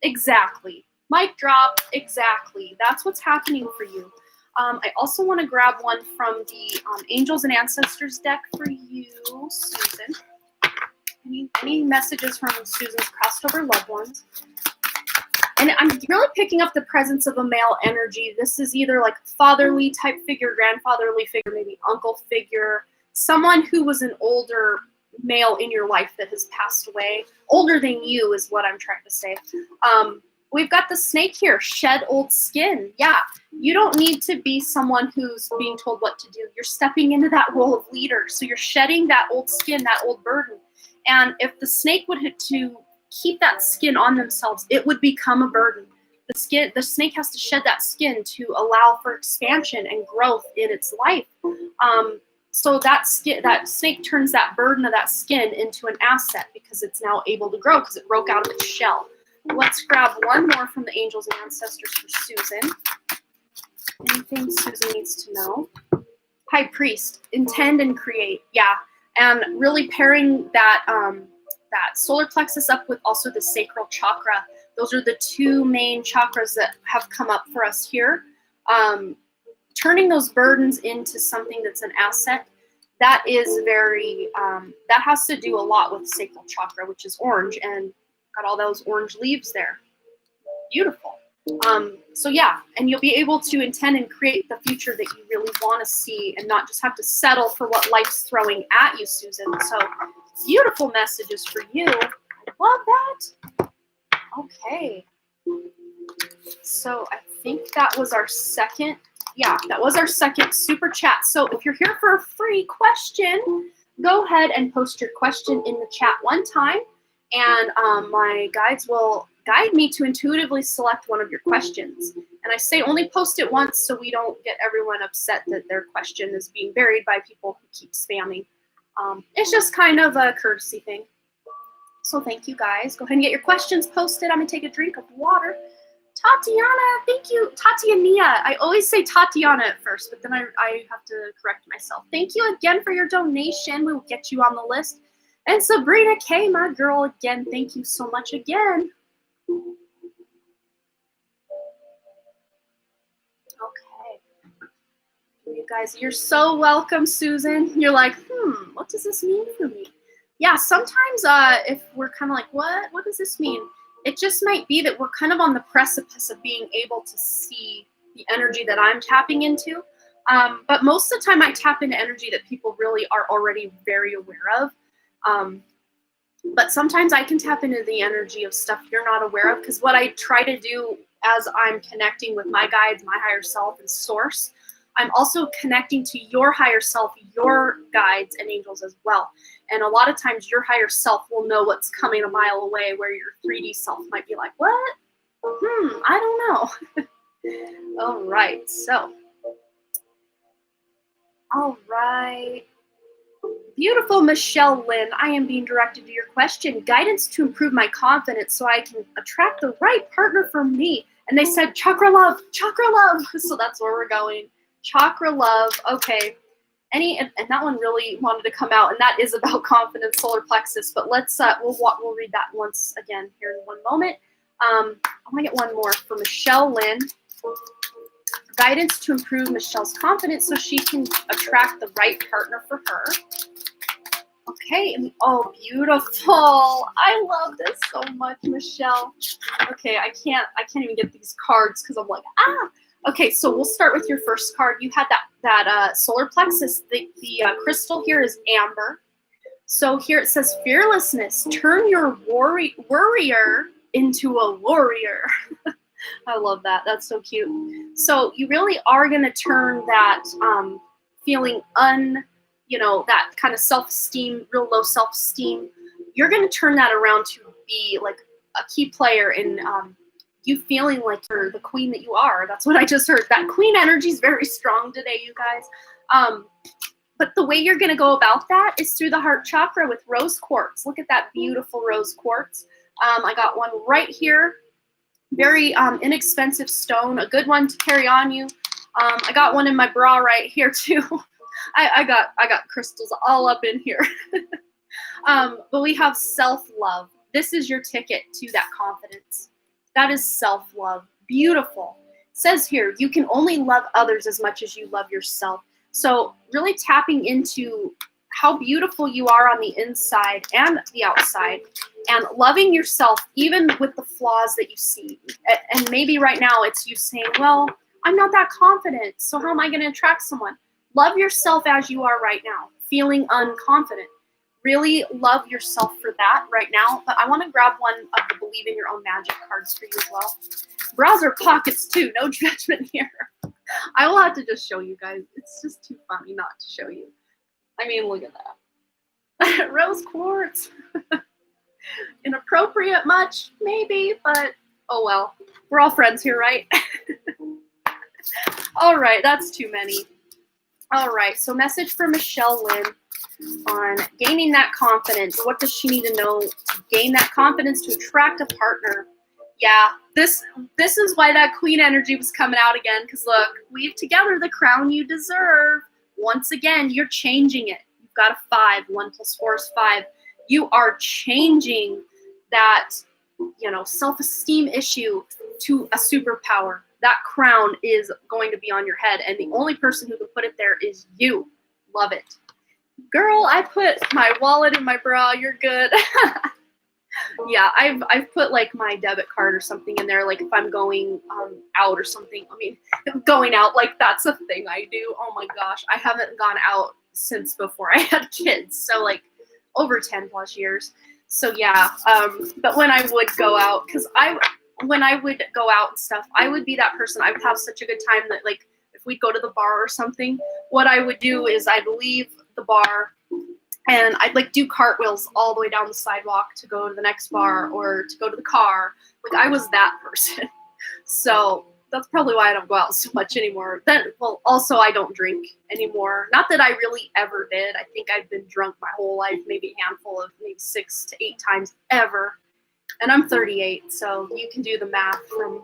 Exactly. Mic drop, exactly. That's what's happening for you. I also want to grab one from the Angels and Ancestors deck for you, Susan. Any messages from Susan's crossed over loved ones? And I'm really picking up the presence of a male energy. This is either like fatherly type figure, grandfatherly figure, maybe uncle figure, someone who was an older male in your life that has passed away. Older than you is what I'm trying to say. We've got the snake here, shed old skin. Yeah, you don't need to be someone who's being told what to do. You're stepping into that role of leader. So you're shedding that old skin, that old burden. And if the snake would have to keep that skin on themselves, it would become a burden. The snake has to shed that skin to allow for expansion and growth in its life. So that snake turns that burden of that skin into an asset because it's now able to grow because it broke out of its shell. Let's grab one more from the Angels and Ancestors for Susan. Anything Susan needs to know? High Priest, intend and create. Yeah, and really pairing that that solar plexus up with also the sacral chakra. Those are the two main chakras that have come up for us here. Turning those burdens into something that's an asset, that is very, that has to do a lot with sacral chakra, which is orange, and got all those orange leaves there. Beautiful. So yeah, and you'll be able to intend and create the future that you really want to see and not just have to settle for what life's throwing at you, Susan. So beautiful messages for you. I love that. Okay. So I think that was our second, that was our second super chat. So if you're here for a free question, go ahead and post your question in the chat one time, and my guides will guide me to intuitively select one of your questions. And I say only post it once so we don't get everyone upset that their question is being buried by people who keep spamming. It's just kind of a courtesy thing. So thank you guys. Go ahead and get your questions posted. I'm gonna take a drink of water. Tatiana, thank you. Tatiania. I always say Tatiana at first, but then I have to correct myself. Thank you again for your donation. We will get you on the list. And Sabrina K, my girl, again, thank you so much again. Okay. You guys, you're so welcome, Susan. You're like, what does this mean for me? Yeah, sometimes if we're kind of like, what does this mean? It just might be that we're kind of on the precipice of being able to see the energy that I'm tapping into. But most of the time I tap into energy that people really are already very aware of. But sometimes I can tap into the energy of stuff you're not aware of, because what I try to do as I'm connecting with my guides, my higher self, and source, I'm also connecting to your higher self, your guides and angels as well. And a lot of times your higher self will know what's coming a mile away, where your 3D self might be like, what? I don't know. All right, so. All right. Beautiful Michelle Lynn, I am being directed to your question. Guidance to improve my confidence so I can attract the right partner for me. And they said chakra love, chakra love. So that's where we're going. Chakra love. Okay. And that one really wanted to come out, and that is about confidence, solar plexus. But let's we'll read that once again here in one moment. I want to get one more for Michelle Lynn. Guidance to improve Michelle's confidence so she can attract the right partner for her. Okay, oh, beautiful. I love this so much, Michelle. Okay, I can't even get these cards because I'm like, ah. Okay, so we'll start with your first card. You had that solar plexus. The crystal here is amber. So here it says fearlessness. Turn your worrier into a warrior. I love that. That's so cute. So you really are going to turn that feeling that kind of self-esteem, real low self-esteem, you're going to turn that around to be like a key player in you feeling like you're the queen that you are. That's what I just heard. That queen energy is very strong today, you guys. But the way you're going to go about that is through the heart chakra with rose quartz. Look at that beautiful rose quartz. I got one right here. Very inexpensive stone, a good one to carry on you. I got one in my bra right here too. I got crystals all up in here. But we have self-love. This is your ticket to that confidence. That is self-love. Beautiful. It says here, you can only love others as much as you love yourself. So really tapping into how beautiful you are on the inside and the outside, and loving yourself even with the flaws that you see. And maybe right now it's you saying, well, I'm not that confident, so how am I going to attract someone? Love yourself as you are right now, feeling unconfident. Really love yourself for that right now. But I want to grab one of the Believe in Your Own Magic cards for you as well. Bras or pockets too, no judgment here. I will have to just show you guys. It's just too funny not to show you. I mean, look at that. Rose quartz. Inappropriate much, maybe, but oh well. We're all friends here, right? All right, that's too many. All right, so message for Michelle Lynn on gaining that confidence. What does she need to know to gain that confidence to attract a partner? Yeah, this is why that queen energy was coming out again, because look, weave together the crown you deserve. Once again, you're changing it. You've got a 5. 1 + 4 is 5. You are changing that, self-esteem issue to a superpower. That crown is going to be on your head, and the only person who can put it there is you. Love it. Girl, I put my wallet in my bra. You're good. Yeah, I've put like my debit card or something in there, like if I'm going out or something. I mean, going out, like that's a thing I do. Oh my gosh, I haven't gone out since before I had kids, so like over 10 plus years. So yeah, but when I would go out, when I would go out and stuff, I would be that person. I would have such a good time that like if we'd go to the bar or something, what I would do is I'd leave the bar and I'd like do cartwheels all the way down the sidewalk to go to the next bar or to go to the car. Like I was that person. So that's probably why I don't go out so much anymore. Also I don't drink anymore. Not that I really ever did. I think I've been drunk my whole life, maybe a handful of maybe 6 to 8 times ever. And I'm 38, so you can do the math from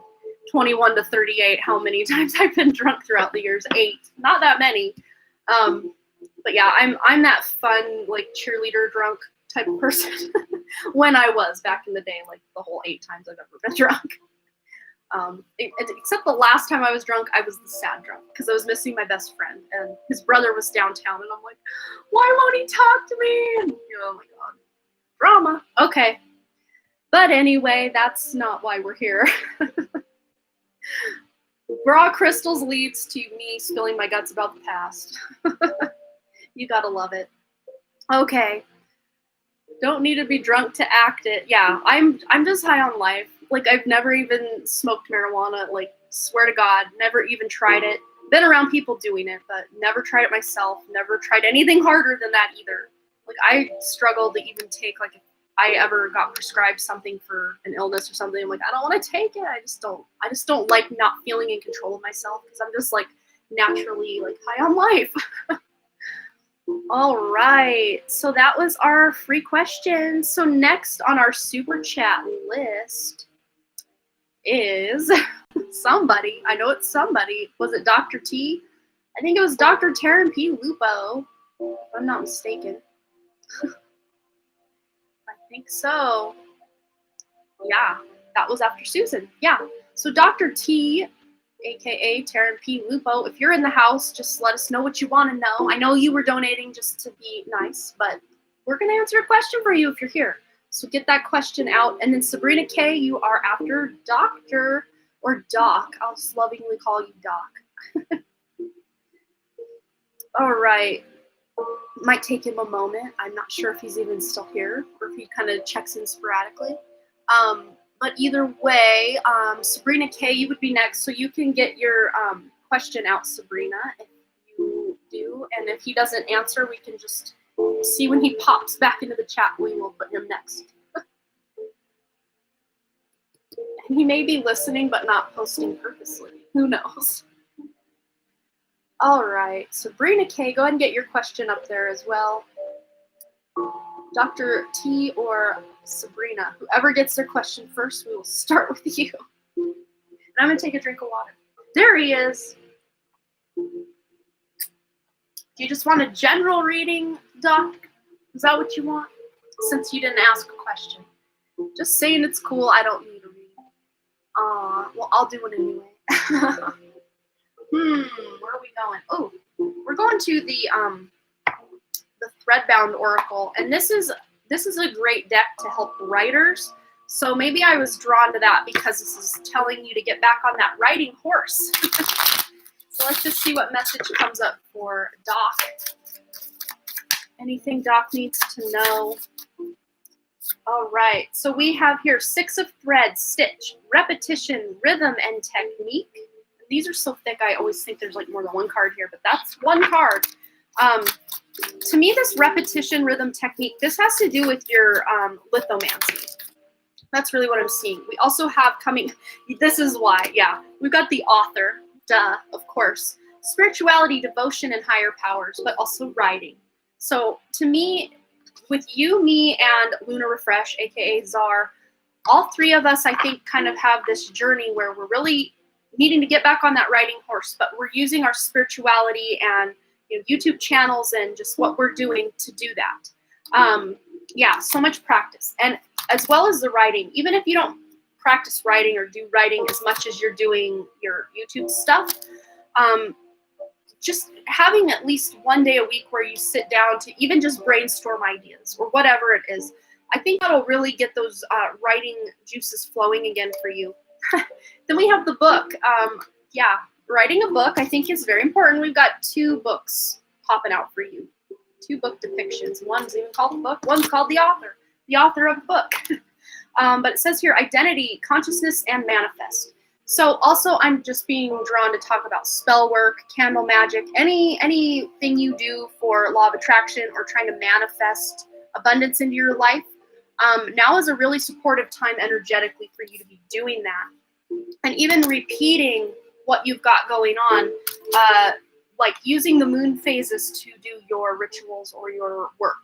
21 to 38, how many times I've been drunk throughout the years. 8, not that many. But yeah, I'm that fun, like cheerleader drunk type of person when I was back in the day, like the whole 8 times I've ever been drunk. Except the last time I was drunk, I was the sad drunk because I was missing my best friend and his brother was downtown and I'm like, why won't he talk to me? And oh my God, drama. Okay. But anyway, that's not why we're here. Raw crystals leads to me spilling my guts about the past. You gotta love it. Okay. Don't need to be drunk to act it. Yeah, I'm just high on life. Like, I've never even smoked marijuana. Like, swear to God, never even tried it. Been around people doing it, but never tried it myself. Never tried anything harder than that either. Like, I struggle to even take, like, if I ever got prescribed something for an illness or something, I'm like, I don't want to take it. I just don't like not feeling in control of myself, because I'm just like naturally like high on life. All right, so that was our free question. So next on our super chat list is somebody. I know it's somebody. Was it Dr. T? I think it was Dr. Taryn P. Lupo, if I'm not mistaken. I think so. Yeah, that was after Susan. Yeah, so Dr. T, aka Taryn P. Lupo, if you're in the house, just let us know what you want to know. I know you were donating just to be nice, but we're going to answer a question for you if you're here. So get that question out. And then Sabrina K, you are after Doctor or Doc. I'll just lovingly call you Doc. All right. Might take him a moment. I'm not sure if he's even still here or if he kind of checks in sporadically. But either way, Sabrina K, you would be next, so you can get your question out, Sabrina, if you do. And if he doesn't answer, we can just see when he pops back into the chat. We will put him next. And he may be listening but not posting purposely. Who knows? All right, Sabrina K, go ahead and get your question up there as well. Dr. T or Sabrina, whoever gets their question first, we will start with you. And I'm going to take a drink of water. There he is. Do you just want a general reading, Doc? Is that what you want? Since you didn't ask a question. Just saying it's cool, I don't need a reading. Well, I'll do it anyway. Where are we going? Oh, we're going to the Threadbound Oracle, and this is a great deck to help writers. So maybe I was drawn to that because this is telling you to get back on that writing horse. So let's just see what message comes up for Doc. Anything Doc needs to know? All right, so we have here 6 of threads, stitch, repetition, rhythm, and technique. These are so thick, I always think there's like more than one card here, but that's one card. To me, this repetition, rhythm, technique, this has to do with your lithomancy. That's really what I'm seeing. We also have coming, this is why, yeah, we've got the author, duh, of course. Spirituality, devotion, and higher powers, but also writing. So to me, with you, me, and Luna Refresh, aka Czar, all 3 of us, I think, kind of have this journey where we're really needing to get back on that writing horse, but we're using our spirituality and YouTube channels and just what we're doing to do that. Yeah, so much practice. And as well as the writing, even if you don't practice writing or do writing as much as you're doing your YouTube stuff, just having at least one day a week where you sit down to even just brainstorm ideas or whatever it is, I think that'll really get those writing juices flowing again for you. Then we have the book. Yeah, writing a book I think is very important. We've got 2 books popping out for you. 2 book depictions. One's even called the book. One's called the author of the book. But it says here, identity, consciousness, and manifest. So also I'm just being drawn to talk about spell work, candle magic, anything you do for law of attraction or trying to manifest abundance into your life. Now is a really supportive time energetically for you to be doing that. And even repeating what you've got going on, like using the moon phases to do your rituals or your work,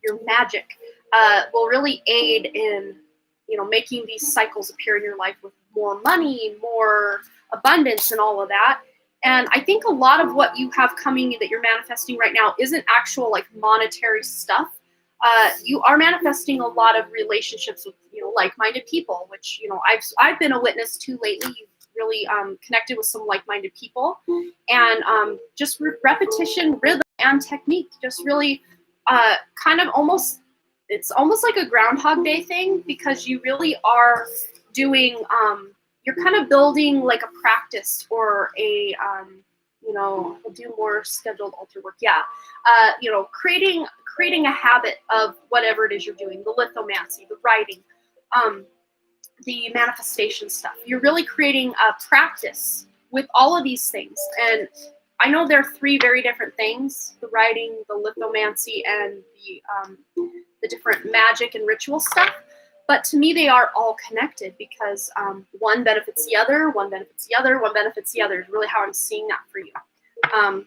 your magic, will really aid in, making these cycles appear in your life with more money, more abundance, and all of that. And I think a lot of what you have coming that you're manifesting right now isn't actual like monetary stuff. You are manifesting a lot of relationships with, like-minded people, which, I've been a witness to lately. You've really connected with some like-minded people, and just repetition, rhythm, and technique, just really kind of almost it's almost like a Groundhog Day thing, because you really are doing, you're kind of building like a practice or a, we'll do more scheduled altar work. Yeah. Creating a habit of whatever it is you're doing, the lithomancy, the writing, the manifestation stuff. You're really creating a practice with all of these things. And I know they're three very different things: the writing, the lithomancy, and the different magic and ritual stuff. But to me, they are all connected, because one benefits the other, one benefits the other, one benefits the other is really how I'm seeing that for you.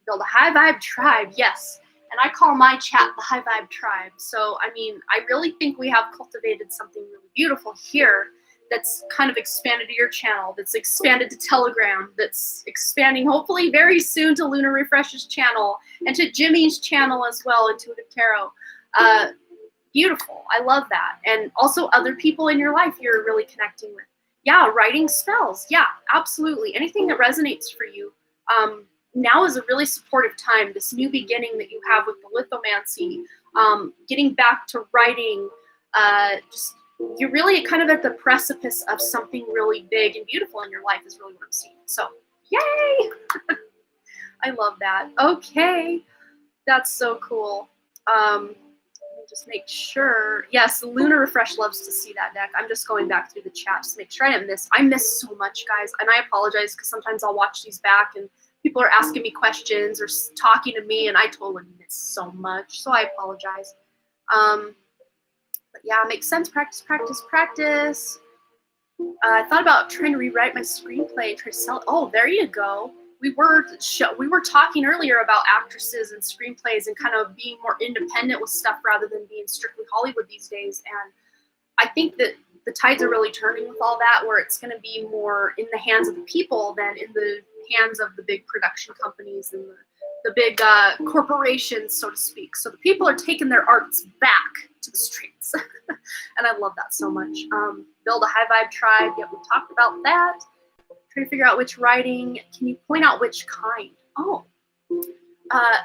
Build a high vibe tribe, yes. And I call my chat the high vibe tribe. So, I mean, I really think we have cultivated something really beautiful here that's kind of expanded to your channel, that's expanded to Telegram, that's expanding hopefully very soon to Lunar Refresh's channel and to Jimmy's channel as well, Intuitive Tarot. Beautiful. I love that. And also other people in your life you're really connecting with. Yeah, writing spells. Yeah, absolutely. Anything that resonates for you. Now is a really supportive time. This new beginning that you have with the lithomancy, getting back to writing, you're really kind of at the precipice of something really big and beautiful in your life is really what I'm seeing. So, yay! I love that. Okay, that's so cool. Let me just make sure. Yes, Lunar Refresh loves to see that deck. I'm just going back through the chat just to make sure I didn't miss. I miss so much, guys, and I apologize because sometimes I'll watch these back and people are asking me questions or talking to me, and I totally miss so much. So I apologize. But yeah, it makes sense. Practice, practice, practice. I thought about trying to rewrite my screenplay and try to sell it. Oh, there you go. We were talking earlier about actresses and screenplays and kind of being more independent with stuff rather than being strictly Hollywood these days. And I think that the tides are really turning with all that, where it's going to be more in the hands of the people than in the hands of the big production companies and the big corporations, so to speak. So the people are taking their arts back to the streets. And I love that so much. Build a high vibe tribe. Yeah, we talked about that. Trying to figure out which writing. Can you point out which kind? Oh,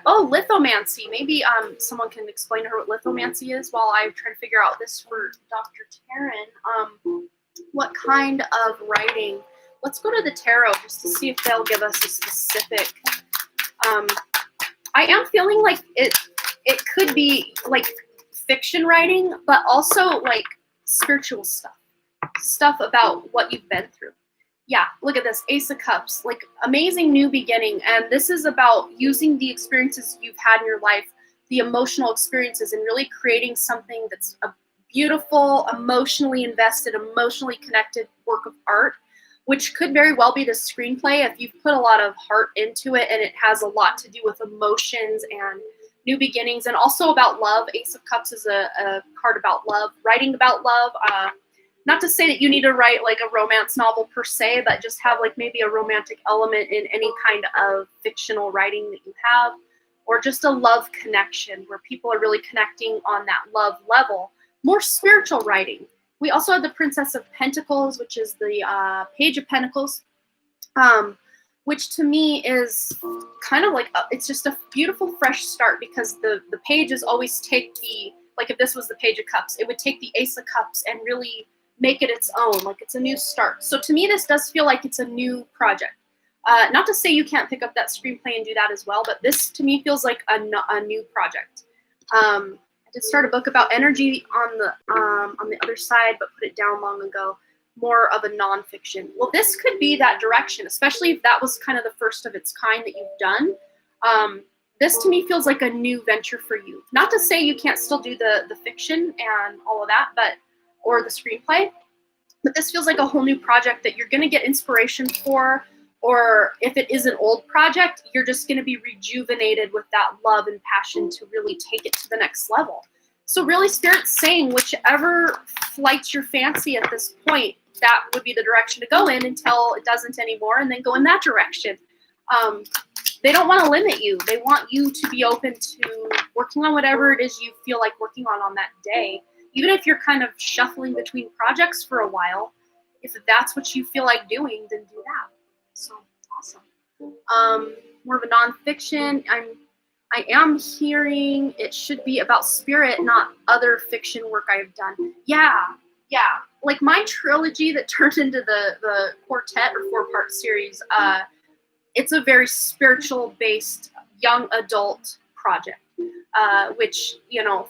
lithomancy. Maybe someone can explain to her what lithomancy is while I try to figure out this for Dr. Taryn. What kind of writing? Let's go to the tarot just to see if they'll give us a specific. I am feeling like it could be like fiction writing, but also like spiritual stuff about what you've been through. Yeah, look at this, Ace of Cups, like amazing new beginning. And this is about using the experiences you've had in your life, the emotional experiences, and really creating something that's a beautiful, emotionally invested, emotionally connected work of art, which could very well be the screenplay if you've put a lot of heart into it and it has a lot to do with emotions and new beginnings, and also about love. Ace of Cups is a card about love, writing about love. Not to say that you need to write like a romance novel per se, but just have like maybe a romantic element in any kind of fictional writing that you have, or just a love connection where people are really connecting on that love level. More spiritual writing. We also have the Princess of Pentacles, which is the Page of Pentacles, which to me is kind of like, it's just a beautiful fresh start, because the pages always take like if this was the Page of Cups, it would take the Ace of Cups and really make it its own, like it's a new start. So to me, this does feel like it's a new project. Not to say you can't pick up that screenplay and do that as well, but this to me feels like a new project. I did start a book about energy on the other side, but put it down long ago. More of a nonfiction. Well, this could be that direction, especially if that was kind of the first of its kind that you've done. This to me feels like a new venture for you. Not to say you can't still do the fiction and all of that, or the screenplay, but this feels like a whole new project that you're going to get inspiration for, or if it is an old project, you're just going to be rejuvenated with that love and passion to really take it to the next level. So really, Spirit's saying whichever flights your fancy at this point, that would be the direction to go in until it doesn't anymore, and then go in that direction. They don't want to limit you. They want you to be open to working on whatever it is you feel like working on that day. Even if you're kind of shuffling between projects for a while, if that's what you feel like doing, then do that. So awesome. More of a nonfiction. I am hearing it should be about spirit, not other fiction work I've done. Yeah, yeah. Like my trilogy that turned into the quartet or 4-part series, it's a very spiritual based young adult project. Which,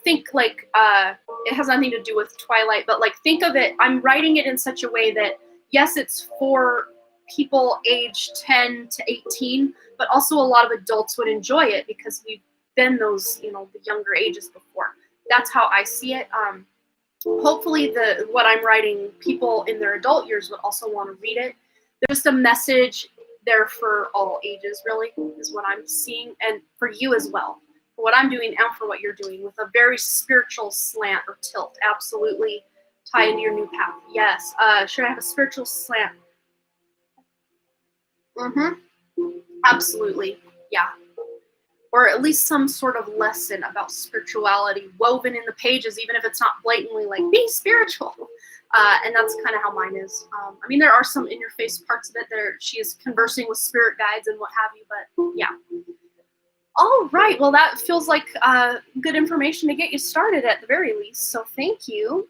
think like it has nothing to do with Twilight, but like think of it, I'm writing it in such a way that, yes, it's for people aged 10 to 18, but also a lot of adults would enjoy it because we've been those, the younger ages before. That's how I see it. Hopefully what I'm writing, people in their adult years would also want to read it. There's a message there for all ages, really, is what I'm seeing, and for you as well. For what I'm doing and for what you're doing, with a very spiritual slant or tilt. Absolutely tie into your new path. Yes. Should I have a spiritual slant? Absolutely. Yeah. Or at least some sort of lesson about spirituality woven in the pages, even if it's not blatantly like, be spiritual. And that's kind of how mine is. I mean, there are some in-your-face parts of it. She is conversing with spirit guides and what have you, but yeah. All right, well, that feels like good information to get you started at the very least, so thank you.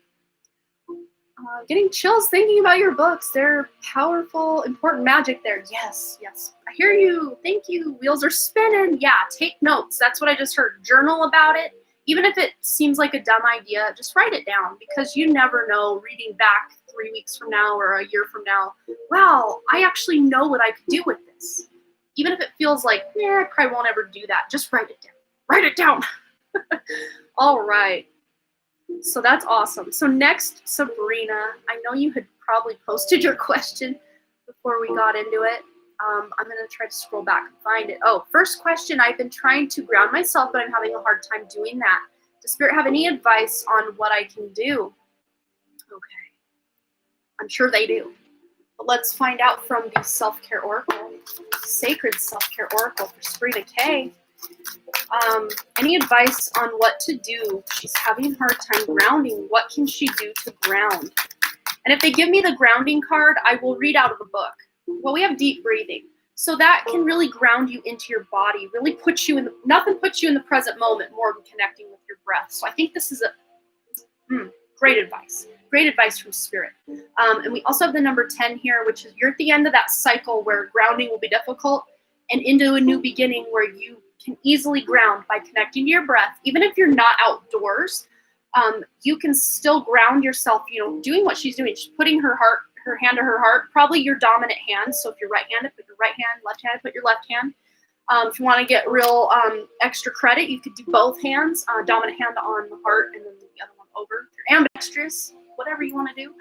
Getting chills thinking about your books. They're powerful, important magic there. Yes, yes. I hear you. Thank you. Wheels are spinning. Yeah, take notes. That's what I just heard. Journal about it. Even if it seems like a dumb idea, just write it down, because you never know, reading back 3 weeks from now or a year from now, wow, I actually know what I could do with this. Even if it feels like, I probably won't ever do that. Just write it down. Write it down. All right. So that's awesome. So next, Sabrina, I know you had probably posted your question before we got into it. I'm going to try to scroll back and find it. Oh, first question, I've been trying to ground myself, but I'm having a hard time doing that. Does Spirit have any advice on what I can do? Okay. I'm sure they do. But let's find out from the Self-Care Oracle, Sacred Self-Care Oracle for Sabrina K. Any advice on what to do? She's having a hard time grounding. What can she do to ground? And if they give me the grounding card, I will read out of the book. Well, we have deep breathing. So that can really ground you into your body, really put you in nothing puts you in the present moment more than connecting with your breath. So I think this is great advice. Great advice from Spirit. And we also have the number 10 here, which is you're at the end of that cycle where grounding will be difficult and into a new beginning where you can easily ground by connecting to your breath. Even if you're not outdoors, you can still ground yourself, doing what she's doing. She's putting her hand to her heart, probably your dominant hand. So if you're right-handed, put your right hand, left-handed, put your left hand. If you want to get real extra credit, you could do both hands, dominant hand on the heart and then the other one over. If you're ambidextrous, whatever you want to do.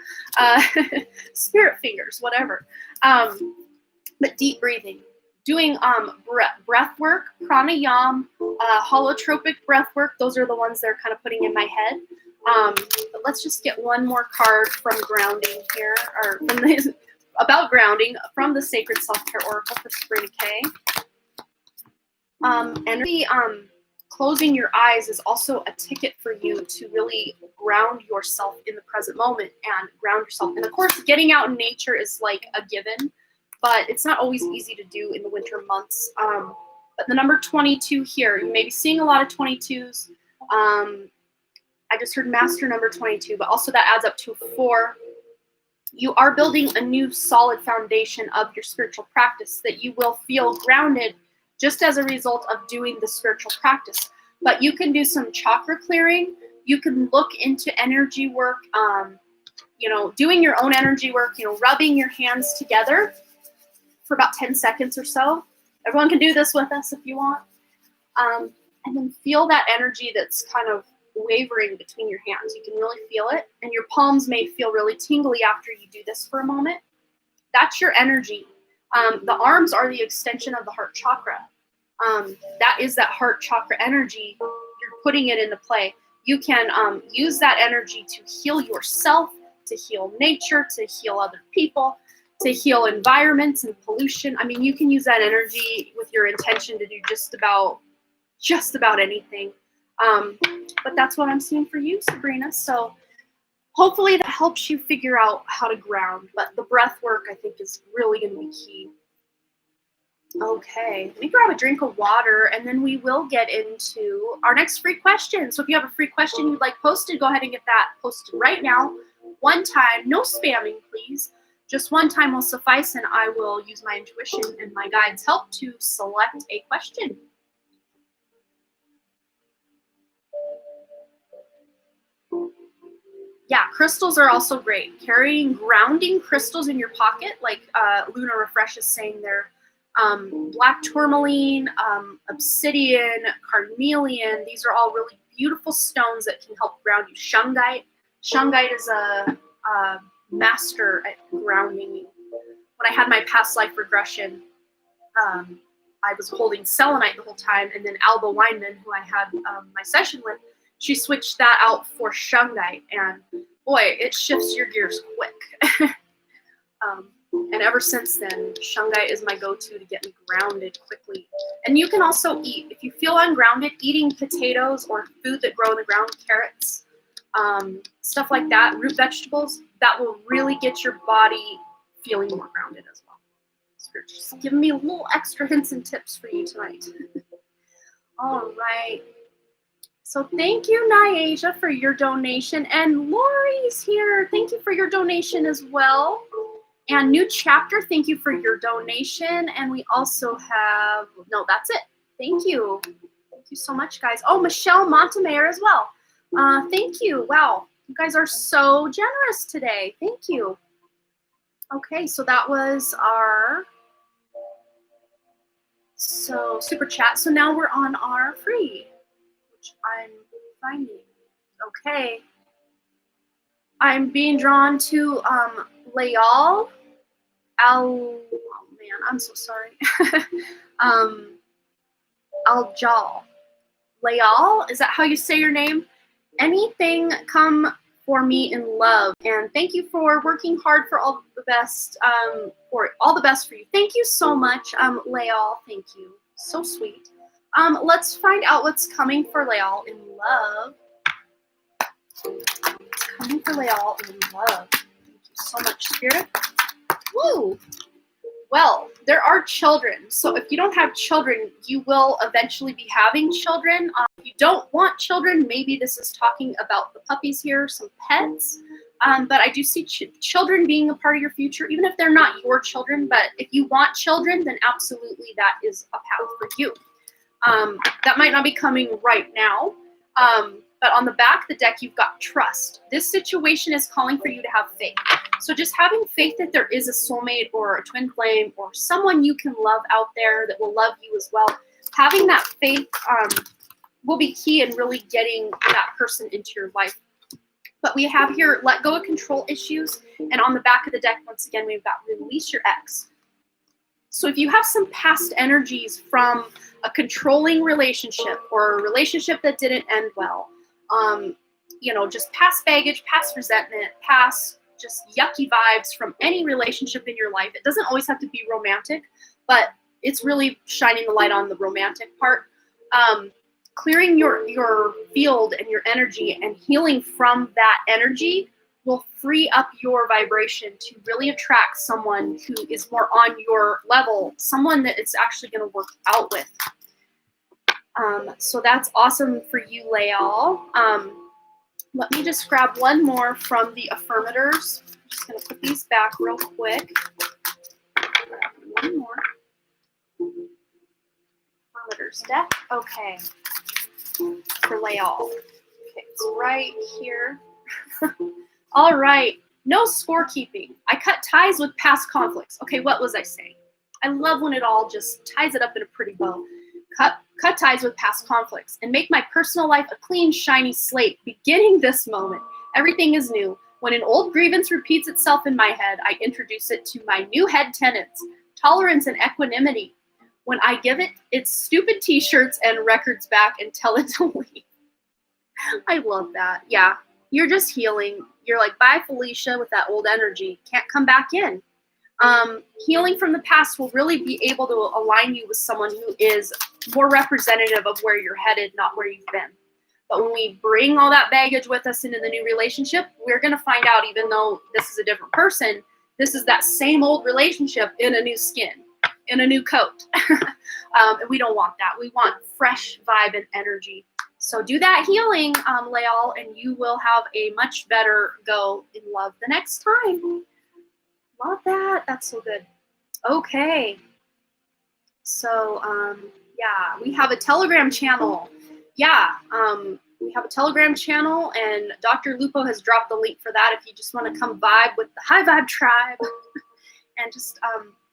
Spirit fingers, whatever. But deep breathing. Doing breath work, pranayam, holotropic breath work. Those are the ones they're kind of putting in my head. But let's just get one more card from grounding here, or from about grounding from the Sacred Self-Care Oracle for Sabrina K. Energy, closing your eyes is also a ticket for you to really ground yourself in the present moment and ground yourself. And of course, getting out in nature is like a given, but it's not always easy to do in the winter months. But the number 22 here, you may be seeing a lot of 22s. I just heard master number 22, but also that adds up to 4. You are building a new solid foundation of your spiritual practice that you will feel grounded just as a result of doing the spiritual practice. But you can do some chakra clearing. You can look into energy work, doing your own energy work, rubbing your hands together for about 10 seconds or so. Everyone can do this with us if you want. And then feel that energy that's kind of wavering between your hands. You can really feel it. And your palms may feel really tingly after you do this for a moment. That's your energy. The arms are the extension of the heart chakra. That is that heart chakra energy. You're putting it into play. You can use that energy to heal yourself, to heal nature, to heal other people, to heal environments and pollution. I mean, you can use that energy with your intention to do just about anything. But that's what I'm seeing for you, Sabrina. So hopefully that helps you figure out how to ground. But the breath work, I think, is really going to be key. Okay, let me grab a drink of water and then we will get into our next free question. So if you have a free question you'd like posted, go ahead and get that posted right now. One time, no spamming, please. Just one time will suffice, and I will use my intuition and my guides' help to select a question. Yeah, crystals are also great. Carrying grounding crystals in your pocket, like Luna Refresh is saying there, black tourmaline, obsidian, carnelian. These are all really beautiful stones that can help ground you. Shungite. Shungite is a master at grounding you. When I had my past life regression, I was holding selenite the whole time, and then Alba Weinman, who I had my session with, she switched that out for shungite, and boy, it shifts your gears quick. And ever since then, shungite is my go-to to get me grounded quickly. And you can also eat. If you feel ungrounded, eating potatoes or food that grow in the ground, carrots, stuff like that, root vegetables, that will really get your body feeling more grounded as well. Spirit just giving me a little extra hints and tips for you tonight. All right. So thank you, Nyasia, for your donation. And Lori's here. Thank you for your donation as well. And New Chapter, thank you for your donation. And we also have, no, that's it. Thank you. Thank you so much, guys. Oh, Michelle Montemayor as well. Thank you. Wow. You guys are so generous today. Thank you. Okay, so that was our super chat. So now we're on our free, which I'm finding. Okay. I'm being drawn to Layal. Oh man, I'm so sorry. Aljal. Layal, is that how you say your name? Anything come for me in love. And thank you for working hard for all the best, for all the best for you. Thank you so much, Layal. Thank you. So sweet. Let's find out what's coming for Layal in love. What's coming for Layal in love. Thank you so much, Spirit. Woo! Well, there are children. So if you don't have children, you will eventually be having children. If you don't want children, maybe this is talking about the puppies here, some pets. But I do see children being a part of your future, even if they're not your children. But if you want children, then absolutely that is a path for you. That might not be coming right now. But on the back of the deck, you've got trust. This situation is calling for you to have faith. So just having faith that there is a soulmate or a twin flame or someone you can love out there that will love you as well. Having that faith will be key in really getting that person into your life. But we have here, let go of control issues. And on the back of the deck, once again, we've got release your ex. So if you have some past energies from a controlling relationship or a relationship that didn't end well, just past baggage, past resentment, past just yucky vibes from any relationship in your life. It doesn't always have to be romantic, but it's really shining the light on the romantic part. Clearing your field and your energy and healing from that energy will free up your vibration to really attract someone who is more on your level, someone that it's actually going to work out with. So that's awesome for you, Layal. Let me just grab one more from the affirmators. I'm just going to put these back real quick. Grab one more. Affirmators deck. Okay. For Layal. Okay, it's right here. All right. No scorekeeping. I cut ties with past conflicts. Okay, what was I saying? I love when it all just ties it up in a pretty bow. Cut ties with past conflicts and make my personal life a clean, shiny slate. Beginning this moment, everything is new. When an old grievance repeats itself in my head, I introduce it to my new head tenets, tolerance and equanimity. When I give it its stupid t-shirts and records back and tell it to leave. I love that. Yeah, you're just healing. You're like, bye, Felicia, with that old energy. Can't come back in. Healing from the past will really be able to align you with someone who is more representative of where you're headed, not where you've been. But when we bring all that baggage with us into the new relationship, we're going to find out, even though this is a different person, this is that same old relationship in a new skin. in a new coat. And we don't want that. We want fresh vibe and energy. So do that healing, Leal, and you will have a much better go in love the next time. Love that. That's so good. Okay. So, yeah, we have a Telegram channel. Yeah, we have a Telegram channel, and Dr. Lupo has dropped the link for that if you just want to come vibe with the High Vibe Tribe and just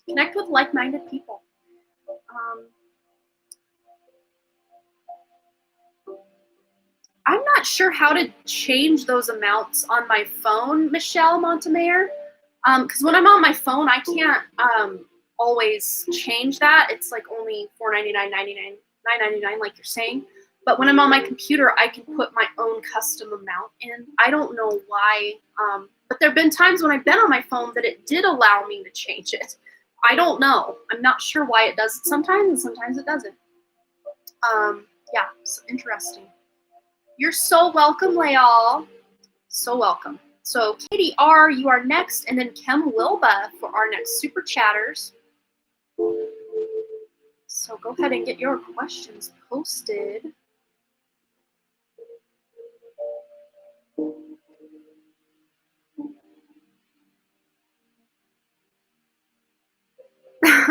connect with like-minded people. I'm not sure how to change those amounts on my phone, Michelle Montemayor, because when I'm on my phone, I can't always change that. It's like only $4.99, $9.99, like you're saying. But when I'm on my computer, I can put my own custom amount in. I don't know why, but there have been times when I've been on my phone that it did allow me to change it. I don't know. I'm not sure why it does it sometimes, and sometimes it doesn't. Yeah, it's interesting. You're so welcome, Leal. So welcome. So Katie R., you are next, and then Kim Wilba for our next Super Chatters. So go ahead and get your questions posted.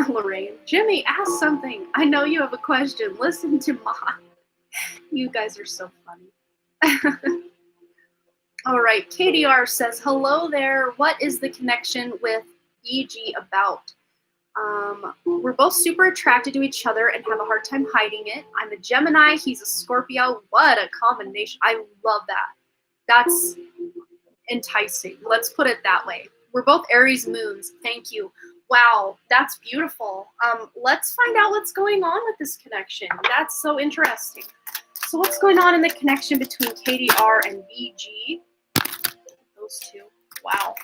Lorraine, Jimmy, ask something. I know you have a question. Listen to mine. You guys are so funny. All right, KDR says, hello there. What is the connection with EG about? We're both super attracted to each other and have a hard time hiding it. I'm a Gemini. He's a Scorpio. What a combination. I love that. That's enticing. Let's put it that way. We're both Aries moons. Thank you. Wow, that's beautiful. Let's find out what's going on with this connection. That's so interesting. So what's going on in the connection between KDR and BG? Those two. Wow.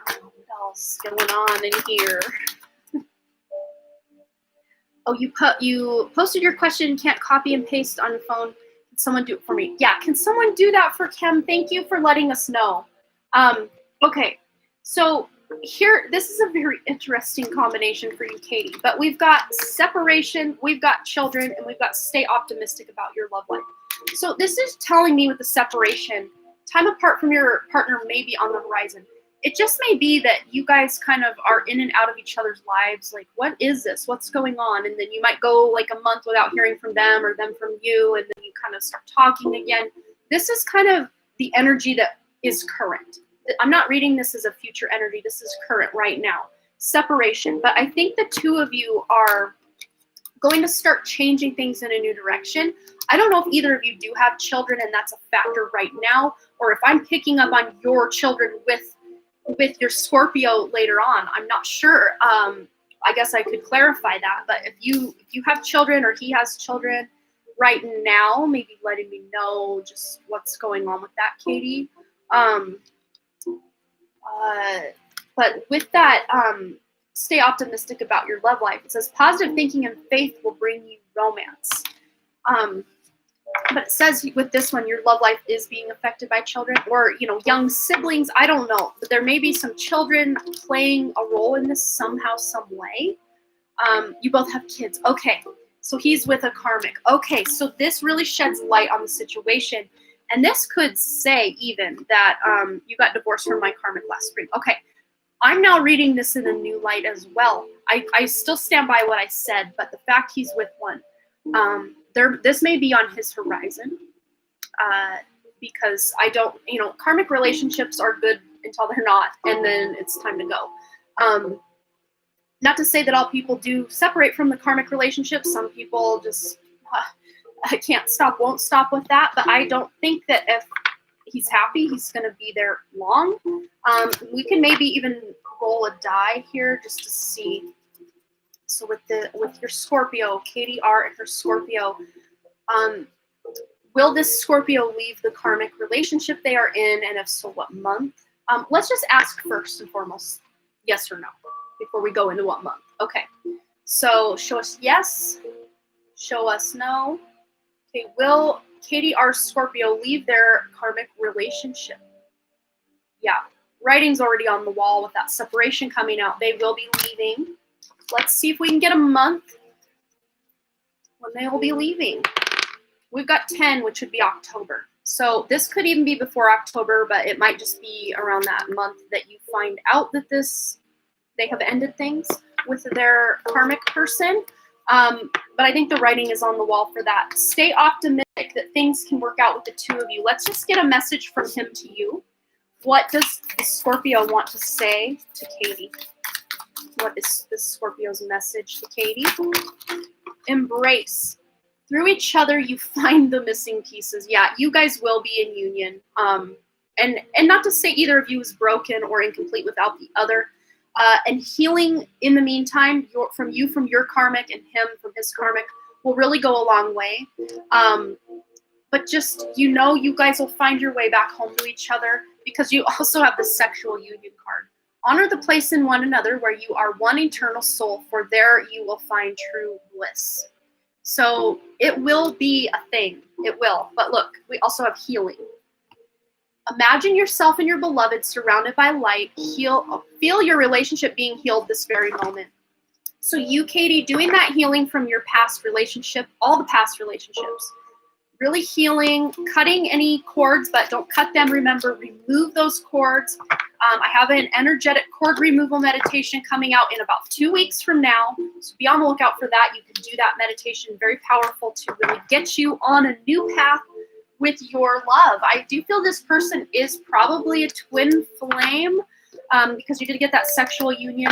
What else is going on in here? Oh, you posted your question, can't copy and paste on your phone. Can someone do it for me? Yeah, can someone do that for Kim? Thank you for letting us know. Okay, so here, this is a very interesting combination for you, Katie, but we've got separation, we've got children, and we've got stay optimistic about your love life. So this is telling me with the separation, time apart from your partner may be on the horizon. It just may be that you guys kind of are in and out of each other's lives. Like, what is this? What's going on? And then you might go like a month without hearing from them or them from you, and then you kind of start talking again. This is kind of the energy that is current. I'm not reading this as a future energy. This is current right now. Separation. But I think the two of you are going to start changing things in a new direction. I don't know if either of you do have children and that's a factor right now, or if I'm picking up on your children with your Scorpio later on. I'm not sure. I guess I could clarify that. But if you have children or he has children right now, maybe letting me know just what's going on with that, Katie. But with that, stay optimistic about your love life. It says positive thinking and faith will bring you romance. But it says with this one, your love life is being affected by children or, young siblings. I don't know, but there may be some children playing a role in this somehow, some way. You both have kids. Okay, so he's with a karmic. Okay, so this really sheds light on the situation. And this could say even that you got divorced from my karmic last spring. Okay, I'm now reading this in a new light as well. I still stand by what I said, but the fact he's with one, this may be on his horizon because I don't, karmic relationships are good until they're not, and then it's time to go. Not to say that all people do separate from the karmic relationships. Some people just can't stop, won't stop with that, but I don't think that if he's happy, he's going to be there long. We can maybe even roll a die here just to see. So with your Scorpio, Katie R. and her Scorpio, will this Scorpio leave the karmic relationship they are in, and if so, what month? Let's just ask first and foremost, yes or no, before we go into what month. Okay, so show us yes, show us no. Okay, will Katie R. Scorpio leave their karmic relationship? Yeah, writing's already on the wall with that separation coming out. They will be leaving. Let's see if we can get a month when they will be leaving. We've got 10, which would be October. So this could even be before October, but it might just be around that month that you find out that they have ended things with their karmic person. But I think the writing is on the wall for that. Stay optimistic that things can work out with the two of you. Let's just get a message from him to you. What does the Scorpio want to say to Katie? What is the Scorpio's message to Katie? Embrace. Through each other, you find the missing pieces. Yeah, you guys will be in union. And not to say either of you is broken or incomplete without the other. And healing in the meantime, from your karmic and him from his karmic will really go a long way. But just, you guys will find your way back home to each other because you also have the sexual union card. Honor the place in one another where you are one eternal soul, for there you will find true bliss. So it will be a thing. It will. But look, we also have healing. Imagine yourself and your beloved surrounded by light. Feel your relationship being healed this very moment. So you, Katie, doing that healing from your past relationship, all the past relationships, really healing, cutting any cords, but don't cut them. Remember, remove those cords. I have an energetic cord removal meditation coming out in about 2 weeks from now. So be on the lookout for that. You can do that meditation. Very powerful to really get you on a new path with your love. I do feel this person is probably a twin flame because you did get that sexual union.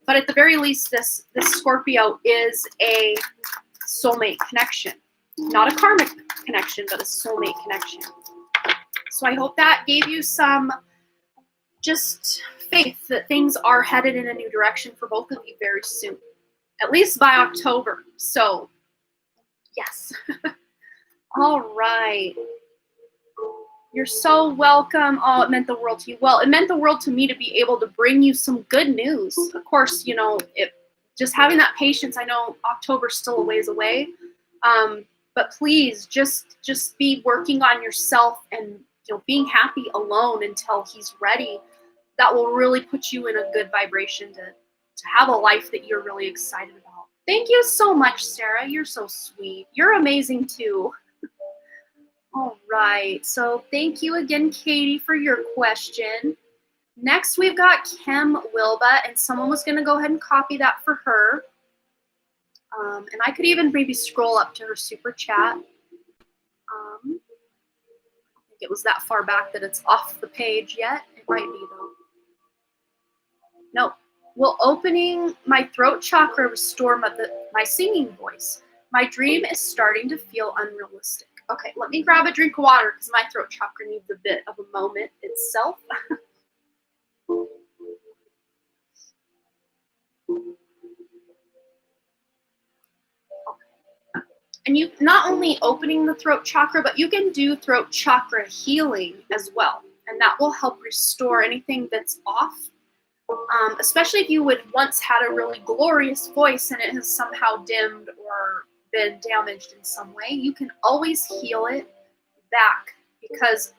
But at the very least, this Scorpio is a soulmate connection. Not a karmic connection, but a soulmate connection. So I hope that gave you some just faith that things are headed in a new direction for both of you very soon. At least by October. So, yes. All right. You're so welcome. Oh, it meant the world to you. Well, it meant the world to me to be able to bring you some good news. Of course, just having that patience. I know October's still a ways away. But please just be working on yourself and being happy alone until he's ready. That will really put you in a good vibration to have a life that you're really excited about. Thank you so much, Sarah. You're so sweet. You're amazing too. All right. So thank you again, Katie, for your question. Next, we've got Kim Wilba, and someone was going to go ahead and copy that for her. And I could even maybe scroll up to her super chat. I think it was that far back that it's off the page yet. It might be though. No. Will opening my throat chakra restore my singing voice? My dream is starting to feel unrealistic. Okay, let me grab a drink of water because my throat chakra needs a bit of a moment itself. And you not only opening the throat chakra, but you can do throat chakra healing as well. And that will help restore anything that's off. Especially if you would once had a really glorious voice and it has somehow dimmed or been damaged in some way, you can always heal it back because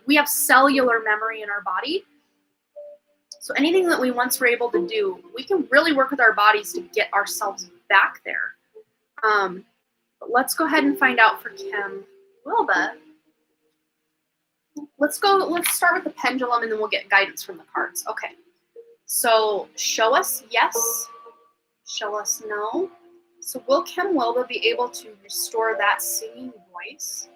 we have cellular memory in our body. So anything that we once were able to do, we can really work with our bodies to get ourselves back there. But let's go ahead and find out for Kim Wilba. Let's start with the pendulum and then we'll get guidance from the cards. Okay. So show us yes, show us no. So will Kim Wilba be able to restore that singing voice?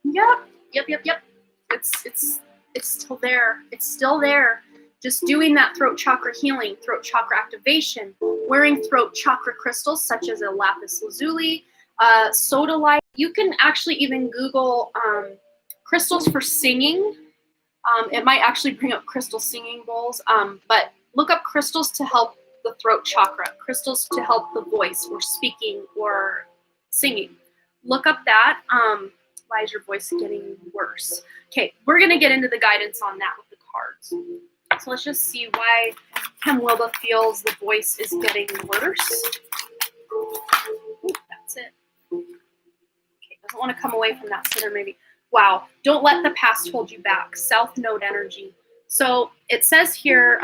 Yeah. Yep. It's still there. It's still there. Just doing that throat chakra healing, throat chakra activation, wearing throat chakra crystals such as a lapis lazuli, sodalite. You can actually even Google crystals for singing. It might actually bring up crystal singing bowls, but look up crystals to help the throat chakra, crystals to help the voice or speaking or singing. Look up that. Why is your voice getting worse? Okay, we're going to get into the guidance on that with the cards. So let's just see why Kim Wilba feels the voice is getting worse. Ooh, that's it. Okay, doesn't want to come away from that center maybe. Wow, don't let the past hold you back. South Node energy. So it says here,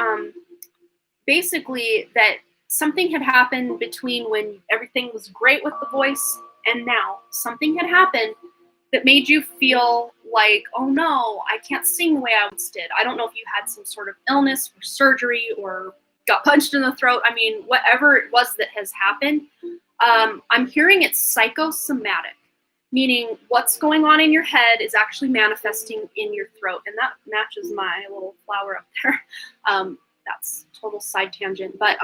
basically that something had happened between when everything was great with the voice and now. Something had happened that made you feel like, oh no, I can't sing the way I once did. I don't know if you had some sort of illness or surgery or got punched in the throat. I mean, whatever it was that has happened, I'm hearing it's psychosomatic, meaning what's going on in your head is actually manifesting in your throat. And that matches my little flower up there. That's total side tangent. But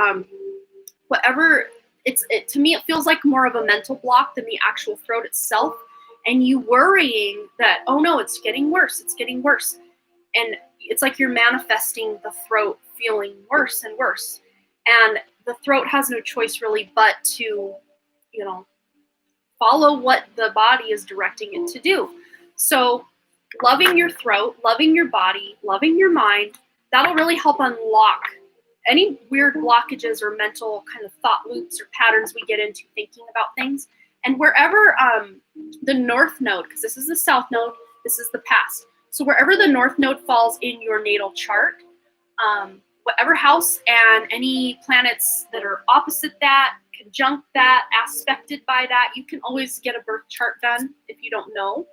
whatever, to me, it feels like more of a mental block than the actual throat itself. And you worrying that, oh no, it's getting worse. It's getting worse. And it's like you're manifesting the throat feeling worse and worse. And the throat has no choice really but to, follow what the body is directing it to do. So loving your throat, loving your body, loving your mind, that'll really help unlock any weird blockages or mental kind of thought loops or patterns we get into thinking about things. And wherever the north node, because this is the south node, this is the past. So wherever the north node falls in your natal chart, whatever house and any planets that are opposite that, conjunct that, aspected by that, you can always get a birth chart done if you don't know.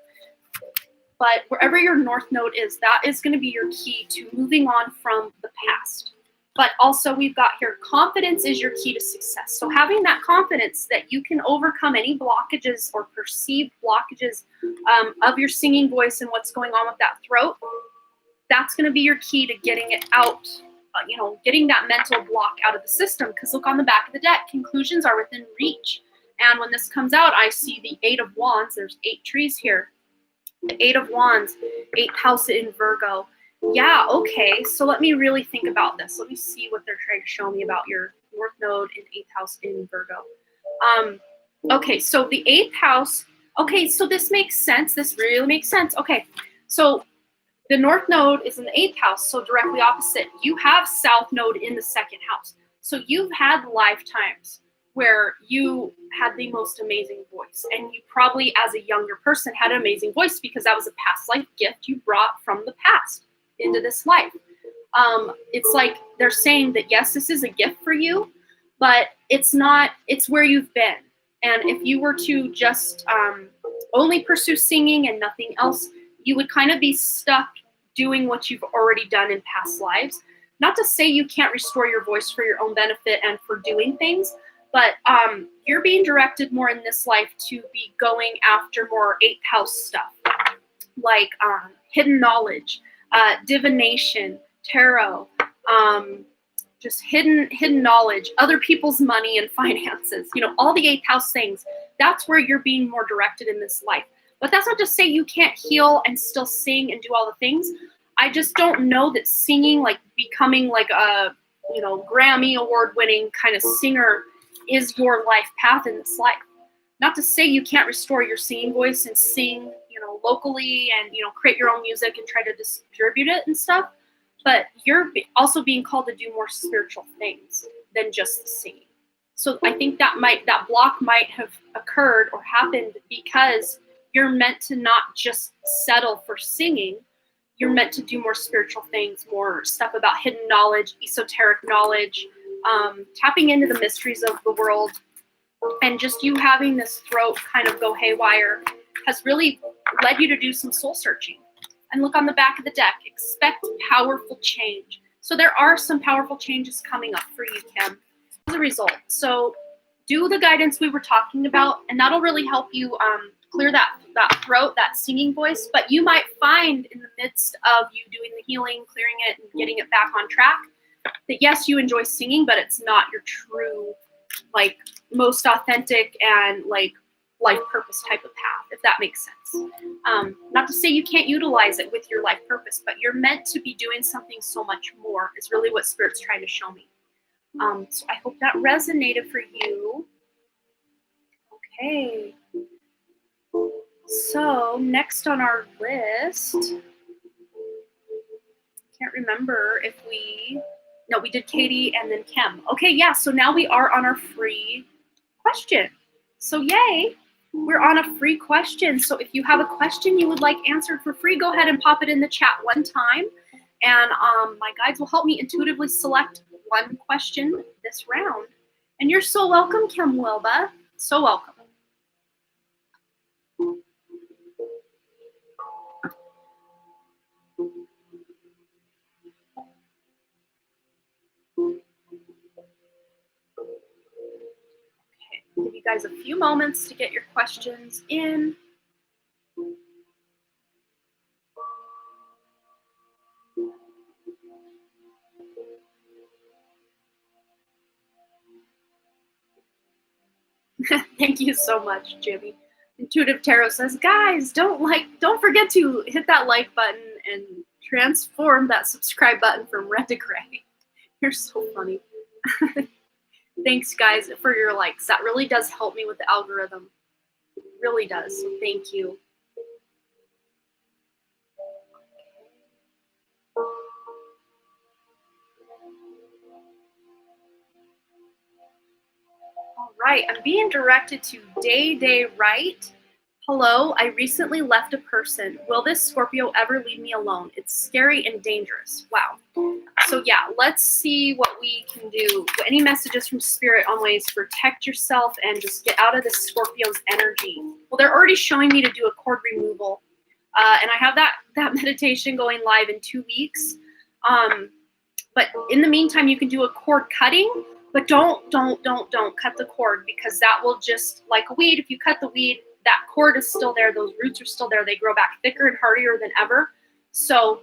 But wherever your north node is, that is going to be your key to moving on from the past. But also we've got here, confidence is your key to success. So having that confidence that you can overcome any blockages or perceived blockages of your singing voice and what's going on with that throat, that's going to be your key to getting it out, getting that mental block out of the system. Because look on the back of the deck, conclusions are within reach. And when this comes out, I see the 8 of Wands. There's 8 trees here. The 8 of Wands, 8th house in Virgo. Yeah, okay, so let me really think about this. Let me see what they're trying to show me about your North Node in 8th house in Virgo. Okay, so the 8th house, okay, so this makes sense. This really makes sense. Okay, so the North Node is in the 8th house, so directly opposite. You have South Node in the 2nd house. So you've had lifetimes where you had the most amazing voice. And you probably, as a younger person, had an amazing voice because that was a past life gift you brought from the past into this life. It's like they're saying that, yes, this is a gift for you, but it's not, it's where you've been. And if you were to just only pursue singing and nothing else, you would kind of be stuck doing what you've already done in past lives. Not to say you can't restore your voice for your own benefit and for doing things, but you're being directed more in this life to be going after more 8th house stuff, like hidden knowledge, divination, tarot, just hidden knowledge, other people's money and finances, all the 8th house things. That's where you're being more directed in this life. But that's not to say you can't heal and still sing and do all the things. I just don't know that singing, like becoming like a, Grammy award winning kind of singer is your life path in this life. Not to say you can't restore your singing voice and sing, locally and, create your own music and try to distribute it and stuff. But you're also being called to do more spiritual things than just the singing. So I think that block might have occurred or happened because you're meant to not just settle for singing. You're meant to do more spiritual things, more stuff about hidden knowledge, esoteric knowledge, tapping into the mysteries of the world. And just you having this throat kind of go haywire has really led you to do some soul searching. And look on the back of the deck, expect powerful change. So there are some powerful changes coming up for you, Kim, as a result. So do the guidance we were talking about, and that'll really help you clear that throat, that singing voice. But you might find in the midst of you doing the healing, clearing it, and getting it back on track, that yes, you enjoy singing, but it's not your true, like, most authentic and like life purpose type of path, if that makes sense. Not to say you can't utilize it with your life purpose, but you're meant to be doing something so much more is really what Spirit's trying to show me. So I hope that resonated for you. Okay. So next on our list, can't remember if we did Katie and then Kim. Okay, yeah, so now we are on our free question. So yay, we're on a free question. So if you have a question you would like answered for free, go ahead and pop it in the chat one time. And my guides will help me intuitively select one question this round. And you're so welcome, Kim Wilba. So welcome. Okay, give you guys a few moments to get your questions in. Thank you so much, Jimmy. Intuitive Tarot says, guys, don't forget to hit that like button and transform that subscribe button from red to gray. You're so funny. Thanks, guys, for your likes. That really does help me with the algorithm. It really does. So thank you. All right, I'm being directed to Day Right. Hello, I recently left a person. Will this Scorpio ever leave me alone? It's scary and dangerous. Wow. So yeah, let's see what we can do. Any messages from Spirit on ways to protect yourself and just get out of this Scorpio's energy? Well, they're already showing me to do a cord removal. And I have that meditation going live in 2 weeks. But in the meantime, you can do a cord cutting, but don't cut the cord, because that will just, like a weed, if you cut the weed, that cord is still there, those roots are still there, they grow back thicker and hardier than ever. So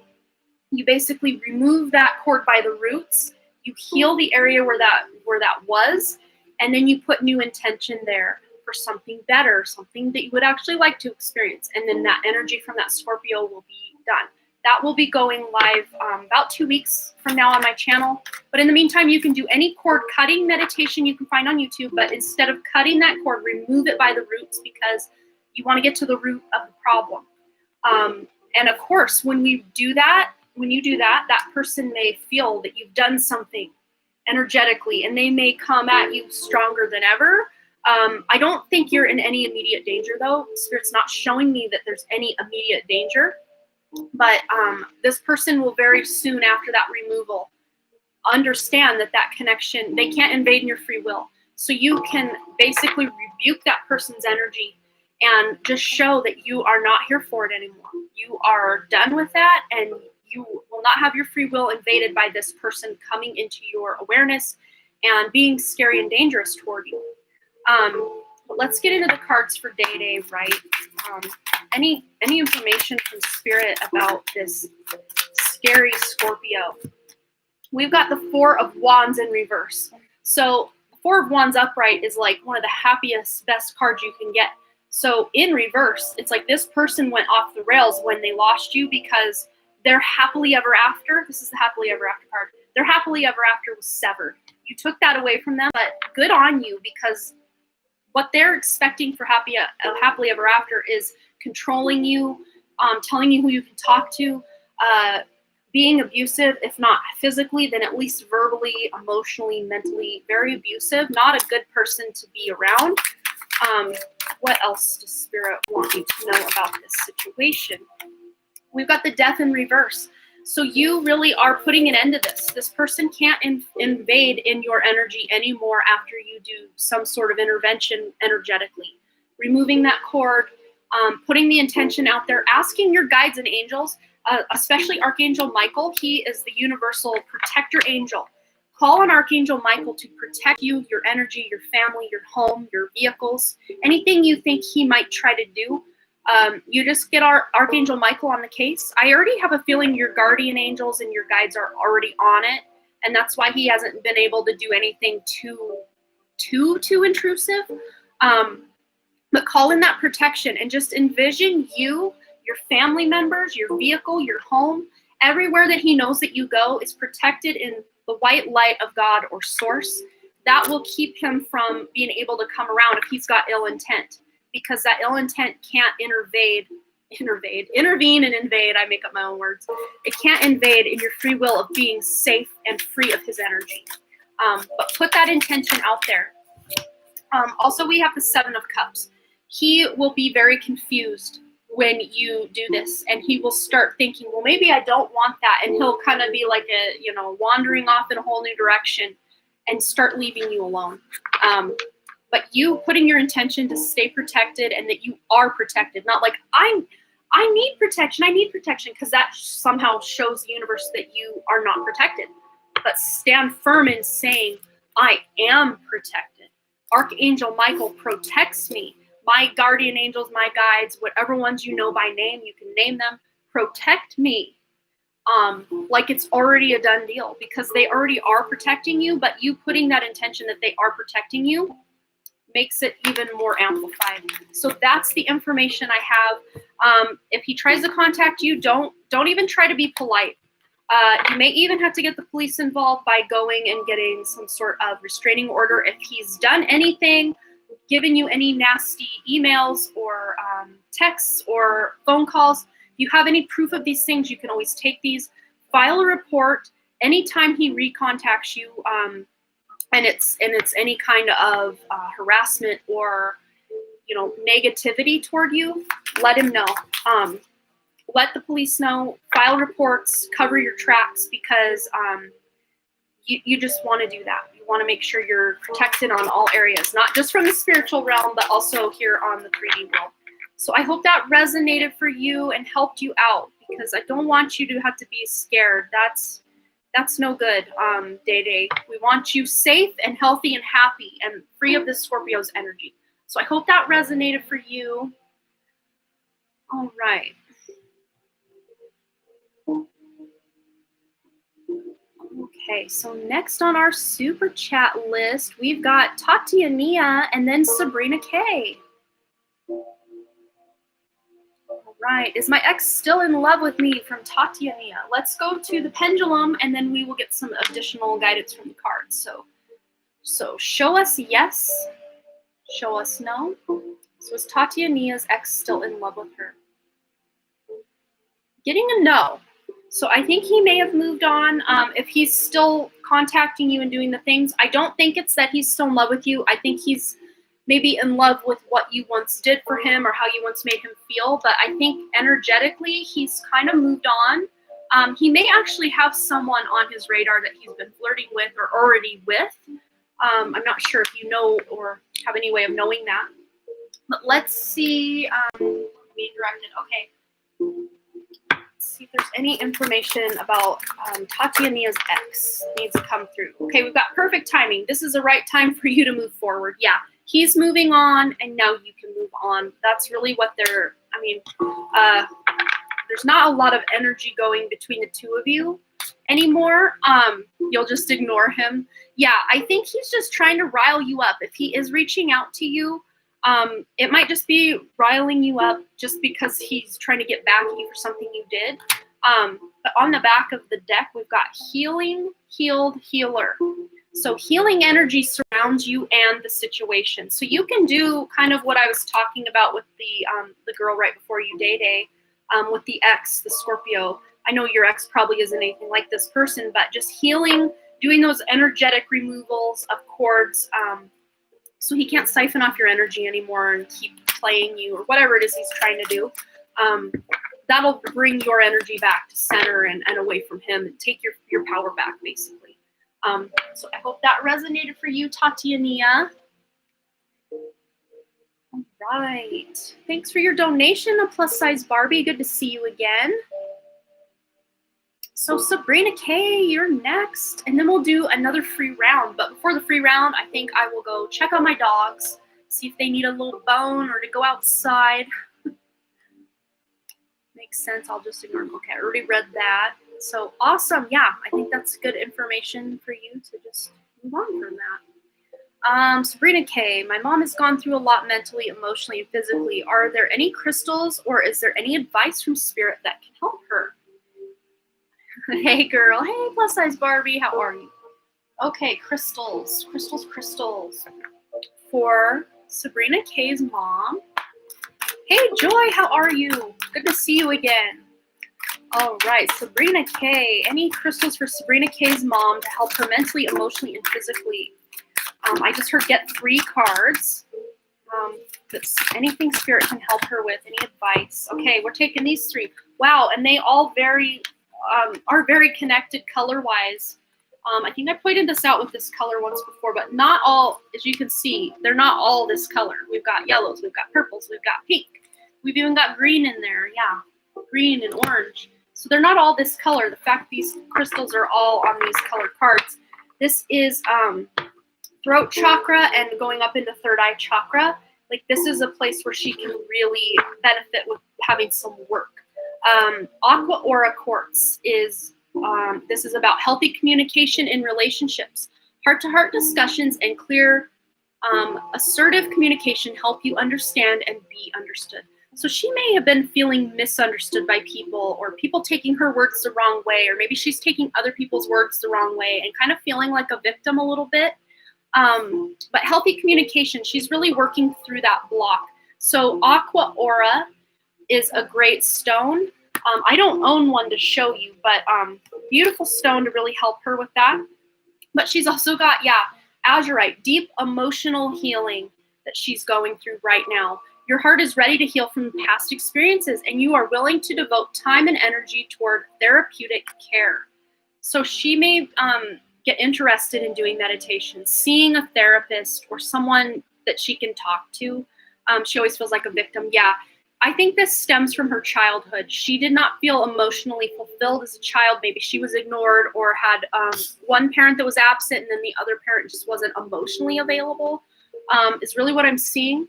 you basically remove that cord by the roots, you heal the area where that was, and then you put new intention there for something better, something that you would actually like to experience, and then that energy from that Scorpio will be done. That will be going live about 2 weeks from now on my channel. But in the meantime, you can do any cord cutting meditation you can find on YouTube, but instead of cutting that cord, remove it by the roots, because you want to get to the root of the problem. And of course, when you do that, that person may feel that you've done something energetically, and they may come at you stronger than ever. I don't think you're in any immediate danger, though. Spirit's not showing me that there's any immediate danger. But this person will very soon after that removal understand that connection, they can't invade in your free will. So you can basically rebuke that person's energy and just show that you are not here for it anymore. You are done with that, and you will not have your free will invaded by this person coming into your awareness and being scary and dangerous toward you. But let's get into the cards for Day Right. Any information from Spirit about this scary Scorpio? We've got the Four of Wands in reverse. So the Four of Wands upright is like one of the happiest, best cards you can get. So in reverse, it's like this person went off the rails when they lost you, because their happily ever after, this is the happily ever after card, their happily ever after was severed. You took that away from them, but good on you, because what they're expecting for happily ever after is controlling you, telling you who you can talk to, being abusive, if not physically, then at least verbally, emotionally, mentally, very abusive. Not a good person to be around. What else does Spirit want you to know about this situation? We've got the Death in reverse. So you really are putting an end to this. This person can't invade in your energy anymore after you do some sort of intervention energetically. Removing that cord, putting the intention out there, asking your guides and angels, especially Archangel Michael. He is the universal protector angel. Call on Archangel Michael to protect you, your energy, your family, your home, your vehicles, anything you think he might try to do. You just get our Archangel Michael on the case. I already have a feeling your guardian angels and your guides are already on it, and that's why he hasn't been able to do anything too intrusive. But call in that protection and just envision you, your family members, your vehicle, your home, everywhere that he knows that you go is protected in the white light of God or source. That will keep him from being able to come around if he's got ill intent, because that ill intent can't intervene and invade. I make up my own words. It can't invade in your free will of being safe and free of his energy. But put that intention out there. Also, we have the Seven of Cups. He will be very confused when you do this, and he will start thinking, well, maybe I don't want that, and he'll kind of be like wandering off in a whole new direction and start leaving you alone. But you putting your intention to stay protected and that you are protected, not like I need protection, because that somehow shows the universe that you are not protected. But stand firm in saying, I am protected. Archangel Michael protects me. My guardian angels, my guides, whatever ones you know by name, you can name them, protect me. Like it's already a done deal, because they already are protecting you, but you putting that intention that they are protecting you makes it even more amplified. So that's the information I have. If he tries to contact you, don't even try to be polite. You may even have to get the police involved by going and getting some sort of restraining order. If he's done anything, given you any nasty emails or texts or phone calls, if you have any proof of these things, you can always take these, file a report anytime he recontacts you, and it's any kind of harassment or negativity toward you. Let him know. Let the police know. File reports. Cover your tracks, because you just want to do that. You want to make sure you're protected on all areas, not just from the spiritual realm, but also here on the 3D world. So I hope that resonated for you and helped you out, because I don't want you to have to be scared. That's no good, Day. We want you safe and healthy and happy and free of this Scorpio's energy. So I hope that resonated for you. All right. Okay, so next on our super chat list, we've got Tatiana and then Sabrina K. All right, is my ex still in love with me, from Tatiana? Let's go to the pendulum, and then we will get some additional guidance from the cards. So show us yes, show us no. So is Tatiana's ex still in love with her? Getting a no. So I think he may have moved on. If he's still contacting you and doing the things, I don't think it's that he's still in love with you. I think he's maybe in love with what you once did for him or how you once made him feel. But I think energetically, he's kind of moved on. He may actually have someone on his radar that he's been flirting with or already with. I'm not sure if you know or have any way of knowing that. But let's see. Being directed. Okay. See if there's any information about Tatiana's ex needs to come through. Okay, we've got perfect timing. This is the right time for you to move forward. Yeah, he's moving on, and now you can move on. That's really what they're, there's not a lot of energy going between the two of you anymore. You'll just ignore him. Yeah, I think he's just trying to rile you up. If he is reaching out to you, it might just be riling you up just because he's trying to get back at you for something you did. But on the back of the deck, we've got healing, healed, healer. So healing energy surrounds you and the situation. So you can do kind of what I was talking about with the girl right before you, Day, with the ex, the Scorpio. I know your ex probably isn't anything like this person, but just healing, doing those energetic removals of cords, so he can't siphon off your energy anymore and keep playing you or whatever it is he's trying to do. That'll bring your energy back to center and away from him and take your power back, basically. So I hope that resonated for you, Tatiana. All right. Thanks for your donation, a plus-size Barbie. Good to see you again. So Sabrina K, you're next, and then we'll do another free round. But before the free round, I think I will go check on my dogs, see if they need a little bone or to go outside. Makes sense. I'll just ignore them. Okay, I already read that. So awesome. Yeah, I think that's good information for you to just move on from that. Sabrina K, my mom has gone through a lot mentally, emotionally, and physically. Are there any crystals or is there any advice from spirit that can help her? Hey girl, hey plus size Barbie, how are you? Okay, crystals. For Sabrina K's mom. Hey Joy, how are you? Good to see you again. All right, Sabrina K. Any crystals for Sabrina K's mom to help her mentally, emotionally, and physically? I just heard get 3 cards. That's anything Spirit can help her with, any advice. Okay, we're taking these 3. Wow, and they all are very connected color-wise. I think I pointed this out with this color once before, but not all, as you can see, they're not all this color. We've got yellows, we've got purples, we've got pink. We've even got green in there, yeah, green and orange. So they're not all this color. The fact these crystals are all on these colored cards. This is throat chakra and going up into third eye chakra. Like this is a place where she can really benefit with having some work. Aqua Aura Quartz is, this is about healthy communication in relationships. Heart-to-heart discussions and clear, assertive communication help you understand and be understood. So she may have been feeling misunderstood by people, or people taking her words the wrong way, or maybe she's taking other people's words the wrong way and kind of feeling like a victim a little bit. But healthy communication, she's really working through that block. So Aqua Aura is a great stone. I don't own one to show you, but beautiful stone to really help her with that. But she's also got, azurite, deep emotional healing that she's going through right now. Your heart is ready to heal from past experiences, and you are willing to devote time and energy toward therapeutic care. So she may get interested in doing meditation, seeing a therapist or someone that she can talk to. She always feels like a victim. Yeah, I think this stems from her childhood. She did not feel emotionally fulfilled as a child. Maybe she was ignored or had one parent that was absent and then the other parent just wasn't emotionally available, is really what I'm seeing.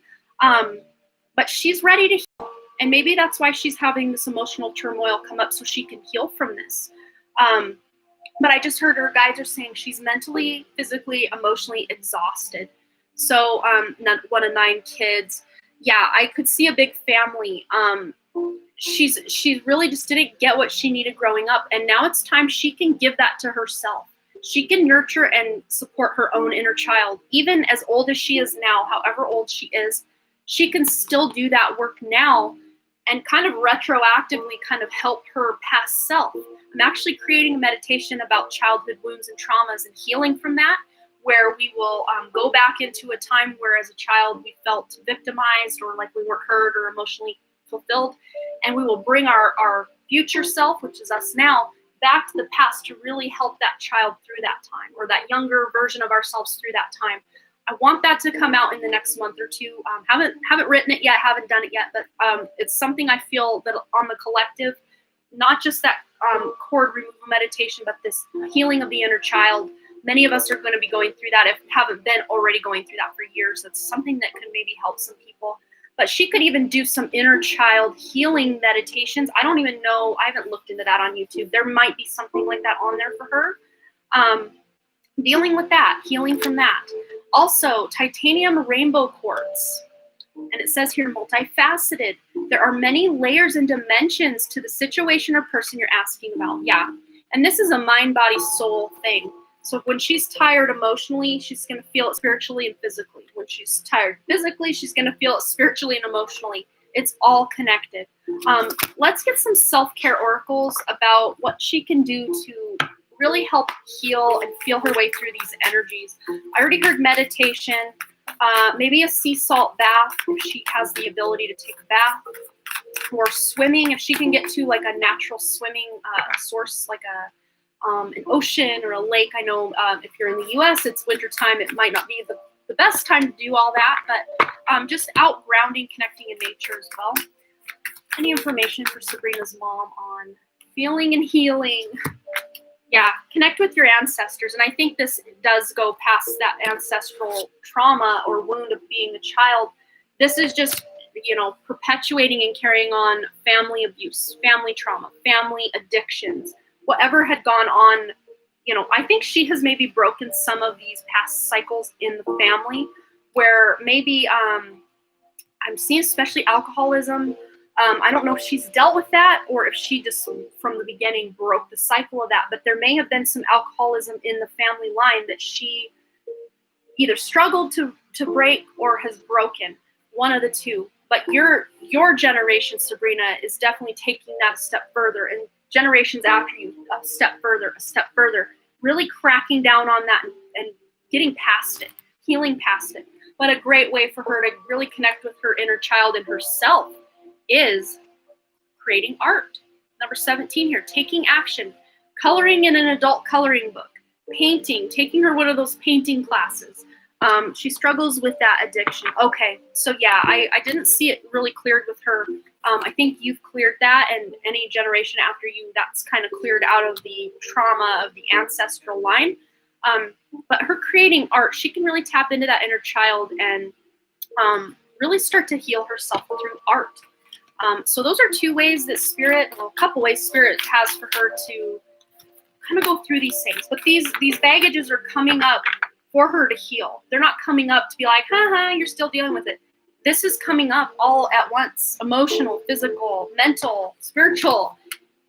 But she's ready to heal. And maybe that's why she's having this emotional turmoil come up, so she can heal from this. But I just heard her guides are saying she's mentally, physically, emotionally exhausted. So 1 of 9 kids. Yeah, I could see a big family. She really just didn't get what she needed growing up. And now it's time she can give that to herself. She can nurture and support her own inner child. Even as old as she is now, however old she is, she can still do that work now and kind of retroactively kind of help her past self. I'm actually creating a meditation about childhood wounds and traumas and healing from that, where we will go back into a time where as a child we felt victimized or like we weren't heard or emotionally fulfilled. And we will bring our future self, which is us now, back to the past to really help that child through that time, or that younger version of ourselves through that time. I want that to come out in the next month or two. Haven't written it yet, haven't done it yet, but it's something I feel that on the collective, not just that cord removal meditation, but this healing of the inner child. Many of us are going to be going through that if haven't been already going through that for years. That's something that could maybe help some people. But she could even do some inner child healing meditations. I don't even know. I haven't looked into that on YouTube. There might be something like that on there for her. Dealing with that, healing from that. Also, titanium rainbow quartz. And it says here, multifaceted. There are many layers and dimensions to the situation or person you're asking about. Yeah. And this is a mind, body, soul thing. So when she's tired emotionally, she's going to feel it spiritually and physically. When she's tired physically, she's going to feel it spiritually and emotionally. It's all connected. Let's get some self-care oracles about what she can do to really help heal and feel her way through these energies. I already heard meditation, maybe a sea salt bath if she has the ability to take a bath, or swimming if she can get to like a natural swimming source, like an ocean or a lake. I know if you're in the US, it's wintertime. It might not be the best time to do all that, but just out grounding, connecting in nature as well. Any information for Sabrina's mom on feeling and healing? Yeah, connect with your ancestors. And I think this does go past that ancestral trauma or wound of being a child. This is just, perpetuating and carrying on family abuse, family trauma, family addictions, whatever had gone on. I think she has maybe broken some of these past cycles in the family where maybe I'm seeing especially alcoholism. I don't know if she's dealt with that or if she just from the beginning broke the cycle of that, but there may have been some alcoholism in the family line that she either struggled to break or has broken, one of the two. But your generation, Sabrina, is definitely taking that a step further, and generations after you, a step further, really cracking down on that and getting past it, healing past it. But a great way for her to really connect with her inner child and herself is creating art. Number 17 here, taking action, coloring in an adult coloring book, painting, taking her one of those painting classes. She struggles with that addiction. Okay, so yeah, I didn't see it really cleared with her. I think you've cleared that, and any generation after you, that's kind of cleared out of the trauma of the ancestral line. But her creating art, she can really tap into that inner child and really start to heal herself through art. So those are two ways that Spirit, well, a couple ways Spirit has for her to kind of go through these things. But these baggages are coming up for her to heal. They're not coming up to be like, haha, you're still dealing with it. This is coming up all at once, emotional, physical, mental, spiritual,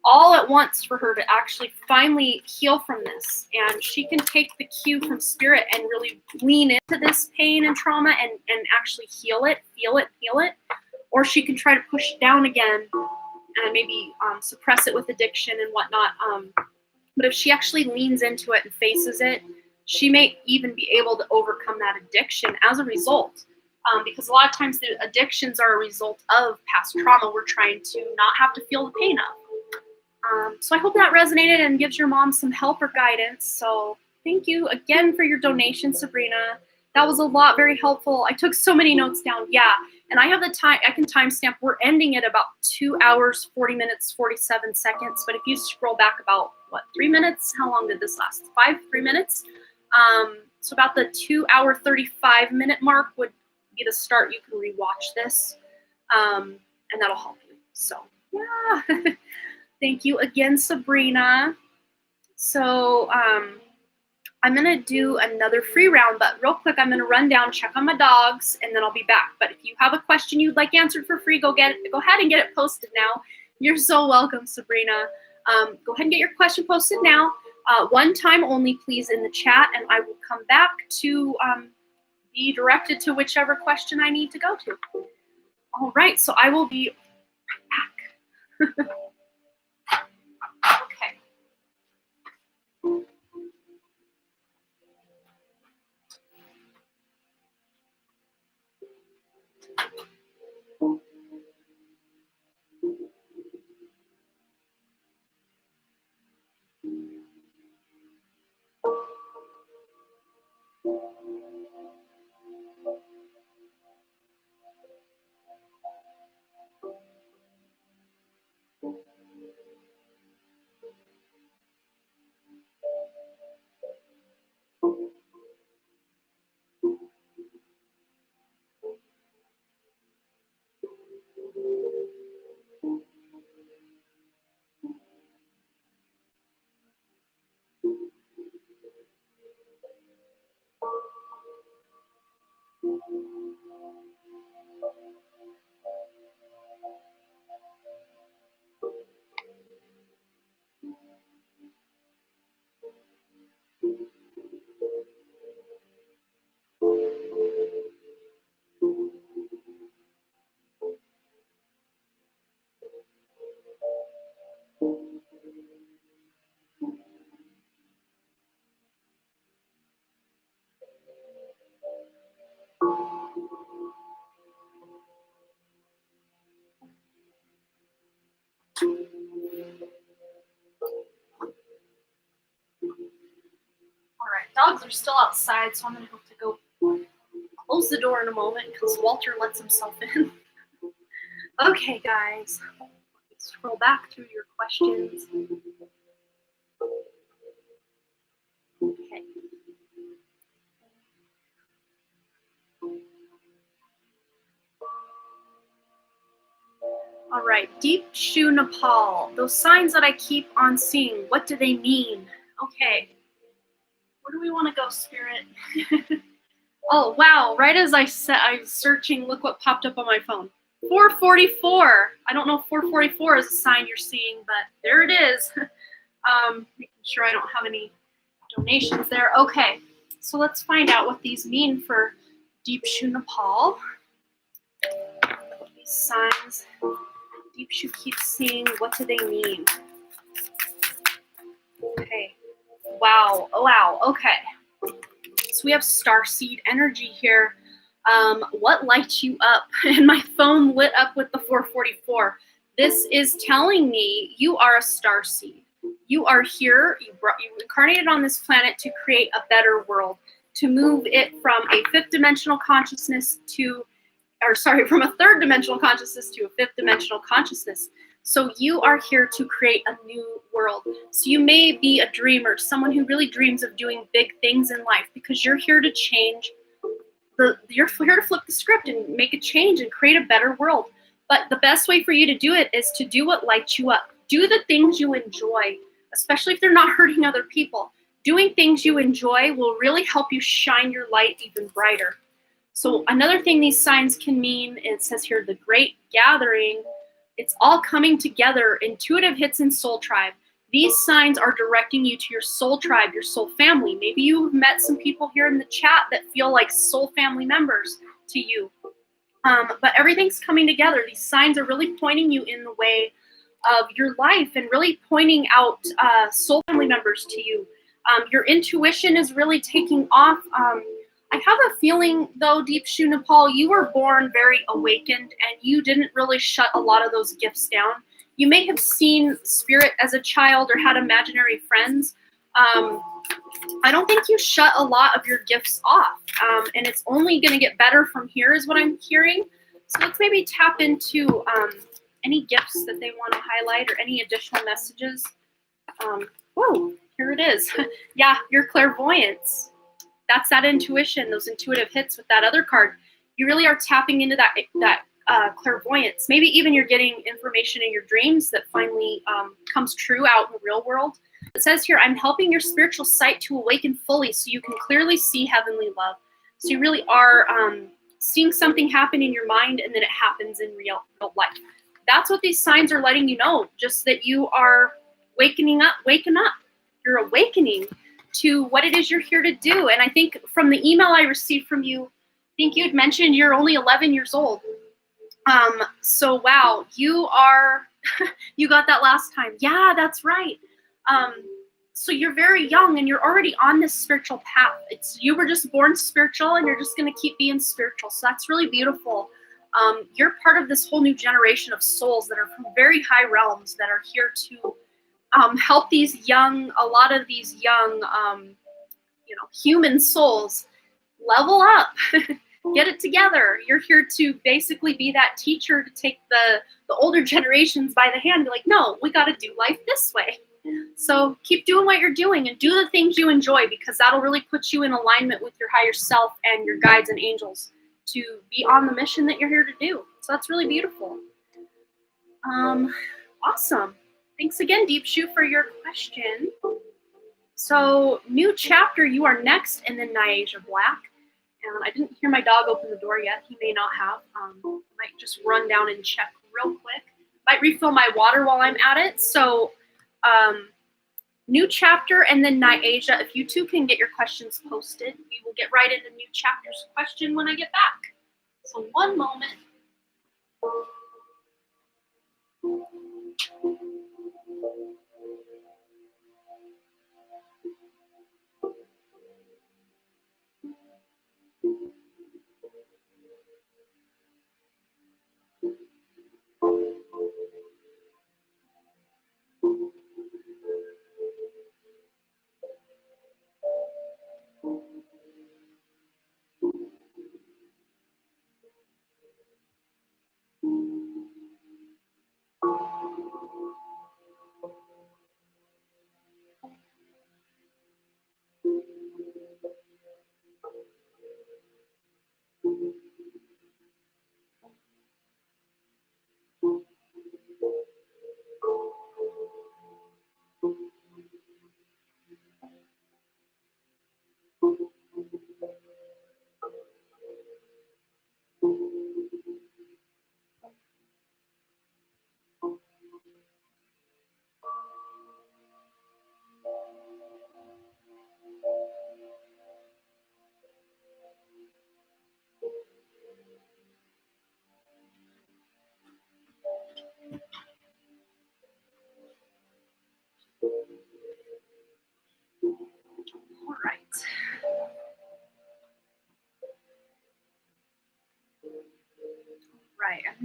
all at once for her to actually finally heal from this. And she can take the cue from Spirit and really lean into this pain and trauma and actually heal it, feel it, heal it. Or she can try to push it down again and maybe suppress it with addiction and whatnot. But if she actually leans into it and faces it, she may even be able to overcome that addiction as a result. Because a lot of times the addictions are a result of past trauma we're trying to not have to feel the pain of. So I hope that resonated and gives your mom some help or guidance. So thank you again for your donation, Sabrina. That was a lot, very helpful. I took so many notes down. Yeah, and I have the time, I can timestamp. We're ending at about 2 hours, 40 minutes, 47 seconds. But if you scroll back about, 3 minutes? How long did this last? 3 minutes? So about the 2 hour, 35 minute mark would be the start. You can rewatch this, and that'll help you. So yeah, thank you again, Sabrina. So I'm gonna do another free round, but real quick, I'm gonna run down, check on my dogs, and then I'll be back. But if you have a question you'd like answered for free, go ahead and get it posted now. You're so welcome, Sabrina. Go ahead and get your question posted now. One time only, please, in the chat, and I will come back to be directed to whichever question I need to go to. All right, so I will be right back. Okay. All right, dogs are still outside, so I'm gonna have to go close the door in a moment because Walter lets himself in. Okay, guys, let's scroll back through your questions. Okay. All right, Deep Shoe Nepal. Those signs that I keep on seeing, what do they mean? Okay. Where do we want to go, Spirit? Oh, wow. Right as I was searching, look what popped up on my phone. 444. I don't know if 444 is a sign you're seeing, but there it is. Making sure I don't have any donations there. Okay, so let's find out what these mean for Deep Shoe Nepal. These signs. Deep Shoe keeps seeing. What do they mean? Okay. Wow. Oh, wow. Okay. So we have starseed energy here. What lights you up? And my phone lit up with the 444. This is telling me you are a star seed. You are here. You incarnated on this planet to create a better world, to move it from a fifth dimensional consciousness to, or sorry, from a third dimensional consciousness to a fifth dimensional consciousness. So you are here to create a new world. So you may be a dreamer, someone who really dreams of doing big things in life, because you're here to change. You're here to flip the script and make a change and create a better world. But the best way for you to do it is to do what lights you up. Do the things you enjoy, especially if they're not hurting other people. Doing things you enjoy will really help you shine your light even brighter. So another thing these signs can mean, it says here, the great gathering. It's all coming together, intuitive hits and soul tribe. These signs are directing you to your soul tribe, your soul family. Maybe you've met some people here in the chat that feel like soul family members to you. But everything's coming together. These signs are really pointing you in the way of your life and really pointing out soul family members to you. Your intuition is really taking off. I have a feeling, though, Deep Shu Nepal, you were born very awakened and you didn't really shut a lot of those gifts down. You may have seen spirit as a child or had imaginary friends. I don't think you shut a lot of your gifts off, and it's only going to get better from here is what I'm hearing. So let's maybe tap into any gifts that they want to highlight or any additional messages. Whoa, here it is. Yeah, your clairvoyance. That's that intuition, those intuitive hits with that other card. You really are tapping into that clairvoyance. Maybe even you're getting information in your dreams that finally comes true out in the real world. It says here, I'm helping your spiritual sight to awaken fully so you can clearly see heavenly love. So you really are seeing something happen in your mind and then it happens in real life. That's what these signs are letting you know, just that you are waking up. You're awakening to what it is you're here to do. And I think from the email I received from you, I think you had mentioned you're only 11 years old. So wow, you are, you got that last time. Yeah, that's right. So you're very young and you're already on this spiritual path. You were just born spiritual and you're just going to keep being spiritual. So that's really beautiful. You're part of this whole new generation of souls that are from very high realms that are here to help these young, a lot of these young, human souls level up, get it together. You're here to basically be that teacher to take the older generations by the hand and be like, no, we got to do life this way. So keep doing what you're doing and do the things you enjoy, because that'll really put you in alignment with your higher self and your guides and angels to be on the mission that you're here to do. So that's really beautiful. Awesome. Thanks again, Deep Shu, for your question. So, new chapter, you are next, and then Niaja Black. And I didn't hear my dog open the door yet. He may not have. Might just run down and check real quick. Might refill my water while I'm at it. So, new chapter, and then Niaja. If you two can get your questions posted, we will get right into new chapter's question when I get back. So, one moment.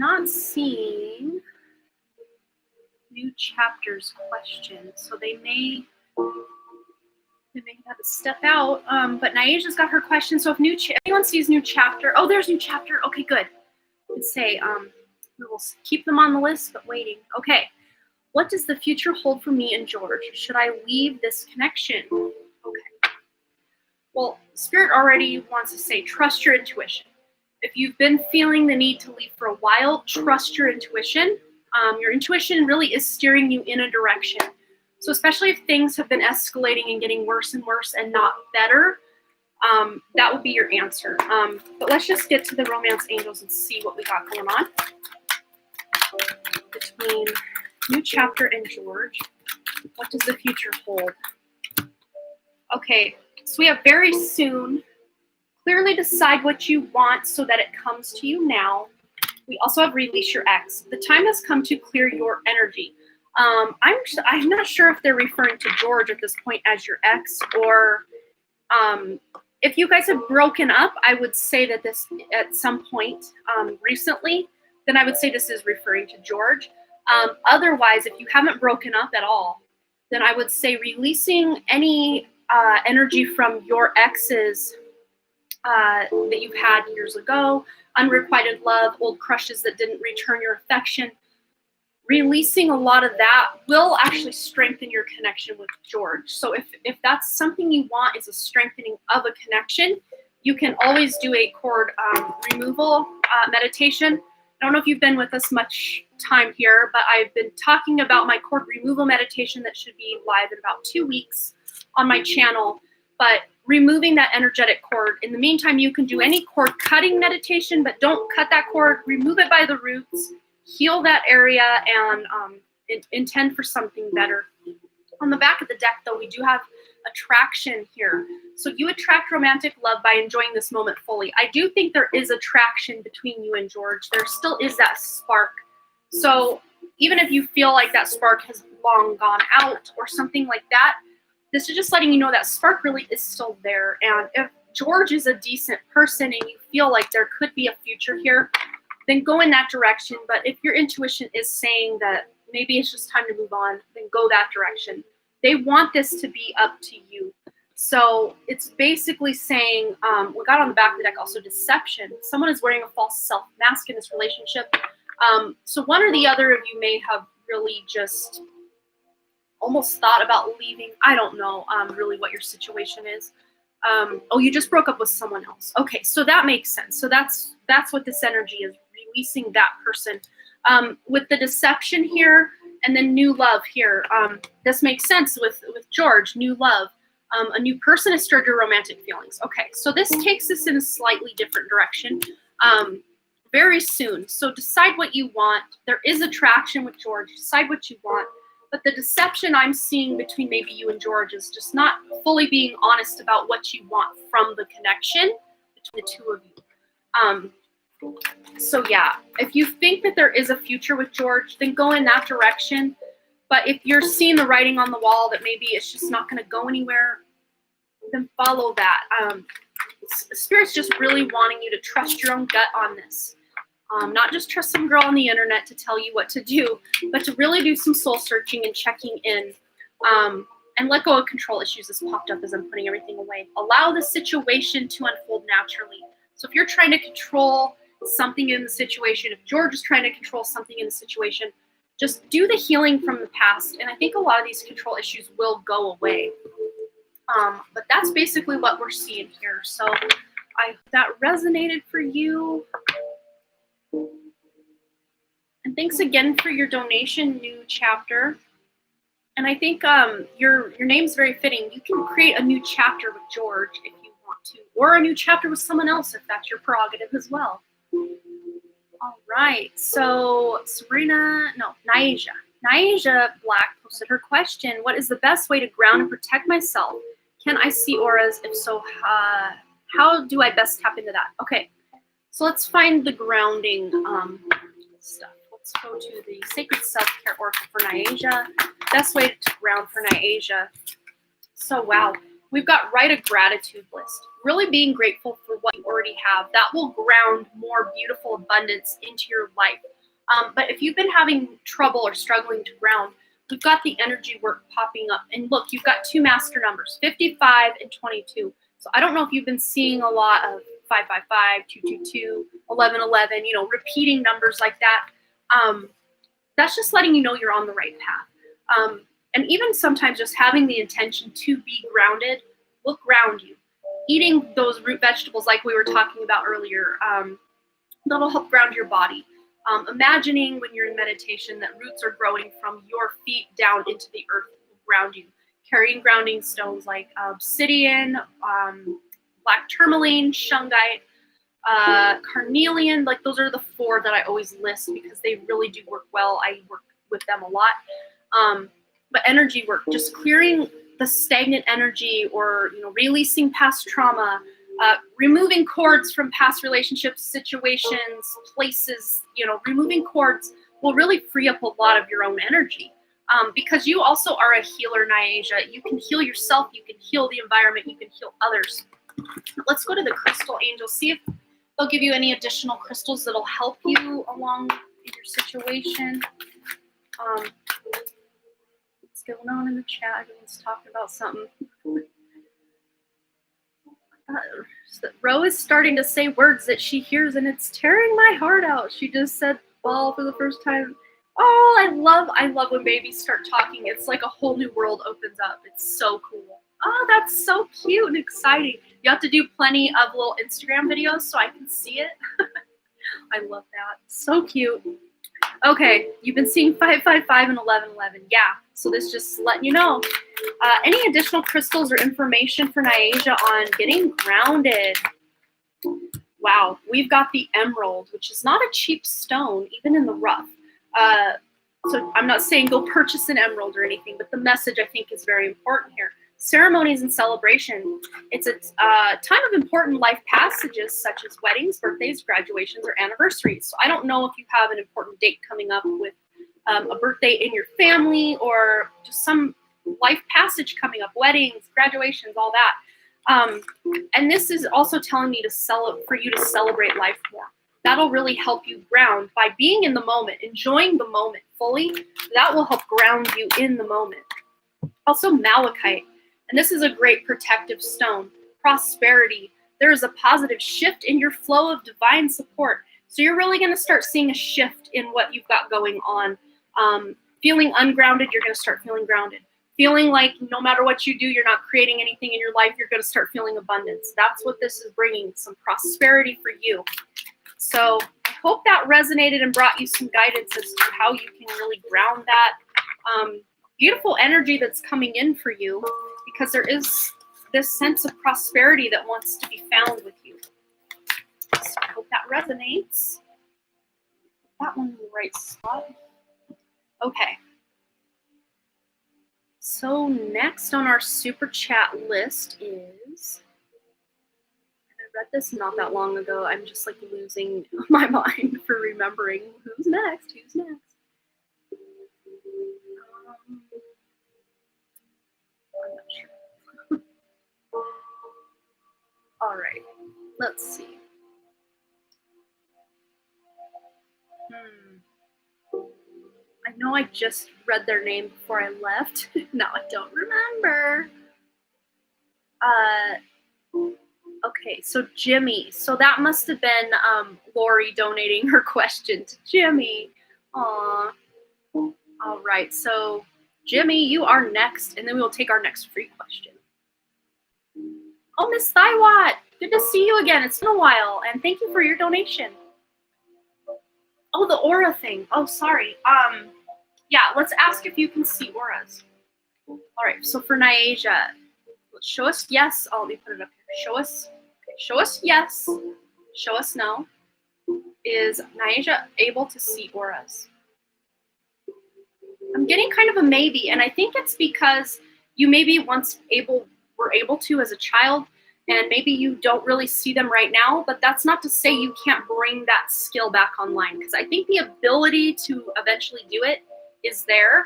not seeing new chapters question, so they may have to step out. But Nyaja's got her question. So if anyone sees new chapter, oh, there's new chapter. Okay, good. Let's say we will keep them on the list, but waiting. Okay. What does the future hold for me and George? Should I leave this connection? Okay. Well, Spirit already wants to say, trust your intuition. If you've been feeling the need to leave for a while, trust your intuition. Your intuition really is steering you in a direction. So especially if things have been escalating and getting worse and worse and not better, that would be your answer. But let's just get to the romance angels and see what we got going on between new chapter and George. What does the future hold? Okay, so we have very soon. Clearly decide what you want so that it comes to you now. We also have release your ex. The time has come to clear your energy. I'm not sure if they're referring to George at this point as your ex, or if you guys have broken up, I would say that this at some point recently, then I would say this is referring to George. Otherwise, if you haven't broken up at all, then I would say releasing any energy from your exes that you've had years ago, unrequited love, old crushes that didn't return your affection. Releasing a lot of that will actually strengthen your connection with George. So if that's something you want, is a strengthening of a connection, you can always do a cord removal meditation. I don't know if you've been with us much time here, but I've been talking about my cord removal meditation that should be live in about 2 weeks on my channel. But removing that energetic cord. In the meantime, you can do any cord cutting meditation, but don't cut that cord. Remove it by the roots. Heal that area and intend for something better. On the back of the deck, though, we do have attraction here. So you attract romantic love by enjoying this moment fully. I do think there is attraction between you and George. There still is that spark. So even if you feel like that spark has long gone out or something like that, this is just letting you know that spark really is still there. And if George is a decent person and you feel like there could be a future here, then go in that direction. But if your intuition is saying that maybe it's just time to move on, then go that direction. They want this to be up to you. So it's basically saying, we got on the back of the deck also deception. Someone is wearing a false self-mask in this relationship. So one or the other of you may have really just almost thought about leaving. I don't know really what your situation is. Oh, you just broke up with someone else. Okay, so that makes sense. So that's what this energy is, releasing that person. With the deception here and then new love here, this makes sense with George, new love. A new person has stirred your romantic feelings. Okay, so this takes us in a slightly different direction very soon. So decide what you want. There is attraction with George. Decide what you want. But the deception I'm seeing between maybe you and George is just not fully being honest about what you want from the connection between the two of you. So yeah, if you think that there is a future with George, then go in that direction. But if you're seeing the writing on the wall that maybe it's just not going to go anywhere, then follow that. Spirit's just really wanting you to trust your own gut on this. Not just trust some girl on the internet to tell you what to do, but to really do some soul searching and checking in, and let go of control issues. This popped up as I'm putting everything away. Allow the situation to unfold naturally. So if you're trying to control something in the situation, if George is trying to control something in the situation, just do the healing from the past. And I think a lot of these control issues will go away. But that's basically what we're seeing here. So I hope that resonated for you. And thanks again for your donation, new chapter. And I think your name's very fitting. You can create a new chapter with George if you want to, or a new chapter with someone else if that's your prerogative as well. All right, so Nyaja Black posted her question. What is the best way to ground and protect myself? Can I see auras? If so, how do I best tap into that? Okay, so let's find the grounding stuff. Let's go to the Sacred Self-Care Oracle for Nyaja. Best way to ground for Nyaja. So wow, we've got write a gratitude list. Really being grateful for what you already have. That will ground more beautiful abundance into your life. But if you've been having trouble or struggling to ground, we've got the energy work popping up. And look, you've got two master numbers, 55 and 22. So I don't know if you've been seeing a lot of 555, 222, 1111, you know, repeating numbers like that. That's just letting you know you're on the right path. And even sometimes just having the intention to be grounded will ground you. Eating those root vegetables like we were talking about earlier, that'll help ground your body. Imagining when you're in meditation that roots are growing from your feet down into the earth will ground you. Carrying grounding stones like obsidian, black tourmaline, shungite, carnelian, like those are the 4 that I always list because they really do work well. I work with them a lot. But energy work, just clearing the stagnant energy or, you know, releasing past trauma, removing cords from past relationships, situations, places, you know, removing cords will really free up a lot of your own energy. Because you also are a healer, Nyasia. You can heal yourself, you can heal the environment, you can heal others. Let's go to the crystal angels, see if they'll give you any additional crystals that'll help you along in your situation. What's going on in the chat? Everyone's talking about something. Ro is starting to say words that she hears and it's tearing my heart out. She just said ball for the first time. Oh, I love when babies start talking. It's like a whole new world opens up. It's so cool. Oh, that's so cute and exciting. You have to do plenty of little Instagram videos so I can see it. I love that. So cute. Okay, you've been seeing 555 and 1111. Yeah, so this just letting you know. Any additional crystals or information for Nyasia on getting grounded? Wow, we've got the emerald, which is not a cheap stone, even in the rough. So I'm not saying go purchase an emerald or anything, but the message I think is very important here. Ceremonies and celebration. It's a time of important life passages such as weddings, birthdays, graduations, or anniversaries. So I don't know if you have an important date coming up with a birthday in your family or just some life passage coming up, weddings, graduations, all that. And this is also telling me for you to celebrate life more. That'll really help you ground by being in the moment, enjoying the moment fully. That will help ground you in the moment. Also malachite, and this is a great protective stone. Prosperity. There is a positive shift in your flow of divine support. So you're really going to start seeing a shift in what you've got going on. Feeling ungrounded, you're going to start feeling grounded. Feeling like no matter what you do, you're not creating anything in your life, you're going to start feeling abundance. That's what this is bringing, some prosperity for you. So I hope that resonated and brought you some guidance as to how you can really ground that beautiful energy that's coming in for you, because there is this sense of prosperity that wants to be found with you. So I hope that resonates. That one in the right spot. Okay. So next on our super chat list is, I read this not that long ago. I'm just like losing my mind for remembering who's next. I'm not sure. All right, let's see. I know I just read their name before I left. Now I don't remember. Okay, so Jimmy. So that must have been Lori donating her question to Jimmy. Aw. All right, so Jimmy, you are next, and then we will take our next free question. Oh, Miss Thaiwat, good to see you again. It's been a while, and thank you for your donation. Oh, the aura thing. Oh, sorry. Yeah, let's ask if you can see auras. All right, so for Nyasia, show us yes. Oh, let me put it up here. Show us. Okay, show us yes. Show us no. Is Nyasia able to see auras? I'm getting kind of a maybe, and I think it's because you maybe once were able to as a child, and maybe you don't really see them right now, but that's not to say you can't bring that skill back online, because I think the ability to eventually do it is there.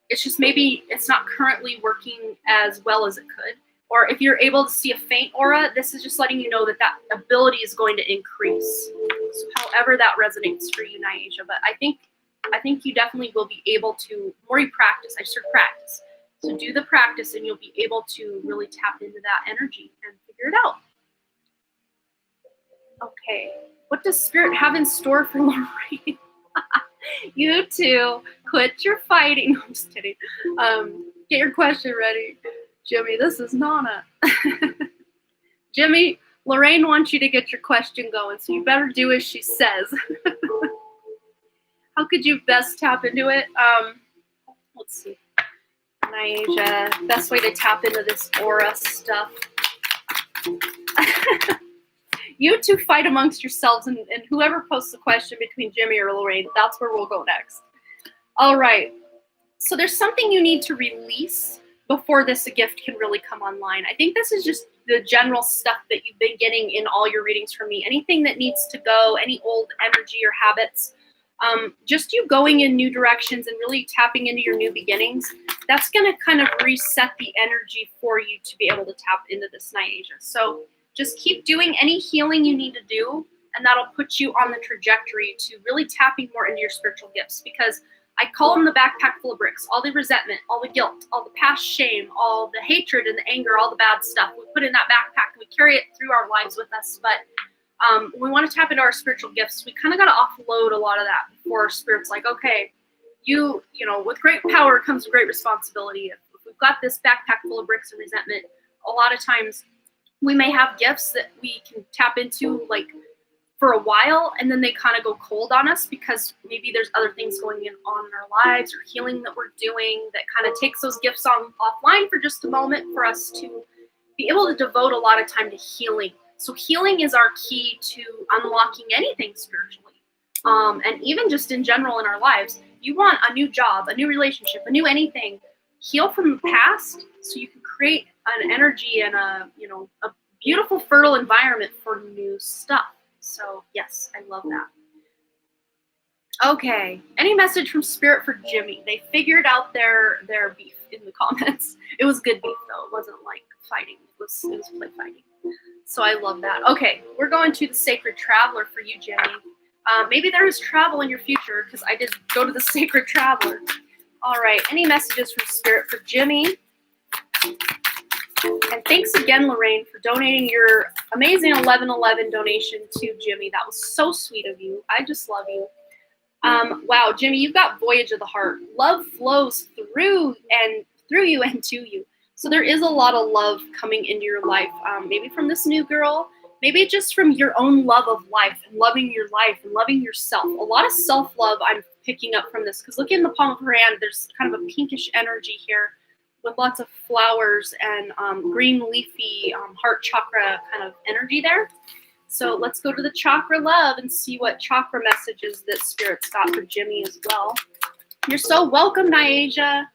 It's just maybe it's not currently working as well as it could. Or if you're able to see a faint aura, this is just letting you know that that ability is going to increase. So however that resonates for you, Nyasia. But I think you definitely will be able to, the more you practice, I just heard practice. So do the practice and you'll be able to really tap into that energy and figure it out. Okay, what does Spirit have in store for Lorraine? You two, quit your fighting. No, I'm just kidding. Get your question ready. Jimmy, this is Nana. Jimmy, Lorraine wants you to get your question going, so you better do as she says. How could you best tap into it? Let's see. Nyasia, best way to tap into this aura stuff. You two fight amongst yourselves, and whoever posts the question between Jimmy or Lorraine, that's where we'll go next. All right. So there's something you need to release before this gift can really come online. I think this is just the general stuff that you've been getting in all your readings from me. Anything that needs to go, any old energy or habits, just you going in new directions and really tapping into your new beginnings, that's going to kind of reset the energy for you to be able to tap into this Nyasia. So just keep doing any healing you need to do, and that'll put you on the trajectory to really tapping more into your spiritual gifts, because I call them the backpack full of bricks. All the resentment, all the guilt, all the past shame, all the hatred and the anger, all the bad stuff, we put in that backpack and we carry it through our lives with us. But when we want to tap into our spiritual gifts, we kind of got to offload a lot of that before Spirit's like, okay, you know, with great power comes great responsibility. If we've got this backpack full of bricks and resentment, a lot of times we may have gifts that we can tap into like for a while, and then they kind of go cold on us because maybe there's other things going on in our lives or healing that we're doing that kind of takes those gifts offline for just a moment for us to be able to devote a lot of time to healing. So healing is our key to unlocking anything spiritually. And even just in general in our lives, you want a new job, a new relationship, a new anything, heal from the past so you can create an energy and a beautiful, fertile environment for new stuff. So yes, I love that. Okay, any message from Spirit for Jimmy? They figured out their beef in the comments. It was good beef though. It wasn't like fighting. It was play fighting. So I love that. Okay, we're going to the Sacred Traveler for you, Jimmy. Maybe there is travel in your future because I did go to the Sacred Traveler. All right, any messages from Spirit for Jimmy? And thanks again, Lorraine, for donating your amazing 1111 donation to Jimmy. That was so sweet of you. I just love you. Wow, Jimmy, you've got Voyage of the Heart. Love flows through you and to you. So there is a lot of love coming into your life, maybe from this new girl, maybe just from your own love of life and loving your life and loving yourself. A lot of self-love I'm picking up from this, because look in the palm of her hand, there's kind of a pinkish energy here with lots of flowers and green leafy heart chakra kind of energy there. So let's go to the chakra love and see what chakra messages that Spirit's got for Jimmy as well. You're so welcome, Nyasia.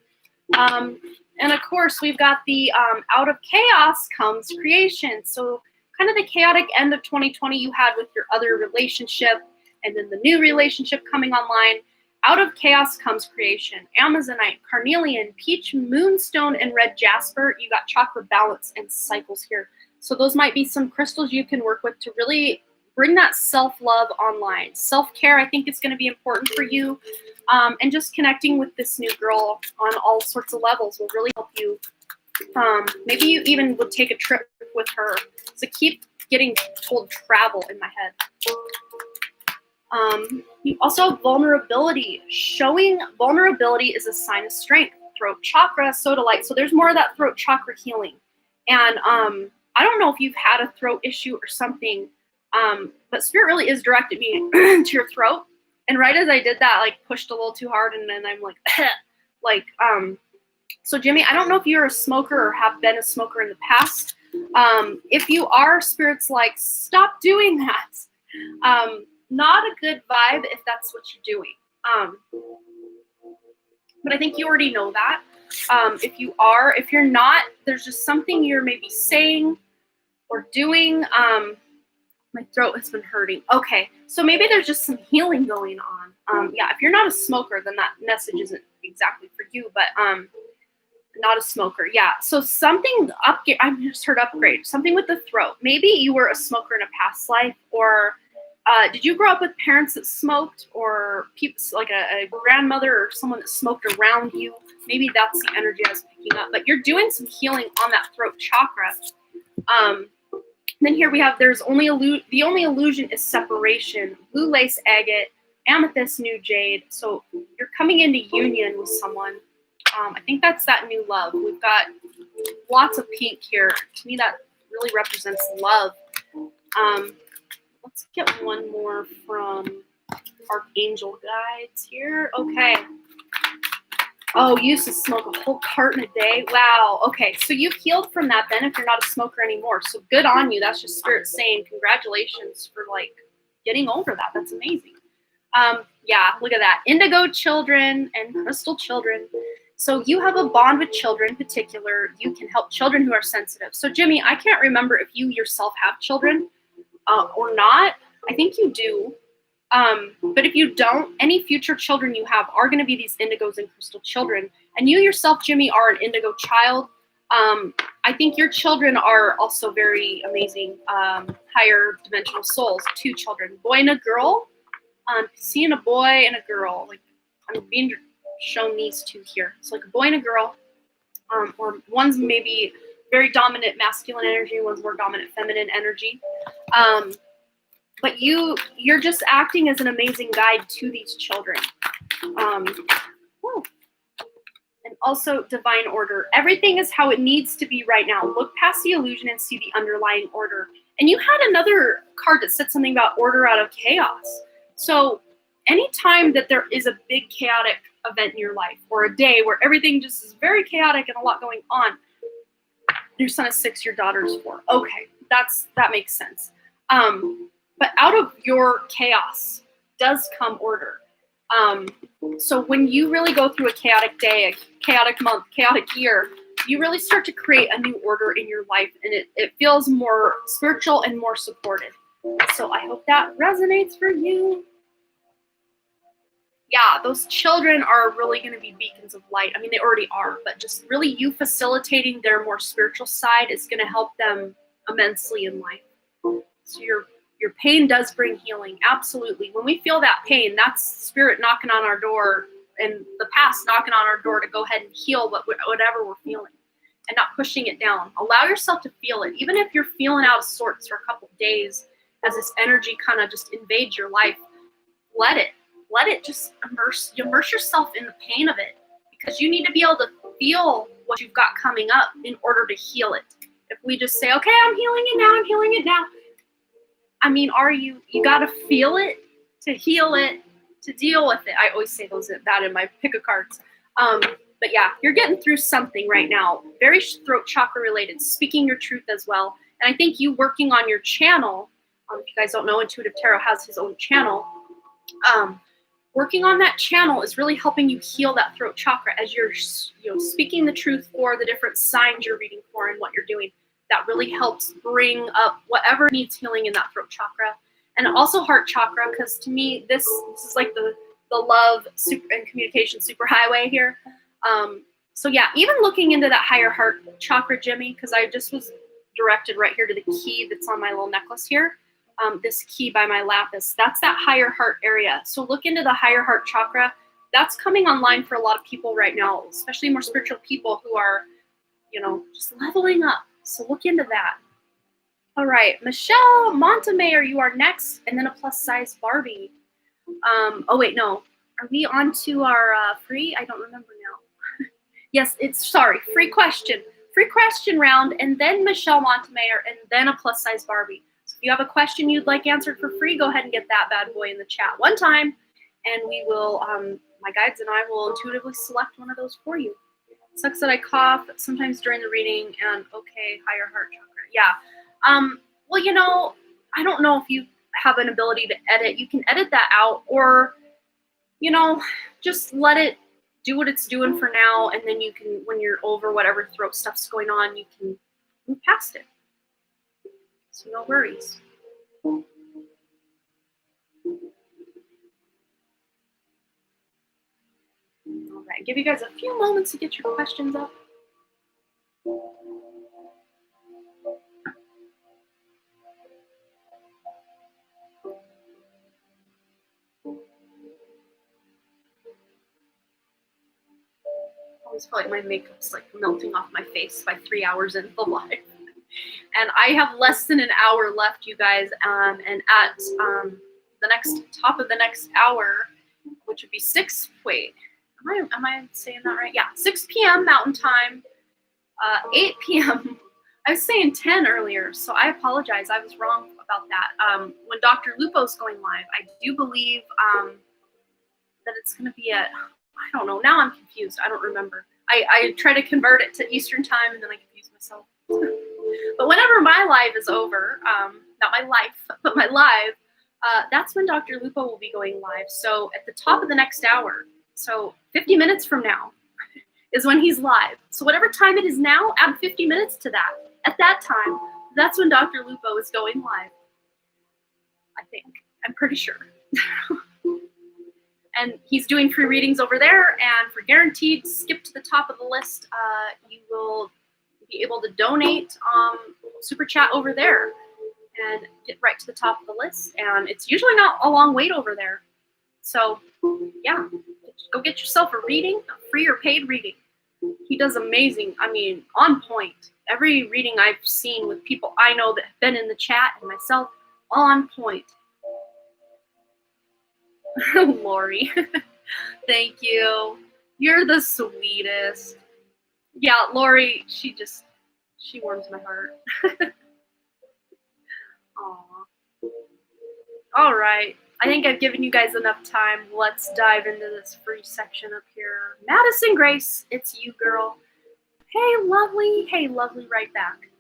And of course, we've got the out of chaos comes creation. So kind of the chaotic end of 2020 you had with your other relationship, and then the new relationship coming online. Out of chaos comes creation. Amazonite, carnelian, peach, moonstone, and red jasper. You got chakra balance and cycles here. So those might be some crystals you can work with to really bring that self-love online. Self-care, I think, is going to be important for you. And just connecting with this new girl on all sorts of levels will really help you. Maybe you even would take a trip with her. So keep getting told travel in my head. You also have vulnerability. Showing vulnerability is a sign of strength. Throat chakra, soda light. So there's more of that throat chakra healing. And I don't know if you've had a throat issue or something, but Spirit really is directed me to your throat. And right as I did that, I pushed a little too hard, and then I'm like, so Jimmy, I don't know if you're a smoker or have been a smoker in the past. If you are, Spirit's like, stop doing that. Not a good vibe if that's what you're doing. But I think you already know that. If you are, if you're not, there's just something you're maybe saying or doing. My throat has been hurting. Okay, so maybe there's just some healing going on. Yeah, if you're not a smoker, then that message isn't exactly for you, but not a smoker. Yeah. So something upgrade. I just heard upgrade. Something with the throat. Maybe you were a smoker in a past life, or did you grow up with parents that smoked, or people like a grandmother or someone that smoked around you? Maybe that's the energy I was picking up. But you're doing some healing on that throat chakra. Then here we have the only illusion is separation. Blue lace agate, amethyst, new jade. So you're coming into union with someone. I think that's that new love. We've got lots of pink here. To me, that really represents love. Let's get one more from Archangel Guides here. Okay. Oh, you used to smoke a whole carton a day. Wow. Okay, so you've healed from that then if you're not a smoker anymore. So good on you. That's just spirit saying congratulations for like getting over that. That's amazing. Yeah, look at that. Indigo children and crystal children. So you have a bond with children in particular. You can help children who are sensitive. So Jimmy, I can't remember if you yourself have children or not. I think you do. But if you don't, any future children you have are going to be these indigos and crystal children. And you yourself, Jimmy, are an indigo child. I think your children are also very amazing, higher dimensional souls. 2 children, boy and a girl. Seeing a boy and a girl. Like I'm being shown these 2 here. So like a boy and a girl, or one's maybe very dominant masculine energy, one's more dominant feminine energy. But you're just acting as an amazing guide to these children. And also divine order. Everything is how it needs to be right now. Look past the illusion and see the underlying order. And you had another card that said something about order out of chaos. So anytime that there is a big chaotic event in your life, or a day where everything just is very chaotic and a lot going on, your son is 6, your daughter is 4. Okay, that makes sense. But out of your chaos does come order. So when you really go through a chaotic day, a chaotic month, chaotic year, you really start to create a new order in your life, and it feels more spiritual and more supported. So I hope that resonates for you. Yeah, those children are really going to be beacons of light. I mean, they already are, but just really you facilitating their more spiritual side is going to help them immensely in life. So your pain does bring healing, absolutely. When we feel that pain, that's spirit knocking on our door, and the past knocking on our door to go ahead and heal whatever we're feeling, and not pushing it down. Allow yourself to feel it, even if you're feeling out of sorts for a couple of days, as this energy kind of just invades your life. Let it just immerse yourself in the pain of it, because you need to be able to feel what you've got coming up in order to heal it. If we just say, okay, I'm healing it now. I mean, you got to feel it to heal it, to deal with it. I always say that in my pick of cards. But yeah, you're getting through something right now, very throat chakra related, speaking your truth as well. And I think you working on your channel, if you guys don't know, Intuitive Tarot has his own channel. Working on that channel is really helping you heal that throat chakra as you're speaking the truth for the different signs you're reading for and what you're doing. That really helps bring up whatever needs healing in that throat chakra. And also heart chakra, because to me, this is like the love and communication superhighway here. So yeah, even looking into that higher heart chakra, Jimmy, because I just was directed right here to the key that's on my little necklace here. This key by my lapis, that's that higher heart area. So look into the higher heart chakra. That's coming online for a lot of people right now, especially more spiritual people who are, just leveling up. So look into that. All right, Michelle Montemayor, you are next, and then a plus size Barbie. Oh wait, no. Are we on to our free? I don't remember now. Yes, free question round, and then Michelle Montemayor, and then a plus size Barbie. So if you have a question you'd like answered for free, go ahead and get that bad boy in the chat one time, and we will, my guides and I will intuitively select one of those for you. Sucks that I cough sometimes during the reading, and okay, higher heart chakra. Yeah. Well, I don't know if you have an ability to edit. You can edit that out, or, just let it do what it's doing for now, and then you can, when you're over whatever throat stuff's going on, you can move past it. So no worries. All right, give you guys a few moments to get your questions up. I always feel like my makeup's like melting off my face by 3 hours into the live. And I have less than an hour left, you guys. And at the top of the next hour, which would be 6, wait, am I saying that right? Yeah, 6 p.m. Mountain Time, 8 p.m. I was saying 10 earlier, so I apologize. I was wrong about that. When Dr. Lupo's going live, I do believe that it's going to be at, I don't know. Now I'm confused. I don't remember. I try to convert it to Eastern Time, and then I confuse myself. But whenever my live is over, not my life, but my live, that's when Dr. Lupo will be going live. So at the top of the next hour, so 50 minutes from now, is when he's live. So whatever time it is now, add 50 minutes to that. At that time, that's when Dr. Lupo is going live. I think. I'm pretty sure. And he's doing free readings over there, and for guaranteed skip to the top of the list, you will be able to donate super chat over there and get right to the top of the list. And it's usually not a long wait over there. So yeah, go get yourself a reading, a free or paid reading. He does amazing. I mean, on point. Every reading I've seen with people I know that have been in the chat and myself, on point. Lori, thank you. You're the sweetest. Yeah, Lori, she warms my heart. Aw. All right. I think I've given you guys enough time. Let's dive into this free section up here. Madison Grace, it's you, girl. Hey, lovely. Hey, lovely, right back.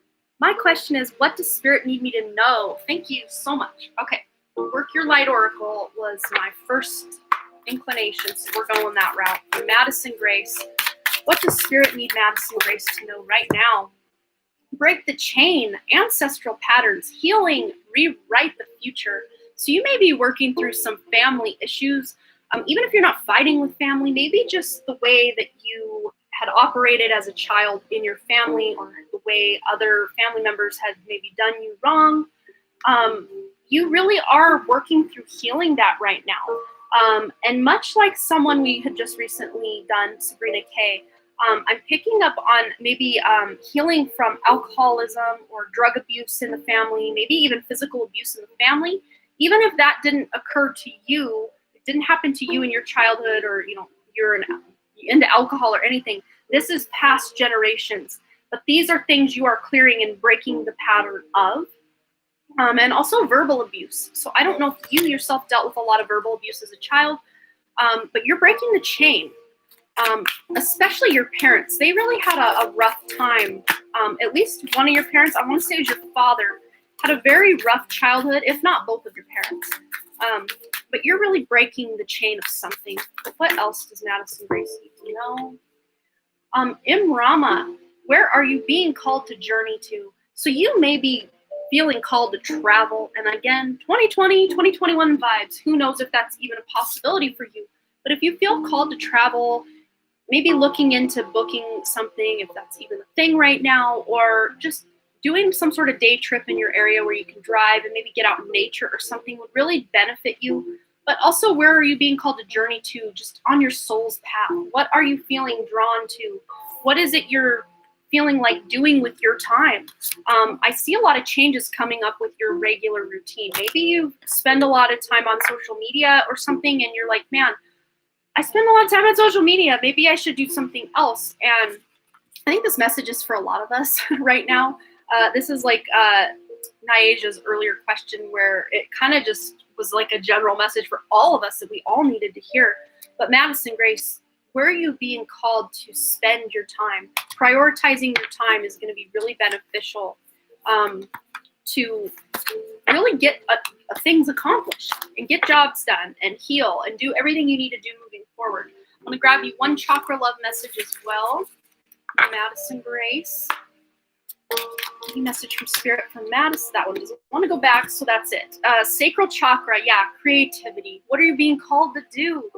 My question is, what does Spirit need me to know? Thank you so much. Okay. Work Your Light Oracle was my first inclination, so we're going that route. For Madison Grace, what does Spirit need Madison Grace to know right now? Break the chain, ancestral patterns, healing, rewrite the future. So you may be working through some family issues, even if you're not fighting with family, maybe just the way that you had operated as a child in your family, or the way other family members had maybe done you wrong. You really are working through healing that right now. And much like someone we had just recently done, Sabrina K, I'm picking up on maybe healing from alcoholism or drug abuse in the family, maybe even physical abuse in the family. Even if that didn't occur to you, it didn't happen to you in your childhood, or you're into alcohol or anything. This is past generations. But these are things you are clearing and breaking the pattern of. And also verbal abuse. So I don't know if you yourself dealt with a lot of verbal abuse as a child, but you're breaking the chain. Especially your parents. They really had a rough time. At least one of your parents, I want to say it was your father, had a very rough childhood, if not both of your parents. But you're really breaking the chain of something. But what else does Madison Grace need to know? Imrama, where are you being called to journey to? So you may be feeling called to travel. And again, 2020, 2021 vibes. Who knows if that's even a possibility for you. But if you feel called to travel, maybe looking into booking something, if that's even a thing right now, or just doing some sort of day trip in your area where you can drive and maybe get out in nature or something would really benefit you. But also, where are you being called to journey to just on your soul's path? What are you feeling drawn to? What is it you're feeling like doing with your time? I see a lot of changes coming up with your regular routine. Maybe you spend a lot of time on social media or something, and you're like, man, I spend a lot of time on social media. Maybe I should do something else. And I think this message is for a lot of us right now. This is like Nyaja's earlier question, where it kind of just was like a general message for all of us that we all needed to hear. But Madison Grace, where are you being called to spend your time? Prioritizing your time is going to be really beneficial to really get things accomplished and get jobs done and heal and do everything you need to do moving forward. I'm going to grab you one chakra love message as well. Madison Grace. Any message from Spirit from Madison? That one doesn't want to go back, so that's it. Sacral chakra, yeah, creativity. What are you being called to do?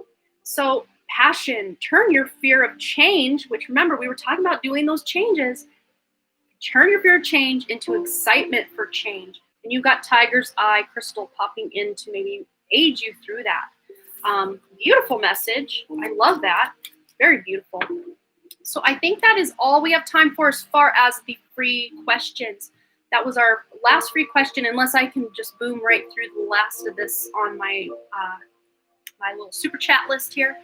So passion. Turn your fear of change, which remember, we were talking about doing those changes. Turn your fear of change into excitement for change. And you've got Tiger's Eye crystal popping in to maybe aid you through that. Beautiful message. I love that. Very beautiful. So I think that is all we have time for as far as the free questions. That was our last free question, unless I can just boom right through the last of this on my my little super chat list here.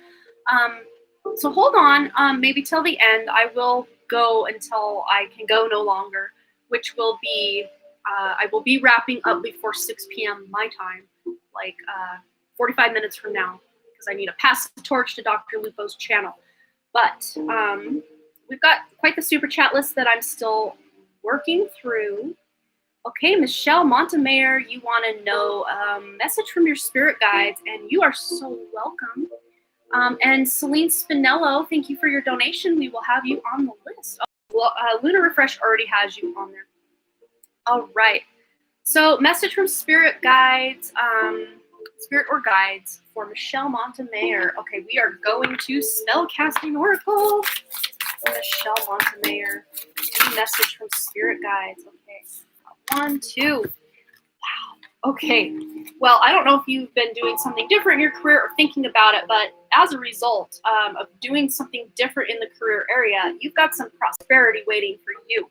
So hold on, maybe till the end. I will go until I can go no longer, which will be, I will be wrapping up before 6 p.m. my time, like 45 minutes from now, because I need to pass the torch to Dr. Lupo's channel. But we've got quite the super chat list that I'm still working through. Okay, Michelle Montemayor, you want to know a message from your spirit guides, and you are so welcome. And Celine Spinello, thank you for your donation. We will have you on the list. Oh, well, Lunar Refresh already has you on there. All right. So, message from spirit guides, spirit or guides for Michelle Montemayor. Okay, we are going to Spellcasting Oracle. Michelle Montemayor, message from spirit guides. Okay. 1, 2. Wow. Okay. Well, I don't know if you've been doing something different in your career or thinking about it, but as a result of doing something different in the career area, you've got some prosperity waiting for you.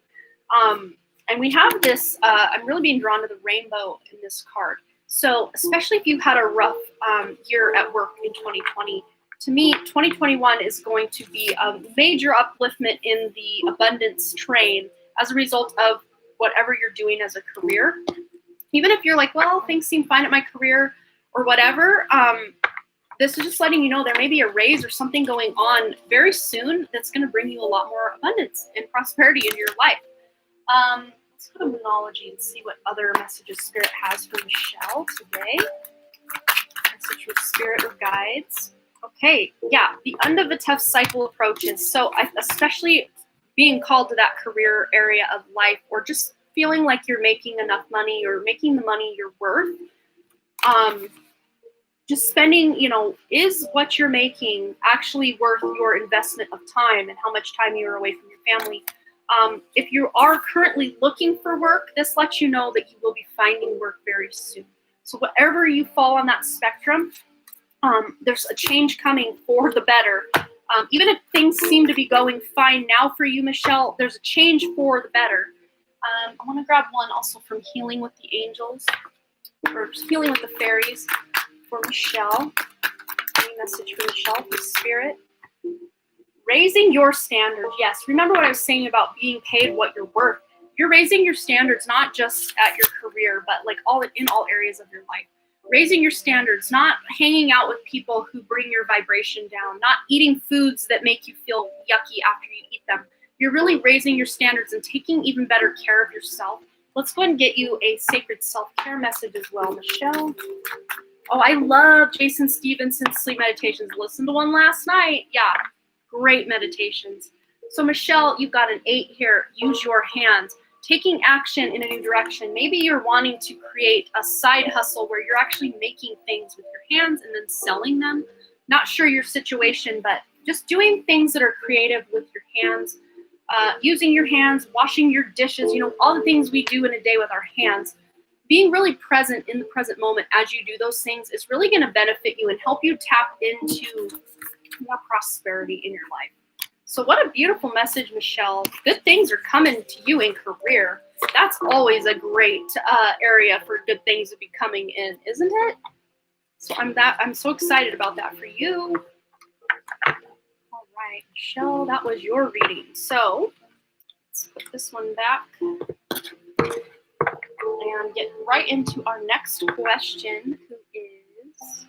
And we have this, I'm really being drawn to the rainbow in this card. So especially if you had a rough year at work in 2020, to me, 2021 is going to be a major upliftment in the abundance train as a result of whatever you're doing as a career. Even if you're like, well, things seem fine at my career or whatever, this is just letting you know there may be a raise or something going on very soon that's going to bring you a lot more abundance and prosperity in your life. Let's go to Moonology and see what other messages Spirit has for Michelle today. Message from Spirit or guides. Okay, yeah, the end of a tough cycle approaches. So especially being called to that career area of life, or just feeling like you're making enough money or making the money you're worth. Just spending, is what you're making actually worth your investment of time and how much time you're away from your family? If you are currently looking for work, this lets you know that you will be finding work very soon. So wherever you fall on that spectrum, there's a change coming for the better. Even if things seem to be going fine now for you, Michelle, there's a change for the better. I want to grab one also from Healing with the Angels, or Healing with the Fairies for Michelle. Any message for Michelle from Spirit? Raising your standards. Yes, remember what I was saying about being paid what you're worth. You're raising your standards not just at your career, but like in all areas of your life. Raising your standards, not hanging out with people who bring your vibration down, not eating foods that make you feel yucky after you eat them. You're really raising your standards and taking even better care of yourself. Let's go ahead and get you a sacred self-care message as well, Michelle. Oh, I love Jason Stevenson's sleep meditations. Listened to one last night. Yeah, great meditations. So Michelle, you've got an 8 here. Use your hands. Taking action in a new direction. Maybe you're wanting to create a side hustle where you're actually making things with your hands and then selling them. Not sure your situation, but just doing things that are creative with your hands, using your hands, washing your dishes, all the things we do in a day with our hands. Being really present in the present moment as you do those things is really going to benefit you and help you tap into more prosperity in your life. So what a beautiful message, Michelle. Good things are coming to you in career. That's always a great area for good things to be coming in, isn't it? So I'm so excited about that for you. All right, Michelle, that was your reading. So let's put this one back and get right into our next question, who is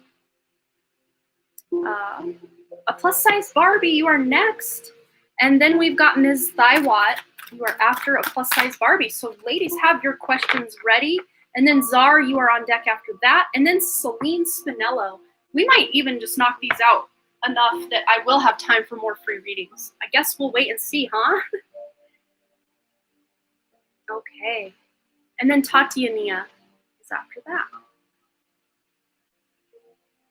a plus-size Barbie. You are next. And then we've got Ms. Thiwatt. You are after a plus-size Barbie. So ladies, have your questions ready. And then Czar, you are on deck after that. And then Celine Spinello. We might even just knock these out enough that I will have time for more free readings. I guess we'll wait and see, huh? Okay. And then Tatiana is after that.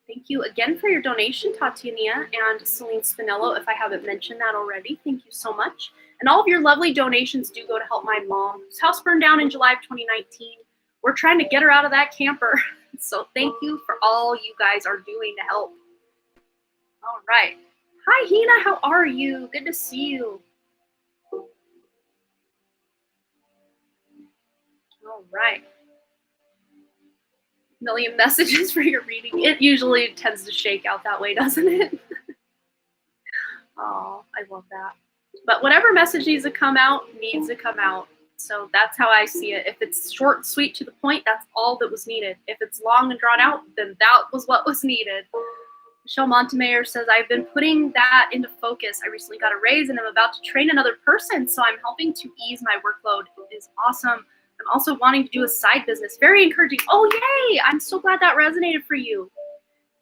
Thank you again for your donation, Tatiana and Celine Spinello, if I haven't mentioned that already. Thank you so much. And all of your lovely donations do go to help my mom, whose house burned down in July of 2019. We're trying to get her out of that camper. So thank you for all you guys are doing to help. All right. Hi, Hina. How are you? Good to see you. All right. Million messages for your reading. It usually tends to shake out that way, doesn't it? Oh, I love that. But whatever message needs to come out, needs to come out. So that's how I see it. If it's short and sweet to the point, that's all that was needed. If it's long and drawn out, then that was what was needed. Michelle Montemayor says, I've been putting that into focus. I recently got a raise and I'm about to train another person, so I'm helping to ease my workload. It is awesome. I'm also wanting to do a side business. Very encouraging. Oh, yay! I'm so glad that resonated for you.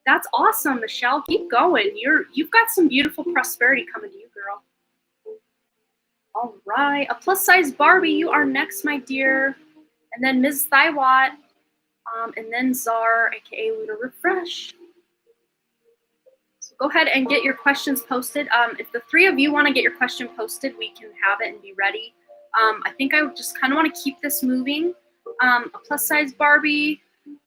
That's awesome, Michelle. Keep going. You've got some beautiful prosperity coming to you, girl. All right. A plus-size Barbie, you are next, my dear. And then Ms. Thighwatt. And then Czar, aka Lunar Refresh. So go ahead and get your questions posted. If the three of you want to get your question posted, we can have it and be ready. I think I just kind of want to keep this moving. A plus-size Barbie,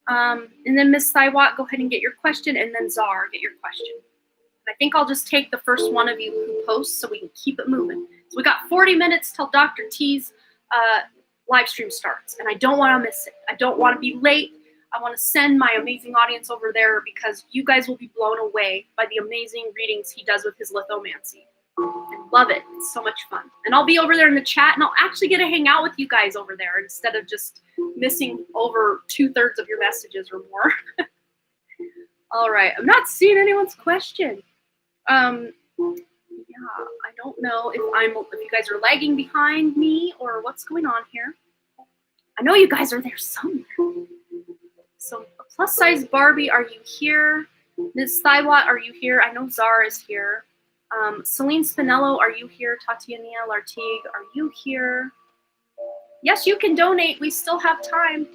and then Miss Thighwatt, go ahead and get your question, and then Czar, get your question. And I think I'll just take the first one of you who posts so we can keep it moving. So we got 40 minutes till Dr. T's live stream starts, and I don't want to miss it. I don't want to be late. I want to send my amazing audience over there because you guys will be blown away by the amazing readings he does with his lithomancy. I love it. It's so much fun. And I'll be over there in the chat, and I'll actually get to hang out with you guys over there instead of just missing over 2/3 of your messages or more. All right. I'm not seeing anyone's question. Yeah, I don't know if you guys are lagging behind me or what's going on here. I know you guys are there somewhere. So a plus-size Barbie, are you here? Ms. Thighwatt, are you here? I know Czar is here. Celine Spinello, are you here? Tatiana Lartigue, are you here? Yes, you can donate. We still have time.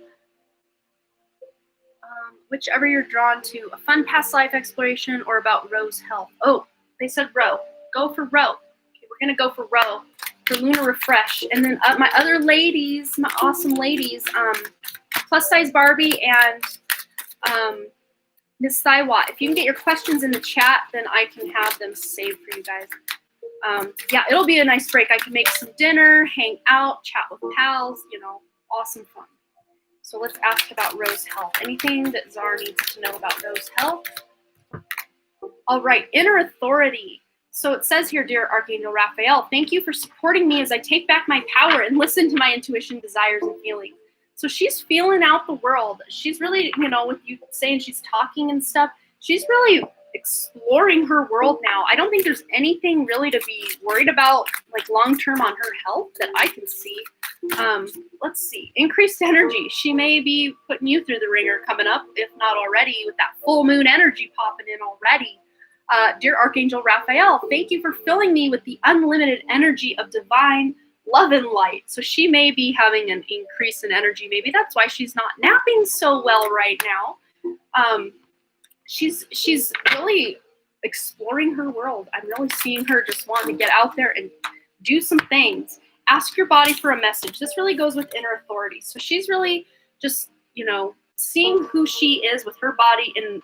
Whichever you're drawn to. A fun past life exploration or about Ro's health. Oh, they said Ro. Go for Ro. Okay, we're going to go for Ro for Lunar Refresh. And then my other ladies, my awesome ladies, Plus Size Barbie and Ms. Thighwatt, if you can get your questions in the chat, then I can have them saved for you guys. Yeah, it'll be a nice break. I can make some dinner, hang out, chat with pals, awesome fun. So let's ask about Ro's health. Anything that Czar needs to know about Ro's health? All right, inner authority. So it says here, dear Archangel Raphael, thank you for supporting me as I take back my power and listen to my intuition, desires, and feelings. So she's feeling out the world. She's really, with you saying she's talking and stuff, she's really exploring her world now. I don't think there's anything really to be worried about, like long-term on her health that I can see. Let's see. Increased energy. She may be putting you through the ringer coming up, if not already, with that full moon energy popping in already. Dear Archangel Raphael, thank you for filling me with the unlimited energy of divine love and light. So she may be having an increase in energy. Maybe that's why she's not napping so well right now. She's really exploring her world. I'm really seeing her just wanting to get out there and do some things. Ask your body for a message. This really goes with inner authority. So she's really just, seeing who she is with her body in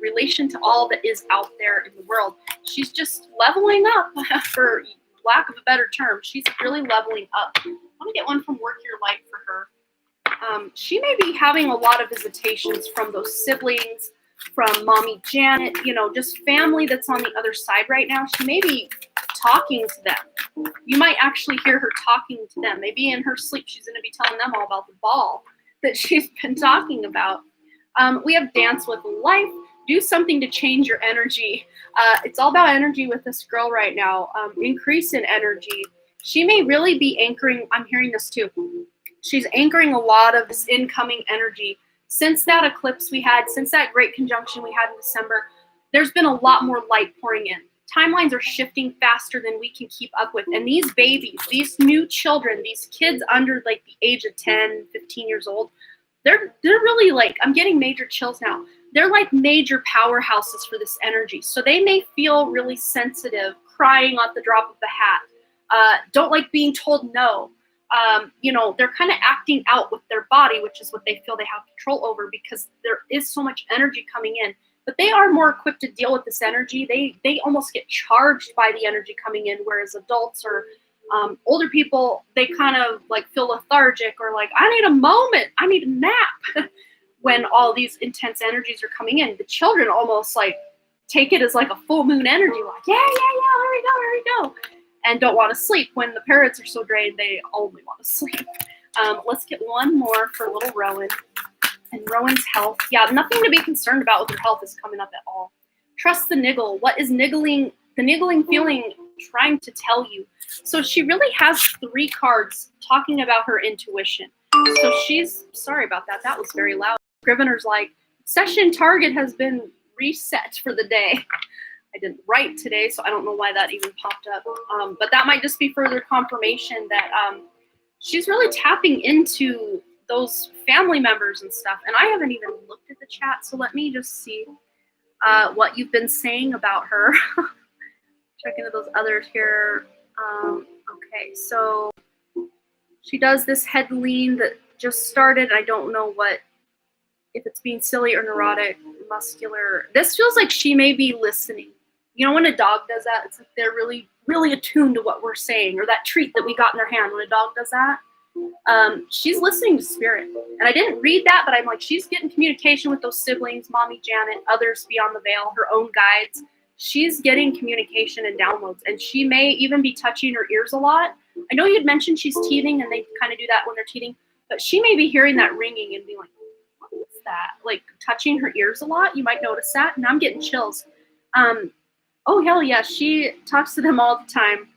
relation to all that is out there in the world. She's just leveling up, for lack of a better term. She's really leveling up. I want to get one from Work Your Light for her. She may be having a lot of visitations from those siblings, from Mommy Janet, just family that's on the other side right now. She may be talking to them. You might actually hear her talking to them. Maybe in her sleep, she's going to be telling them all about the ball that she's been talking about. We have Dance with Life. Do something to change your energy. It's all about energy with this girl right now. Increase in energy. She may really be anchoring, I'm hearing this too. She's anchoring a lot of this incoming energy. Since that eclipse we had, since that great conjunction we had in December, there's been a lot more light pouring in. Timelines are shifting faster than we can keep up with. And these babies, these new children, these kids under like the age of 10, 15 years old, they're really like, I'm getting major chills now. they're like major powerhouses for this energy. So they may feel really sensitive, crying at the drop of the hat, don't like being told no. They're kind of acting out with their body, which is what they feel they have control over because there is so much energy coming in. But they are more equipped to deal with this energy. They almost get charged by the energy coming in, whereas adults or older people, they kind of like feel lethargic or like, I need a moment, I need a nap when all these intense energies are coming in. The children almost like take it as like a full moon energy, like, yeah, here we go. And don't want to sleep. When the parents are so drained, they only want to sleep. Let's get one more for little Rowan. And Rowan's health. Yeah, nothing to be concerned about with her health is coming up at all. Trust the niggle. What is the niggling feeling trying to tell you? So she really has 3 cards talking about her intuition. So she's, sorry about that. That was very loud. Scrivener's like, session target has been reset for the day. I didn't write today, so I don't know why that even popped up. But that might just be further confirmation that she's really tapping into those family members and stuff. And I haven't even looked at the chat, so let me just see what you've been saying about her. Check into those others here. Okay, so she does this head lean that just started. I don't know if it's being silly or neurotic, muscular. This feels like she may be listening. You know, when a dog does that, it's like they're really, really attuned to what we're saying, or that treat that we got in their hand. When a dog does that, she's listening to spirit. And I didn't read that, but I'm like, she's getting communication with those siblings, Mommy Janet, others beyond the veil, her own guides. She's getting communication and downloads, and she may even be touching her ears a lot. I know you'd mentioned she's teething, and they kind of do that when they're teething, but she may be hearing that ringing and being like, what is that? Like touching her ears a lot. You might notice that, and I'm getting chills. Oh, hell yeah, she talks to them all the time.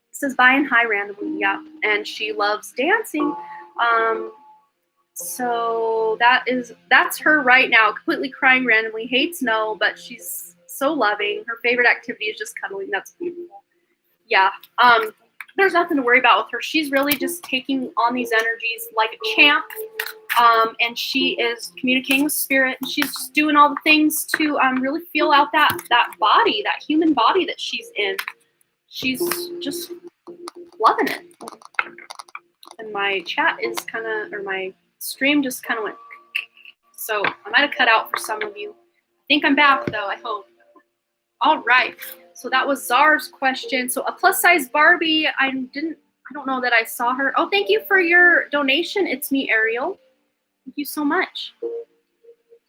Says bye and hi randomly, yeah, and she loves dancing. So that's her right now, completely crying randomly, hates no, but she's so loving. Her favorite activity is just cuddling. That's beautiful. Yeah, there's nothing to worry about with her. She's really just taking on these energies like a champ, and she is communicating with spirit, and she's just doing all the things to really feel out that body, that human body that she's in. She's just loving it. And my chat is kind of, or my stream just kind of went, so I might have cut out for some of you. I think I'm back though, I hope. All right, so that was Czar's question. So a plus size Barbie, I don't know that I saw her. Oh, thank you for your donation. It's me, Ariel. Thank you so much.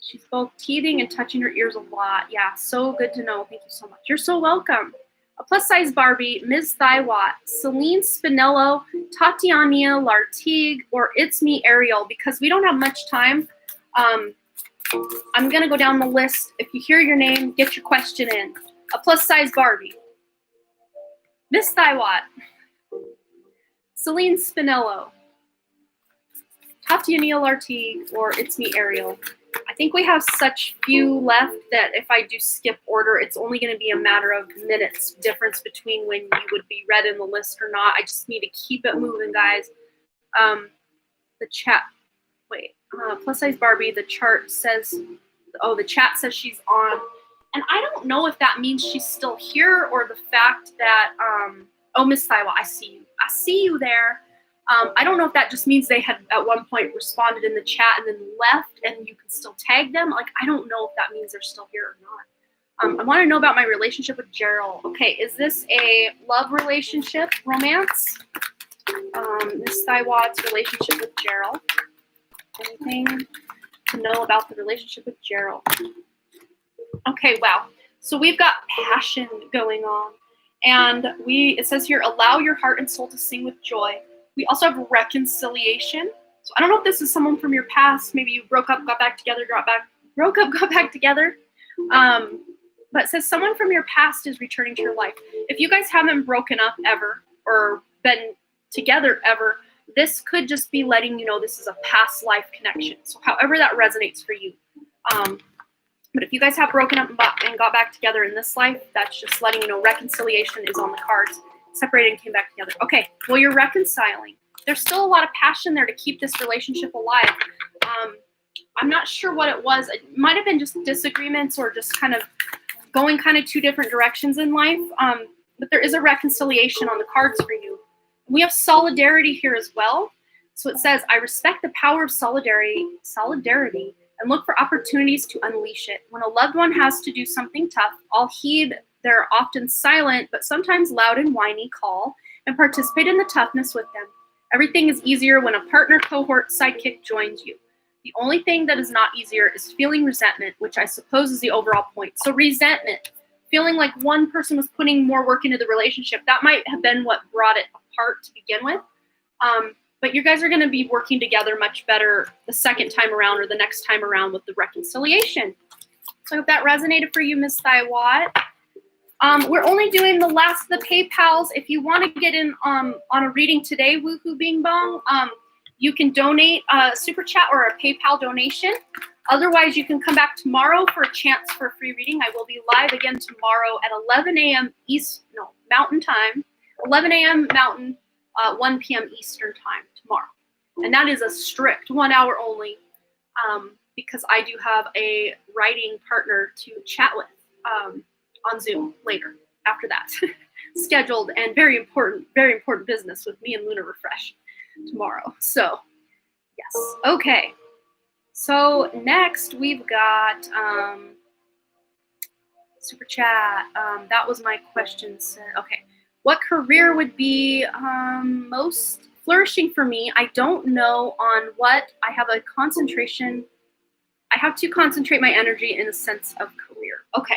She's both teething and touching her ears a lot. Yeah, so good to know. Thank you so much. You're so welcome. A plus size Barbie, Ms. Thighwatt, Celine Spinello, Tatiana Lartigue, or It's Me, Ariel. Because we don't have much time, I'm going to go down the list. If you hear your name, get your question in. A plus size Barbie, Ms. Thighwatt, Celine Spinello, Tatiana Lartigue, or It's Me, Ariel. I think we have such few left that if I do skip order, it's only going to be a matter of minutes difference between when you would be read in the list or not. I just need to keep it moving, guys. The chat, plus size Barbie, the chart says, oh, the chat says she's on. And I don't know if that means she's still here or the fact that, oh, Miss Thighwa, I see you. I see you there. I don't know if that just means they had at one point responded in the chat and then left and you can still tag them. Like, I don't know if that means they're still here or not. I want to know about my relationship with Gerald. Okay, is this a love relationship, romance? Miss Thighwatt's relationship with Gerald. Anything to know about the relationship with Gerald? Okay, wow. So we've got passion going on. And it says here, allow your heart and soul to sing with joy. We also have reconciliation. So I don't know if this is someone from your past. Maybe you broke up, got back together, broke up, got back together. But it says someone from your past is returning to your life. If you guys haven't broken up ever or been together ever, this could just be letting you know this is a past life connection. So however that resonates for you. But if you guys have broken up and got back together in this life, that's just letting you know reconciliation is on the cards. Separated and came back together. Okay, well, you're reconciling. There's still a lot of passion there to keep this relationship alive. I'm not sure what it was. It might have been just disagreements or just kind of going kind of two different directions in life. But there is a reconciliation on the cards for you. We have solidarity here as well. So it says, I respect the power of solidarity, and look for opportunities to unleash it. When a loved one has to do something tough, I'll heed their often silent, but sometimes loud and whiny call and participate in the toughness with them. Everything is easier when a partner, cohort, sidekick joins you. The only thing that is not easier is feeling resentment, which I suppose is the overall point. So resentment, feeling like one person was putting more work into the relationship, that might have been what brought it apart to begin with. But you guys are going to be working together much better the second time around or the next time around with the reconciliation. So if that resonated for you, Miss Thaiwat, we're only doing the last of the PayPals. If you want to get in on a reading today, woohoo bing bong, you can donate a super chat or a PayPal donation. Otherwise, you can come back tomorrow for a chance for a free reading. I will be live again tomorrow at 11 a.m. Mountain time, 11 a.m. Mountain, 1 p.m. Eastern time tomorrow. And that is a strict 1 hour only because I do have a writing partner to chat with on Zoom later after that. Scheduled and very important business with me and Luna Refresh tomorrow. So, yes. Okay. So next we've got super chat. That was my question. Okay. What career would be most flourishing for me? I don't know on what. I have a concentration. I have to concentrate my energy in a sense of career. Okay.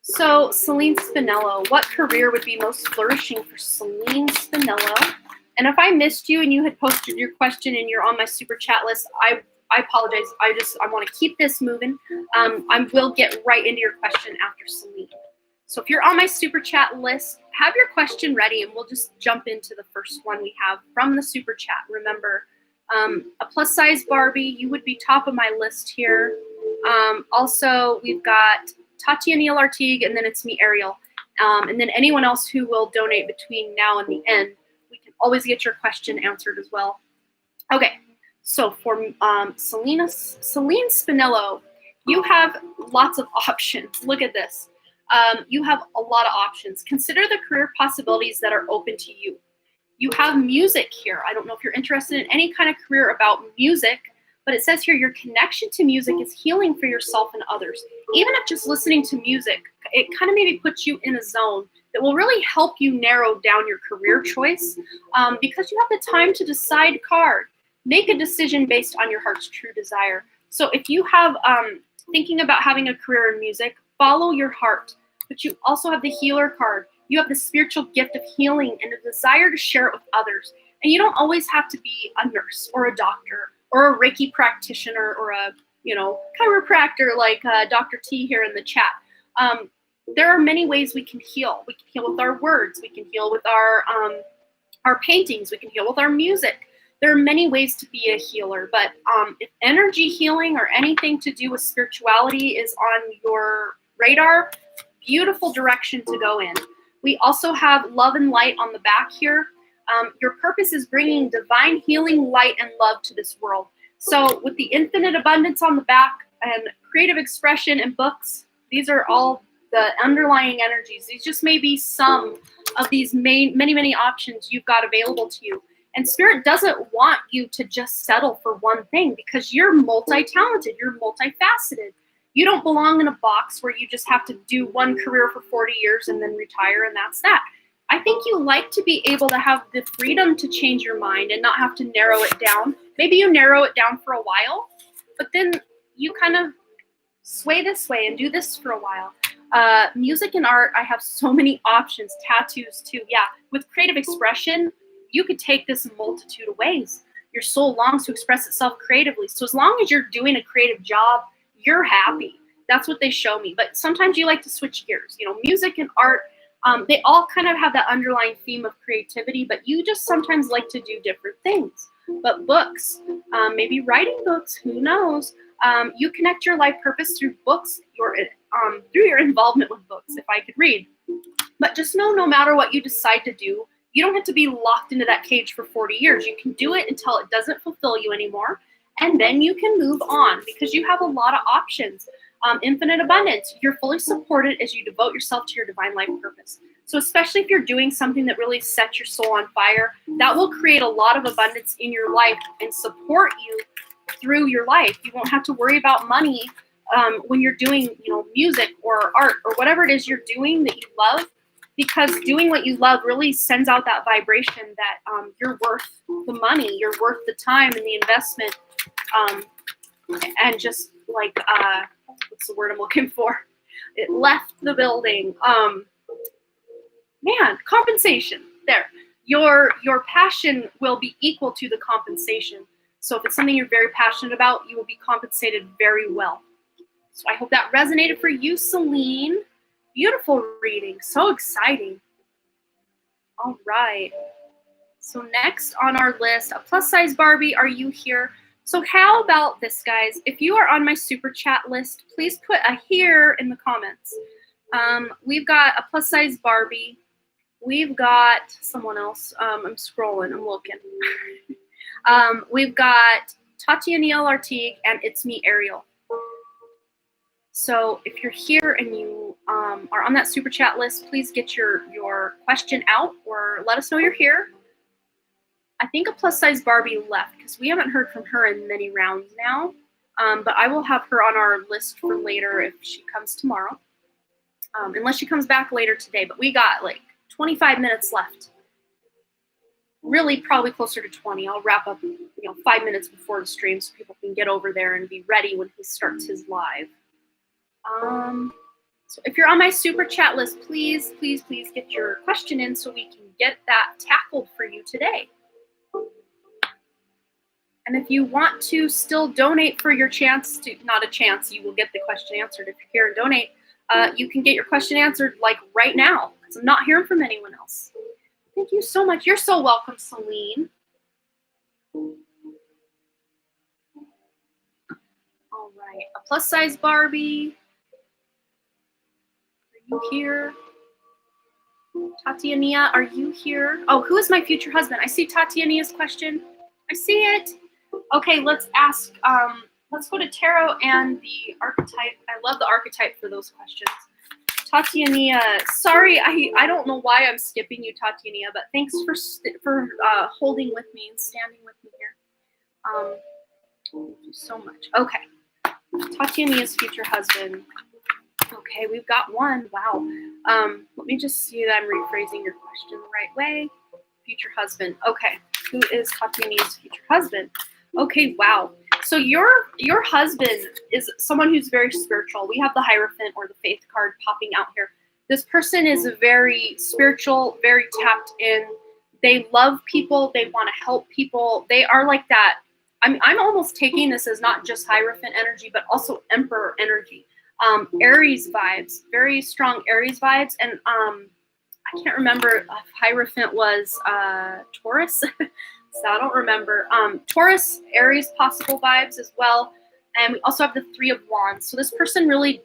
So Celine Spinello, what career would be most flourishing for Celine Spinello? And if I missed you and you had posted your question and you're on my super chat list, I apologize. I want to keep this moving. I will get right into your question after Celine. So if you're on my super chat list, have your question ready and we'll just jump into the first one we have from the super chat. Remember, a plus size Barbie, you would be top of my list here. Also, we've got Tatia Neal Artigue, and then it's me, Ariel. And then anyone else who will donate between now and the end, we can always get your question answered as well. Okay, so for Celine Spinello, you have lots of options. Look at this. You have a lot of options. Consider the career possibilities that are open to you. You have music here. I don't know if you're interested in any kind of career about music, but it says here your connection to music is healing for yourself and others. Even if just listening to music, it kind of maybe puts you in a zone that will really help you narrow down your career choice because you have the time to decide card. Make a decision based on your heart's true desire. So if you have thinking about having a career in music, follow your heart. But you also have the healer card. You have the spiritual gift of healing and a desire to share it with others. And you don't always have to be a nurse or a doctor or a Reiki practitioner or a, chiropractor like Dr. T here in the chat. There are many ways we can heal. We can heal with our words. We can heal with our paintings. We can heal with our music. There are many ways to be a healer, but if energy healing or anything to do with spirituality is on your radar, beautiful direction to go in. We also have love and light on the back here. Your purpose is bringing divine healing, light, and love to this world. So with the infinite abundance on the back and creative expression and books, these are all the underlying energies. These just may be some of these many options you've got available to you. And Spirit doesn't want you to just settle for one thing because you're multi-talented, you're multifaceted. You don't belong in a box where you just have to do one career for 40 years and then retire and that's that. I think you like to be able to have the freedom to change your mind and not have to narrow it down. Maybe you narrow it down for a while, but then you kind of sway this way and do this for a while. Music and art, I have so many options. Tattoos too. Yeah, with creative expression, you could take this a multitude of ways. Your soul longs to express itself creatively. So as long as you're doing a creative job, you're happy. That's what they show me. But sometimes you like to switch gears. Music and art, they all kind of have that underlying theme of creativity, but you just sometimes like to do different things. But books, maybe writing books, who knows? You connect your life purpose through books, through your involvement with books, if I could read. But just know, no matter what you decide to do, you don't have to be locked into that cage for 40 years. You can do it until it doesn't fulfill you anymore. And then you can move on because you have a lot of options. Infinite abundance, you're fully supported as you devote yourself to your divine life purpose. So especially if you're doing something that really sets your soul on fire, that will create a lot of abundance in your life and support you through your life. You won't have to worry about money when you're doing, music or art or whatever it is you're doing that you love, because doing what you love really sends out that vibration that you're worth the money, you're worth the time and the investment, and just like what's the word I'm looking for? It left the building. Compensation. There. Your passion will be equal to the compensation. So if it's something you're very passionate about, you will be compensated very well. So I hope that resonated for you, Celine. Beautiful reading. So exciting. All right. So next on our list, a plus size Barbie, are you here? So how about this, guys? If you are on my super chat list, please put a here in the comments. We've got a plus size Barbie. We've got someone else. I'm scrolling. I'm looking. We've got Tatiana Artigue, and it's me, Ariel. So if you're here and you are on that super chat list, please get your question out or let us know you're here. I think a plus size Barbie left because we haven't heard from her in many rounds now. But I will have her on our list for later if she comes tomorrow. Unless she comes back later today. But we got like 25 minutes left. Really probably closer to 20. I'll wrap up 5 minutes before the stream so people can get over there and be ready when he starts his live. So if you're on my super chat list, please, please, please get your question in so we can get that tackled for you today. And if you want to still donate for your chance to, not a chance, you will get the question answered if you're here and donate. You can get your question answered like right now because I'm not hearing from anyone else. Thank you so much. You're so welcome, Celine. All right, a plus size Barbie. Are you here? Tatiana, are you here? Oh, who is my future husband? I see Tatiana's question. I see it. Okay, let's ask, let's go to tarot and the archetype. I love the archetype for those questions. Tatiana, sorry, I don't know why I'm skipping you, Tatiana, but thanks for holding with me and standing with me here. Thank you so much. Okay, Tatiana's future husband. Okay, we've got one. Wow. Let me just see that I'm rephrasing your question the right way. Future husband. Okay, who is Tatiana's future husband? Okay, wow. So your husband is someone who's very spiritual. We have the Hierophant or the Faith card popping out here. This person is very spiritual, very tapped in. They love people. They want to help people. They are like that. I'm almost taking this as not just Hierophant energy, but also Emperor energy. Aries vibes, very strong Aries vibes. And I can't remember if Hierophant was Taurus. So I don't remember. Taurus, Aries possible vibes as well. And we also have the Three of Wands. So this person really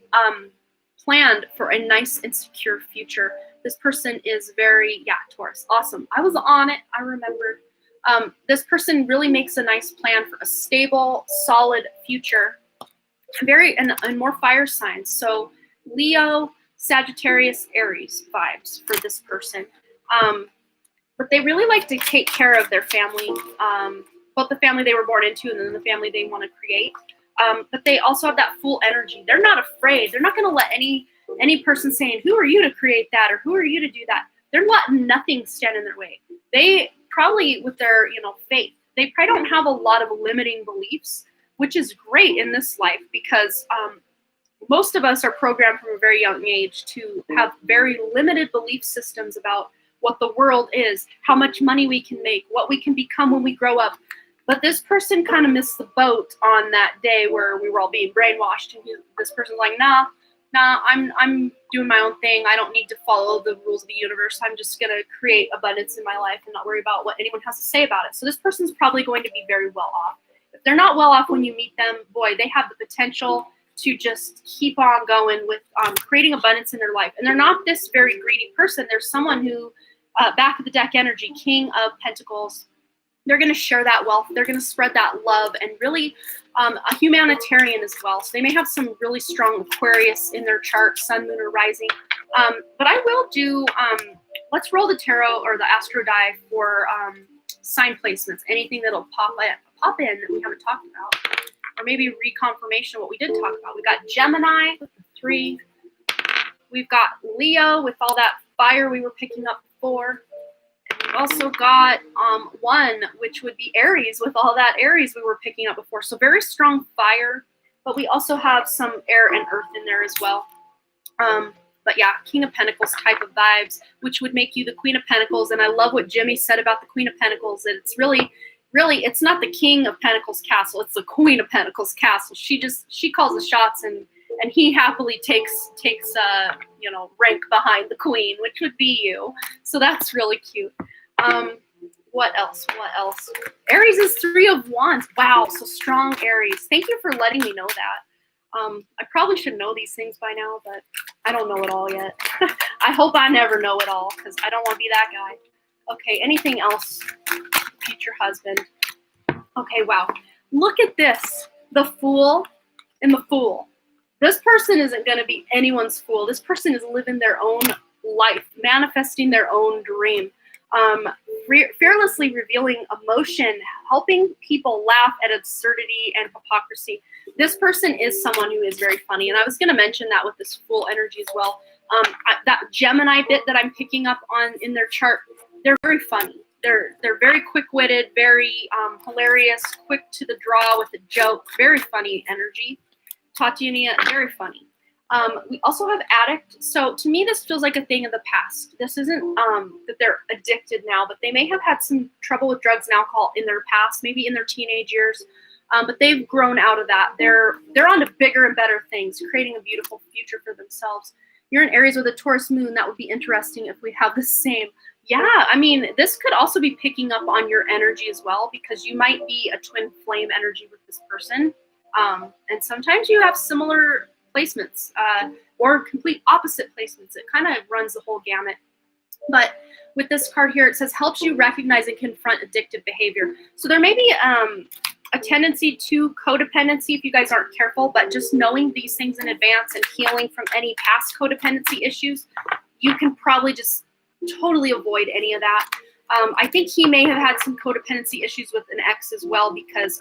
planned for a nice and secure future. This person is very, Taurus. Awesome. I was on it. I remembered. This person really makes a nice plan for a stable, solid future. And more fire signs. So Leo, Sagittarius, Aries vibes for this person. But they really like to take care of their family, both the family they were born into and then the family they want to create. But they also have that full energy. They're not afraid. They're not going to let any person saying, who are you to create that? Or who are you to do that? They're letting nothing stand in their way. They probably, with their, faith, they probably don't have a lot of limiting beliefs, which is great in this life because most of us are programmed from a very young age to have very limited belief systems about what the world is, how much money we can make, what we can become when we grow up. But this person kind of missed the boat on that day where we were all being brainwashed. And this person's like, nah, I'm doing my own thing. I don't need to follow the rules of the universe. I'm just going to create abundance in my life and not worry about what anyone has to say about it. So this person's probably going to be very well off. If they're not well off when you meet them, boy, they have the potential to just keep on going with creating abundance in their life. And they're not this very greedy person. They're someone who, back of the deck energy, King of Pentacles, They're going to share that wealth. They're going to spread that love, and really a humanitarian as well. So they may have some really strong Aquarius in their chart, sun, moon, or rising. But I will do, let's roll the tarot or the astro die for sign placements, anything that'll pop in that we haven't talked about, or maybe reconfirmation of what we did talk about. We got Gemini with the 3. We've got Leo with all that fire we were picking up before. We've also got 1, which would be Aries, with all that Aries we were picking up before. So very strong fire, but we also have some air and earth in there as well. But yeah, King of Pentacles type of vibes, which would make you the Queen of Pentacles. And I love what Jimmy said about the Queen of Pentacles, that it's really, it's not the King of Pentacles castle, it's the Queen of Pentacles castle. She calls the shots, and he happily takes rank behind the Queen, which would be you. So that's really cute. What else? Aries is 3 of Wands. Wow, so strong Aries. Thank you for letting me know that. I probably should know these things by now, but I don't know it all yet. I hope I never know it all, because I don't want to be that guy. Okay, anything else? Future husband. Okay, wow. Look at this. The Fool and the Fool. This person isn't going to be anyone's fool. This person is living their own life, manifesting their own dream. Fearlessly revealing emotion, helping people laugh at absurdity and hypocrisy. This person is someone who is very funny, and I was going to mention that with this Fool energy as well. That Gemini bit that I'm picking up on in their chart, they're very funny. They're very quick-witted, very hilarious, quick to the draw with a joke, very funny energy. Tatiana, very funny. We also have addict. So to me, this feels like a thing of the past. This isn't that they're addicted now, but they may have had some trouble with drugs and alcohol in their past, maybe in their teenage years. But they've grown out of that. They're on to bigger and better things, creating a beautiful future for themselves. You're in Aries with a Taurus moon. That would be interesting if we have the same. Yeah, I mean, this could also be picking up on your energy as well, because you might be a twin flame energy with this person. And sometimes you have similar placements or complete opposite placements. It kind of runs the whole gamut. But with this card here, it says helps you recognize and confront addictive behavior. So there may be a tendency to codependency if you guys aren't careful, but just knowing these things in advance and healing from any past codependency issues, you can probably just totally avoid any of that. I think he may have had some codependency issues with an ex as well, because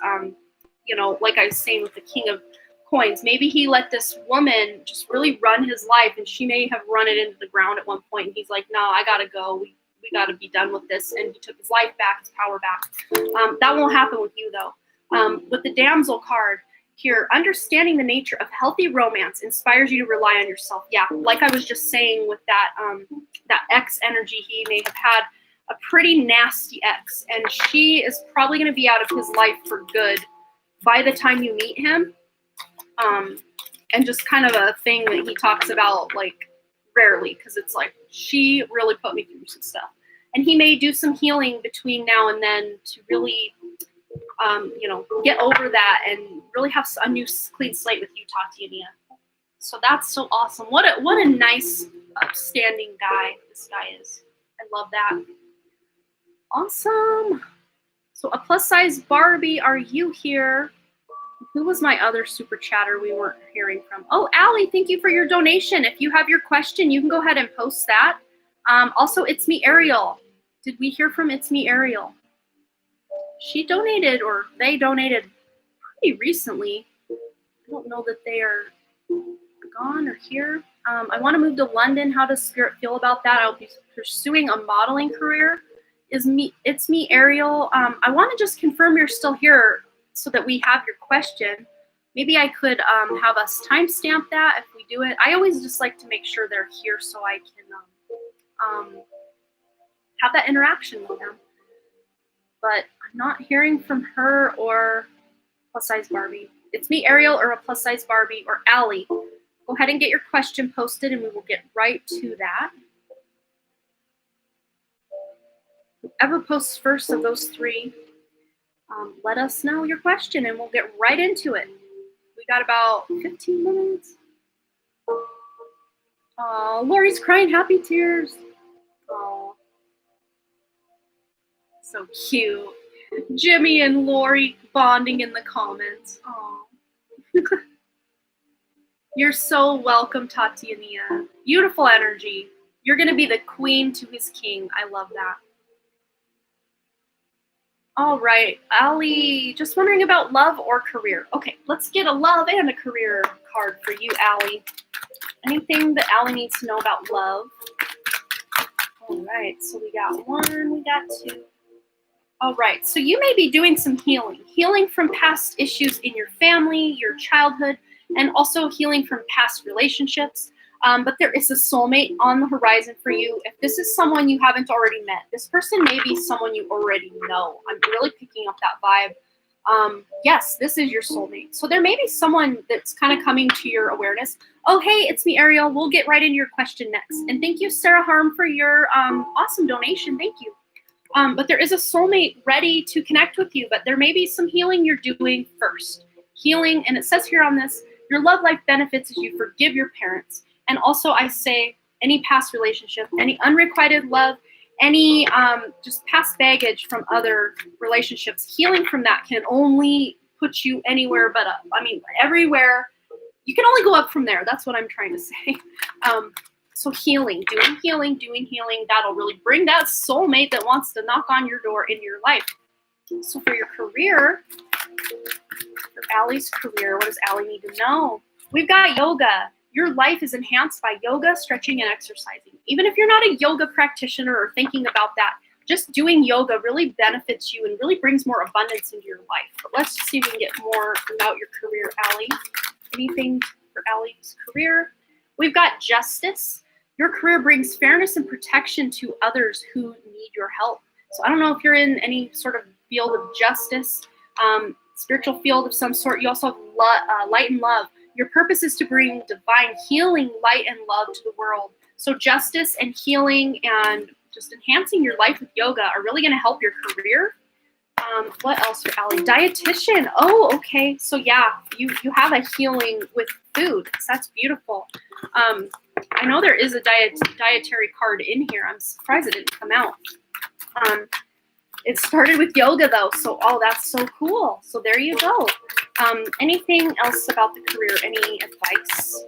like I was saying with the King of Coins, maybe he let this woman just really run his life, and she may have run it into the ground at one point, and he's like, no, I gotta go, we gotta be done with this, and he took his life back, his power back. That won't happen with you though. With the Damsel card here, understanding the nature of healthy romance inspires you to rely on yourself. Yeah, like I was just saying with that that ex energy, he may have had a pretty nasty ex, and she is probably going to be out of his life for good by the time you meet him. And just kind of a thing that he talks about, like, rarely, because it's like, she really put me through some stuff. And he may do some healing between now and then to really, get over that and really have a new clean slate with you, Tatiana. So that's so awesome. What a nice, upstanding guy this guy is. I love that. Awesome. So a plus size Barbie, are you here? Who was my other super chatter we weren't hearing from? Oh, Allie, thank you for your donation. If you have your question, you can go ahead and post that. Also, It's Me Ariel. Did we hear from It's Me Ariel? She donated, or they donated pretty recently. I don't know that they are gone or here. I want to move to London. How does Spirit feel about that? I'll be pursuing a modeling career. It's me, Ariel. I want to just confirm you're still here so that we have your question. Maybe I could have us timestamp that if we do it. I always just like to make sure they're here so I can have that interaction with them. But I'm not hearing from her or plus size Barbie. It's me, Ariel, or a plus size Barbie, or Allie. Go ahead and get your question posted and we will get right to that. Whoever posts first of those three, let us know your question and we'll get right into it. We got about 15 minutes. Oh, Lori's crying happy tears. Oh, so cute. Jimmy and Lori bonding in the comments. Aw. You're so welcome, Tatiana. Beautiful energy. You're going to be the queen to his king. I love that. All right, Allie, just wondering about love or career. Okay, let's get a love and a career card for you, Allie. Anything that Allie needs to know about love? All right, so we got one, we got two. All right, so you may be doing some healing from past issues in your family, your childhood, and also healing from past relationships. But there is a soulmate on the horizon for you. If this is someone you haven't already met, this person may be someone you already know. I'm really picking up that vibe. Yes, this is your soulmate. So there may be someone that's kind of coming to your awareness. Oh, hey, it's me, Ariel. We'll get right into your question next. And thank you, Sarah Harm, for your awesome donation. Thank you. But there is a soulmate ready to connect with you, but there may be some healing you're doing first. Healing, and it says here on this, your love life benefits as you forgive your parents. And also I say any past relationship, any unrequited love, any just past baggage from other relationships, healing from that can only put you anywhere but up. I mean, everywhere. You can only go up from there. That's what I'm trying to say. So doing healing, that'll really bring that soulmate that wants to knock on your door in your life. So for your career, for Allie's career, what does Allie need to know? We've got yoga. Your life is enhanced by yoga, stretching, and exercising. Even if you're not a yoga practitioner or thinking about that, just doing yoga really benefits you and really brings more abundance into your life. But let's see if we can get more about your career, Allie. Anything for Allie's career? We've got justice. Your career brings fairness and protection to others who need your help. So I don't know if you're in any sort of field of justice, spiritual field of some sort. You also have light and love. Your purpose is to bring divine healing, light, and love to the world. So justice and healing and just enhancing your life with yoga are really going to help your career. What else for Allie? Dietitian. Oh, okay. So yeah, you have a healing with food. So that's beautiful. I know there is a dietary card in here. I'm surprised it didn't come out. It started with yoga though, so that's so cool. So there you go. Anything else about the career? Any advice?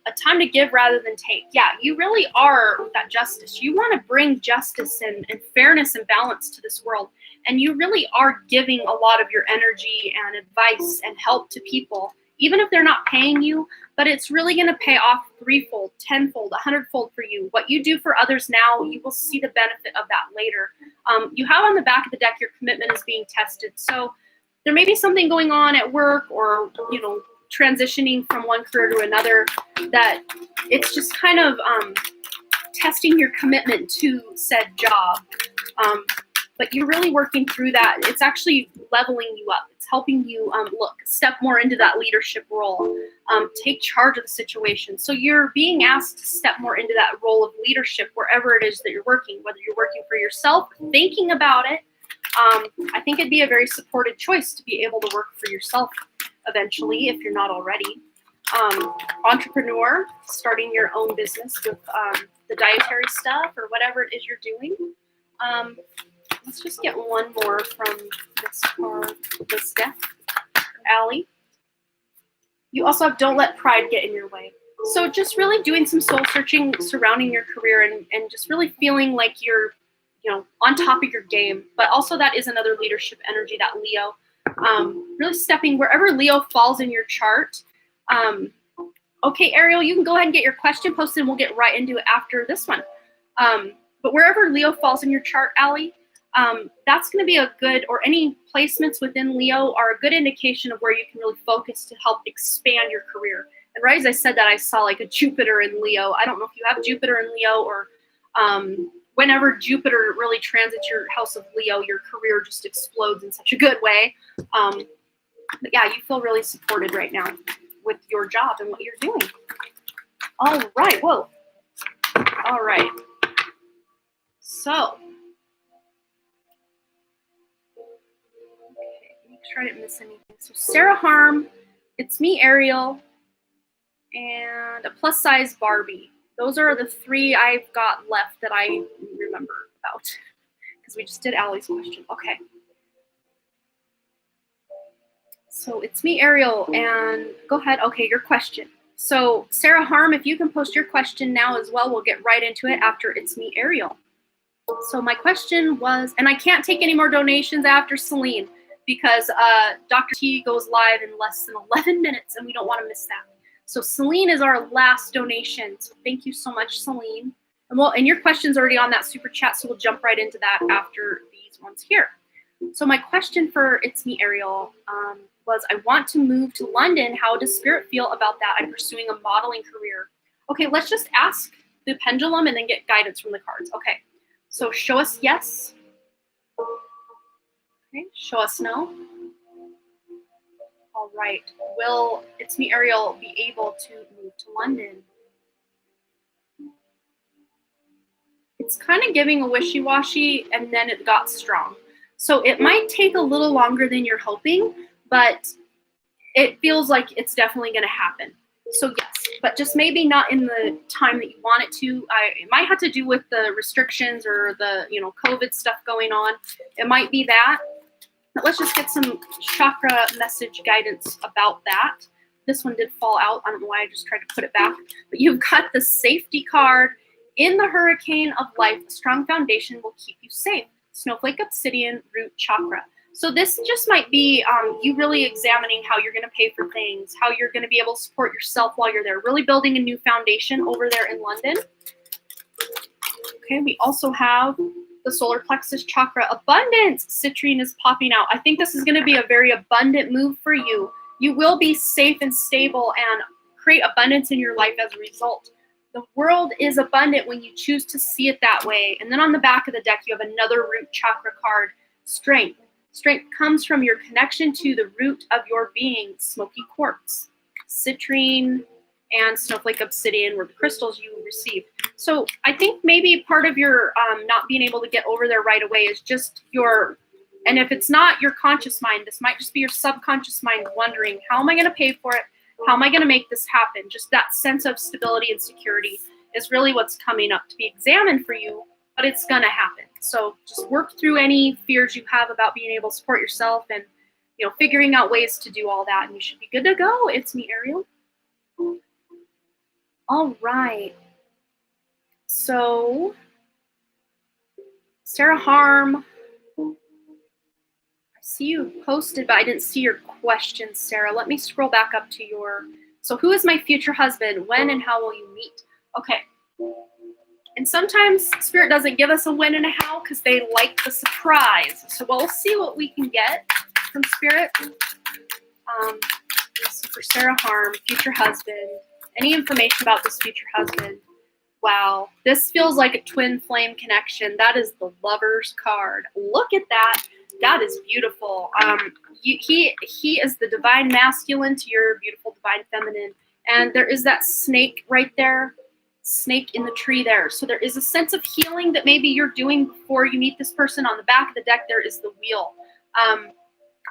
A time to give rather than take. Yeah, you really are with that justice. You want to bring justice and fairness and balance to this world. And you really are giving a lot of your energy and advice and help to people, even if they're not paying you, but it's really going to pay off threefold, tenfold, 100-fold for you. What you do for others now, you will see the benefit of that later. You have on the back of the deck, your commitment is being tested. So there may be something going on at work or, transitioning from one career to another that it's just kind of testing your commitment to said job. But you're really working through that. It's actually leveling you up. It's helping you step more into that leadership role, take charge of the situation. So you're being asked to step more into that role of leadership wherever it is that you're working, whether you're working for yourself, thinking about it. I think it'd be a very supported choice to be able to work for yourself eventually, if you're not already. Entrepreneur, starting your own business with the dietary stuff or whatever it is you're doing. Let's just get one more from this deck. Allie. You also have don't let pride get in your way. So just really doing some soul searching surrounding your career and just really feeling like you're on top of your game. But also that is another leadership energy, that Leo. Really stepping wherever Leo falls in your chart. Okay, Ariel, you can go ahead and get your question posted and we'll get right into it after this one. But wherever Leo falls in your chart, Allie, that's going to be a good, or any placements within Leo are a good indication of where you can really focus to help expand your career. And right as I said that, I saw like a Jupiter in Leo. I don't know if you have Jupiter in Leo or whenever Jupiter really transits your house of Leo, your career just explodes in such a good way. But yeah, you feel really supported right now with your job and what you're doing. All right, whoa. All right. So, make sure I didn't miss anything. So Sarah Harm, it's me, Ariel, and a plus size Barbie. Those are the three I've got left that I remember about because we just did Allie's question. Okay. So it's me, Ariel, and go ahead. Okay, your question. So Sarah Harm, if you can post your question now as well, we'll get right into it after It's Me, Ariel. So my question was, and I can't take any more donations after Celine because Dr. T goes live in less than 11 minutes and we don't want to miss that. So Celine is our last donation. So thank you so much, Celine. And your question's already on that super chat, so we'll jump right into that after these ones here. So my question for It's Me, Ariel was, I want to move to London. How does Spirit feel about that? I'm pursuing a modeling career. Okay, let's just ask the pendulum and then get guidance from the cards. Okay, so show us yes. Okay, show us no. All right, will It's Me, Ariel be able to move to London? It's kind of giving a wishy-washy and then it got strong. So it might take a little longer than you're hoping, but it feels like it's definitely going to happen. So yes, but just maybe not in the time that you want it to. It might have to do with the restrictions or the COVID stuff going on. It might be that. But let's just get some chakra message guidance about that. This one did fall out. I don't know why I just tried to put it back. But you've got the safety card. In the hurricane of life, a strong foundation will keep you safe. Snowflake, obsidian, root chakra. So this just might be you really examining how you're going to pay for things, how you're going to be able to support yourself while you're there, really building a new foundation over there in London. Okay, we also have the solar plexus chakra. Abundance, citrine is popping out. I think this is going to be a very abundant move for you. You will be safe and stable and create abundance in your life as a result. The world is abundant when you choose to see it that way. And then on the back of the deck, you have another root chakra card, strength. Strength comes from your connection to the root of your being, smoky quartz, citrine, and snowflake obsidian were the crystals you received. So I think maybe part of your not being able to get over there right away is just and if it's not your conscious mind, this might just be your subconscious mind wondering, how am I going to pay for it? How am I going to make this happen? Just that sense of stability and security is really what's coming up to be examined for you, but it's going to happen. So just work through any fears you have about being able to support yourself and, figuring out ways to do all that, and you should be good to go. It's me, Ariel. All right. So, Sarah Harm, see you posted, but I didn't see your question, Sarah. Let me scroll back up to so who is my future husband? When and how will you meet? Okay. And sometimes Spirit doesn't give us a when and a how because they like the surprise. So we'll see what we can get from Spirit. So for Sarah Harm, future husband, any information about this future husband? Wow, this feels like a twin flame connection. That is the Lover's card. Look at that. That is beautiful. He is the divine masculine to your beautiful divine feminine. And there is that snake right there, snake in the tree there. So there is a sense of healing that maybe you're doing before you meet this person. On the back of the deck, there is the wheel.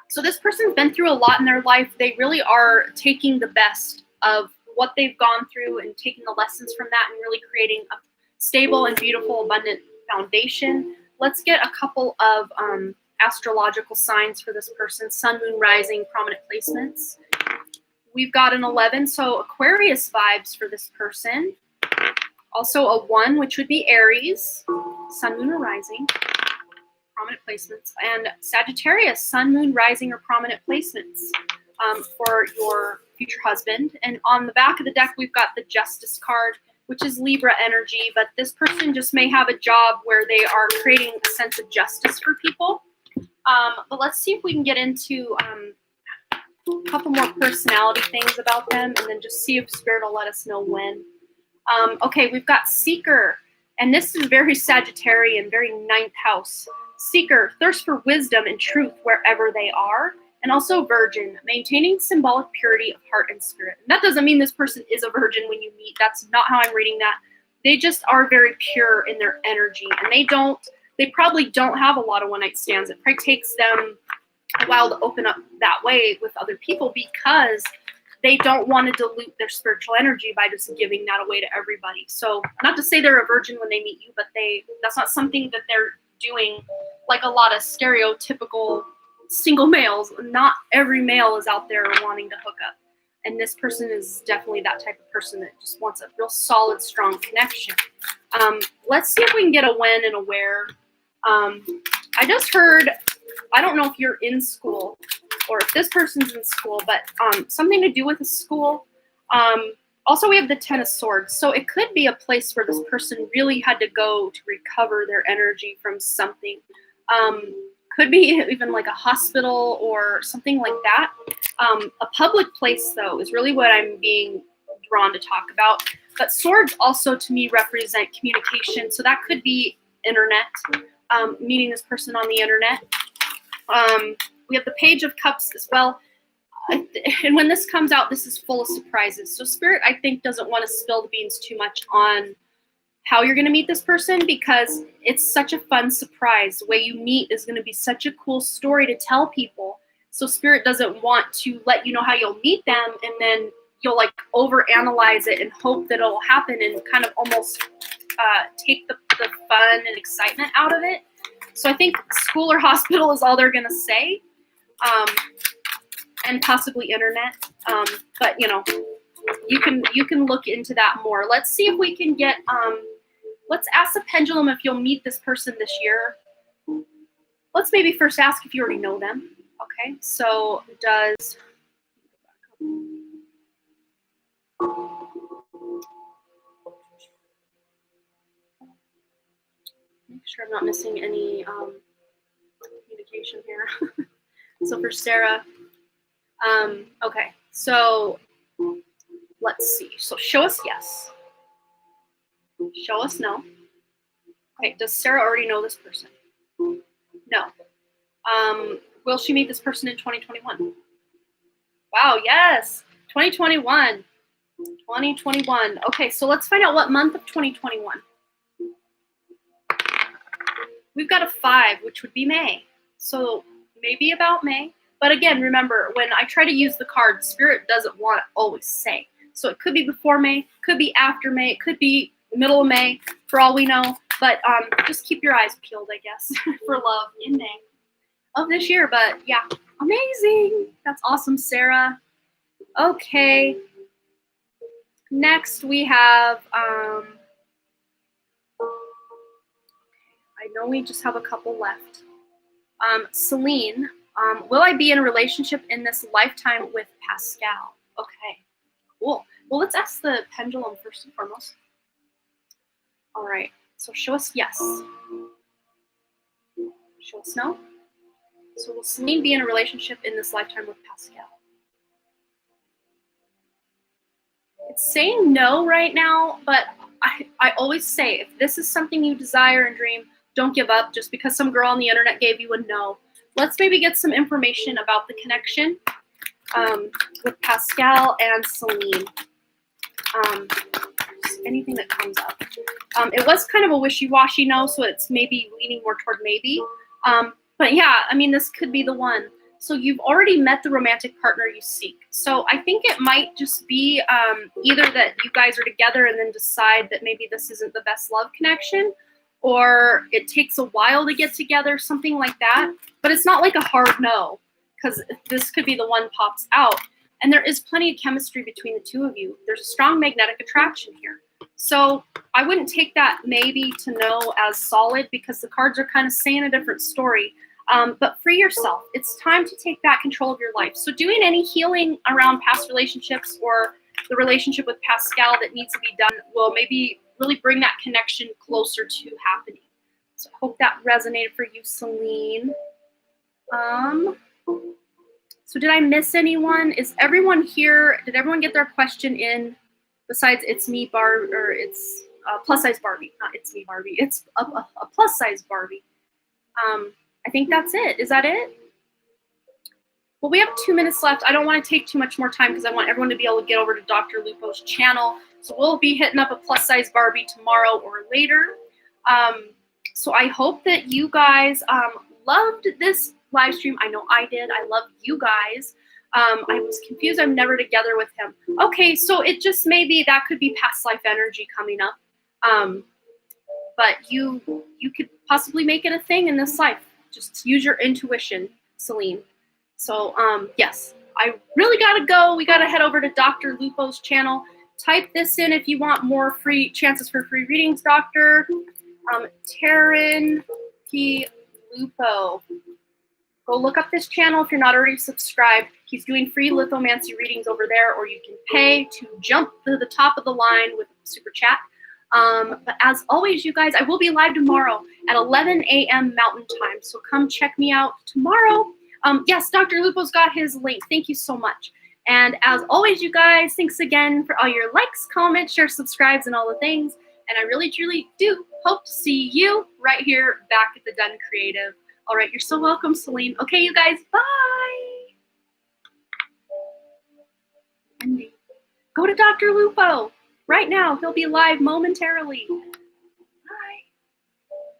So this person's been through a lot in their life. They really are taking the best of what they've gone through and taking the lessons from that and really creating a stable and beautiful, abundant foundation. Let's get a couple of astrological signs for this person. Sun, moon, rising, prominent placements. We've got an 11, so Aquarius vibes for this person. Also a 1, which would be Aries, sun, moon, or rising, prominent placements. And Sagittarius, sun, moon, rising, or prominent placements for your future husband. And on the back of the deck, we've got the Justice card, which is Libra energy. But this person just may have a job where they are creating a sense of justice for people. But let's see if we can get into a couple more personality things about them and then just see if Spirit will let us know when. Okay, we've got Seeker, and this is very Sagittarian, very 9th house. Seeker, thirst for wisdom and truth wherever they are. And also Virgin, maintaining symbolic purity of heart and spirit. And that doesn't mean this person is a virgin when you meet. That's not how I'm reading that. They just are very pure in their energy, and they probably don't have a lot of one-night stands. It probably takes them a while to open up that way with other people because they don't want to dilute their spiritual energy by just giving that away to everybody. So not to say they're a virgin when they meet you, but that's not something that they're doing like a lot of stereotypical single males. Not every male is out there wanting to hook up. And this person is definitely that type of person that just wants a real solid, strong connection. Let's see if we can get a when and a where. I just heard, I don't know if you're in school or if this person's in school, but something to do with a school. Also, we have the Ten of Swords. So it could be a place where this person really had to go to recover their energy from something. Could be even like a hospital or something like that. A public place, though, is really what I'm being drawn to talk about. But swords also, to me, represent communication. So that could be internet, meeting this person on the internet. We have the Page of Cups as well. And when this comes out, this is full of surprises. So Spirit, I think, doesn't want to spill the beans too much on how you're going to meet this person because it's such a fun surprise. The way you meet is going to be such a cool story to tell people. So Spirit doesn't want to let you know how you'll meet them and then you'll like overanalyze it and hope that it'll happen and kind of almost take the fun and excitement out of it. So I think school or hospital is all they're going to say. And possibly internet, but you know, you can look into that more. Let's see if we can get. Let's ask the pendulum if you'll meet this person this year. Let's maybe first ask if you already know them. Okay, so does. Make sure I'm not missing any communication here. So for Sarah. Okay, so let's see. So show us yes. Show us no. Okay, does Sarah already know this person? No. Will she meet this person in 2021? Wow, yes. 2021. 2021. Okay, so let's find out what month of 2021. We've got a 5, which would be May. So maybe about May. But again, remember, when I try to use the card, Spirit doesn't want to always say. So it could be before May, could be after May, it could be middle of May, for all we know. But just keep your eyes peeled, I guess, for love in May of this year. But yeah, amazing. That's awesome, Sarah. Okay. Next, we have, I know we just have a couple left. Celine. Will I be in a relationship in this lifetime with Pascal? Okay, cool. Well, let's ask the pendulum first and foremost. All right, so show us yes. Show us no. So will Celine be in a relationship in this lifetime with Pascal? It's saying no right now, but I always say, if this is something you desire and dream, don't give up just because some girl on the internet gave you a no. Let's maybe get some information about the connection with Pascal and Celine. Anything that comes up. It was kind of a wishy-washy no, so it's maybe leaning more toward maybe. But yeah, I mean, this could be the one. So you've already met the romantic partner you seek. So I think it might just be either that you guys are together and then decide that maybe this isn't the best love connection, or it takes a while to get together, something like that. But it's not like a hard no, because this could be the one pops out. And there is plenty of chemistry between the two of you. There's a strong magnetic attraction here. So I wouldn't take that maybe to no as solid, because the cards are kind of saying a different story. But free yourself. It's time to take back control of your life. So doing any healing around past relationships or the relationship with Pascal that needs to be done will maybe really bring that connection closer to happening. So I hope that resonated for you, Celine. So did I miss anyone? Is everyone here? Did everyone get their question in? Besides, it's me, or it's plus size Barbie. Not it's me, Barbie. It's a plus size Barbie. I think that's it. Is that it? Well, we have 2 minutes left. I don't want to take too much more time because I want everyone to be able to get over to Dr. Lupo's channel. So we'll be hitting up a plus size Barbie tomorrow or later. So I hope that you guys loved this live stream. I know I did. I love you guys. I was confused. I'm never together with him. Okay, so it just maybe that could be past life energy coming up. But you could possibly make it a thing in this life. Just use your intuition. Celine. So, yes, I really gotta go. We gotta head over to Dr. Lupo's channel. Type this in if you want more free chances for free readings, Dr. Taryn P. Lupo. Go look up this channel if you're not already subscribed. He's doing free lithomancy readings over there, or you can pay to jump to the top of the line with super chat. But as always, you guys, I will be live tomorrow at 11 a.m. Mountain Time, so come check me out tomorrow. Yes, Dr. Lupo's got his link. Thank you so much. And as always, you guys, thanks again for all your likes, comments, shares, subscribes, and all the things. And I really, truly do hope to see you right here back at the Dunn Creative. All right, you're so welcome, Celine. Okay, you guys, bye. Go to Dr. Lupo right now. He'll be live momentarily.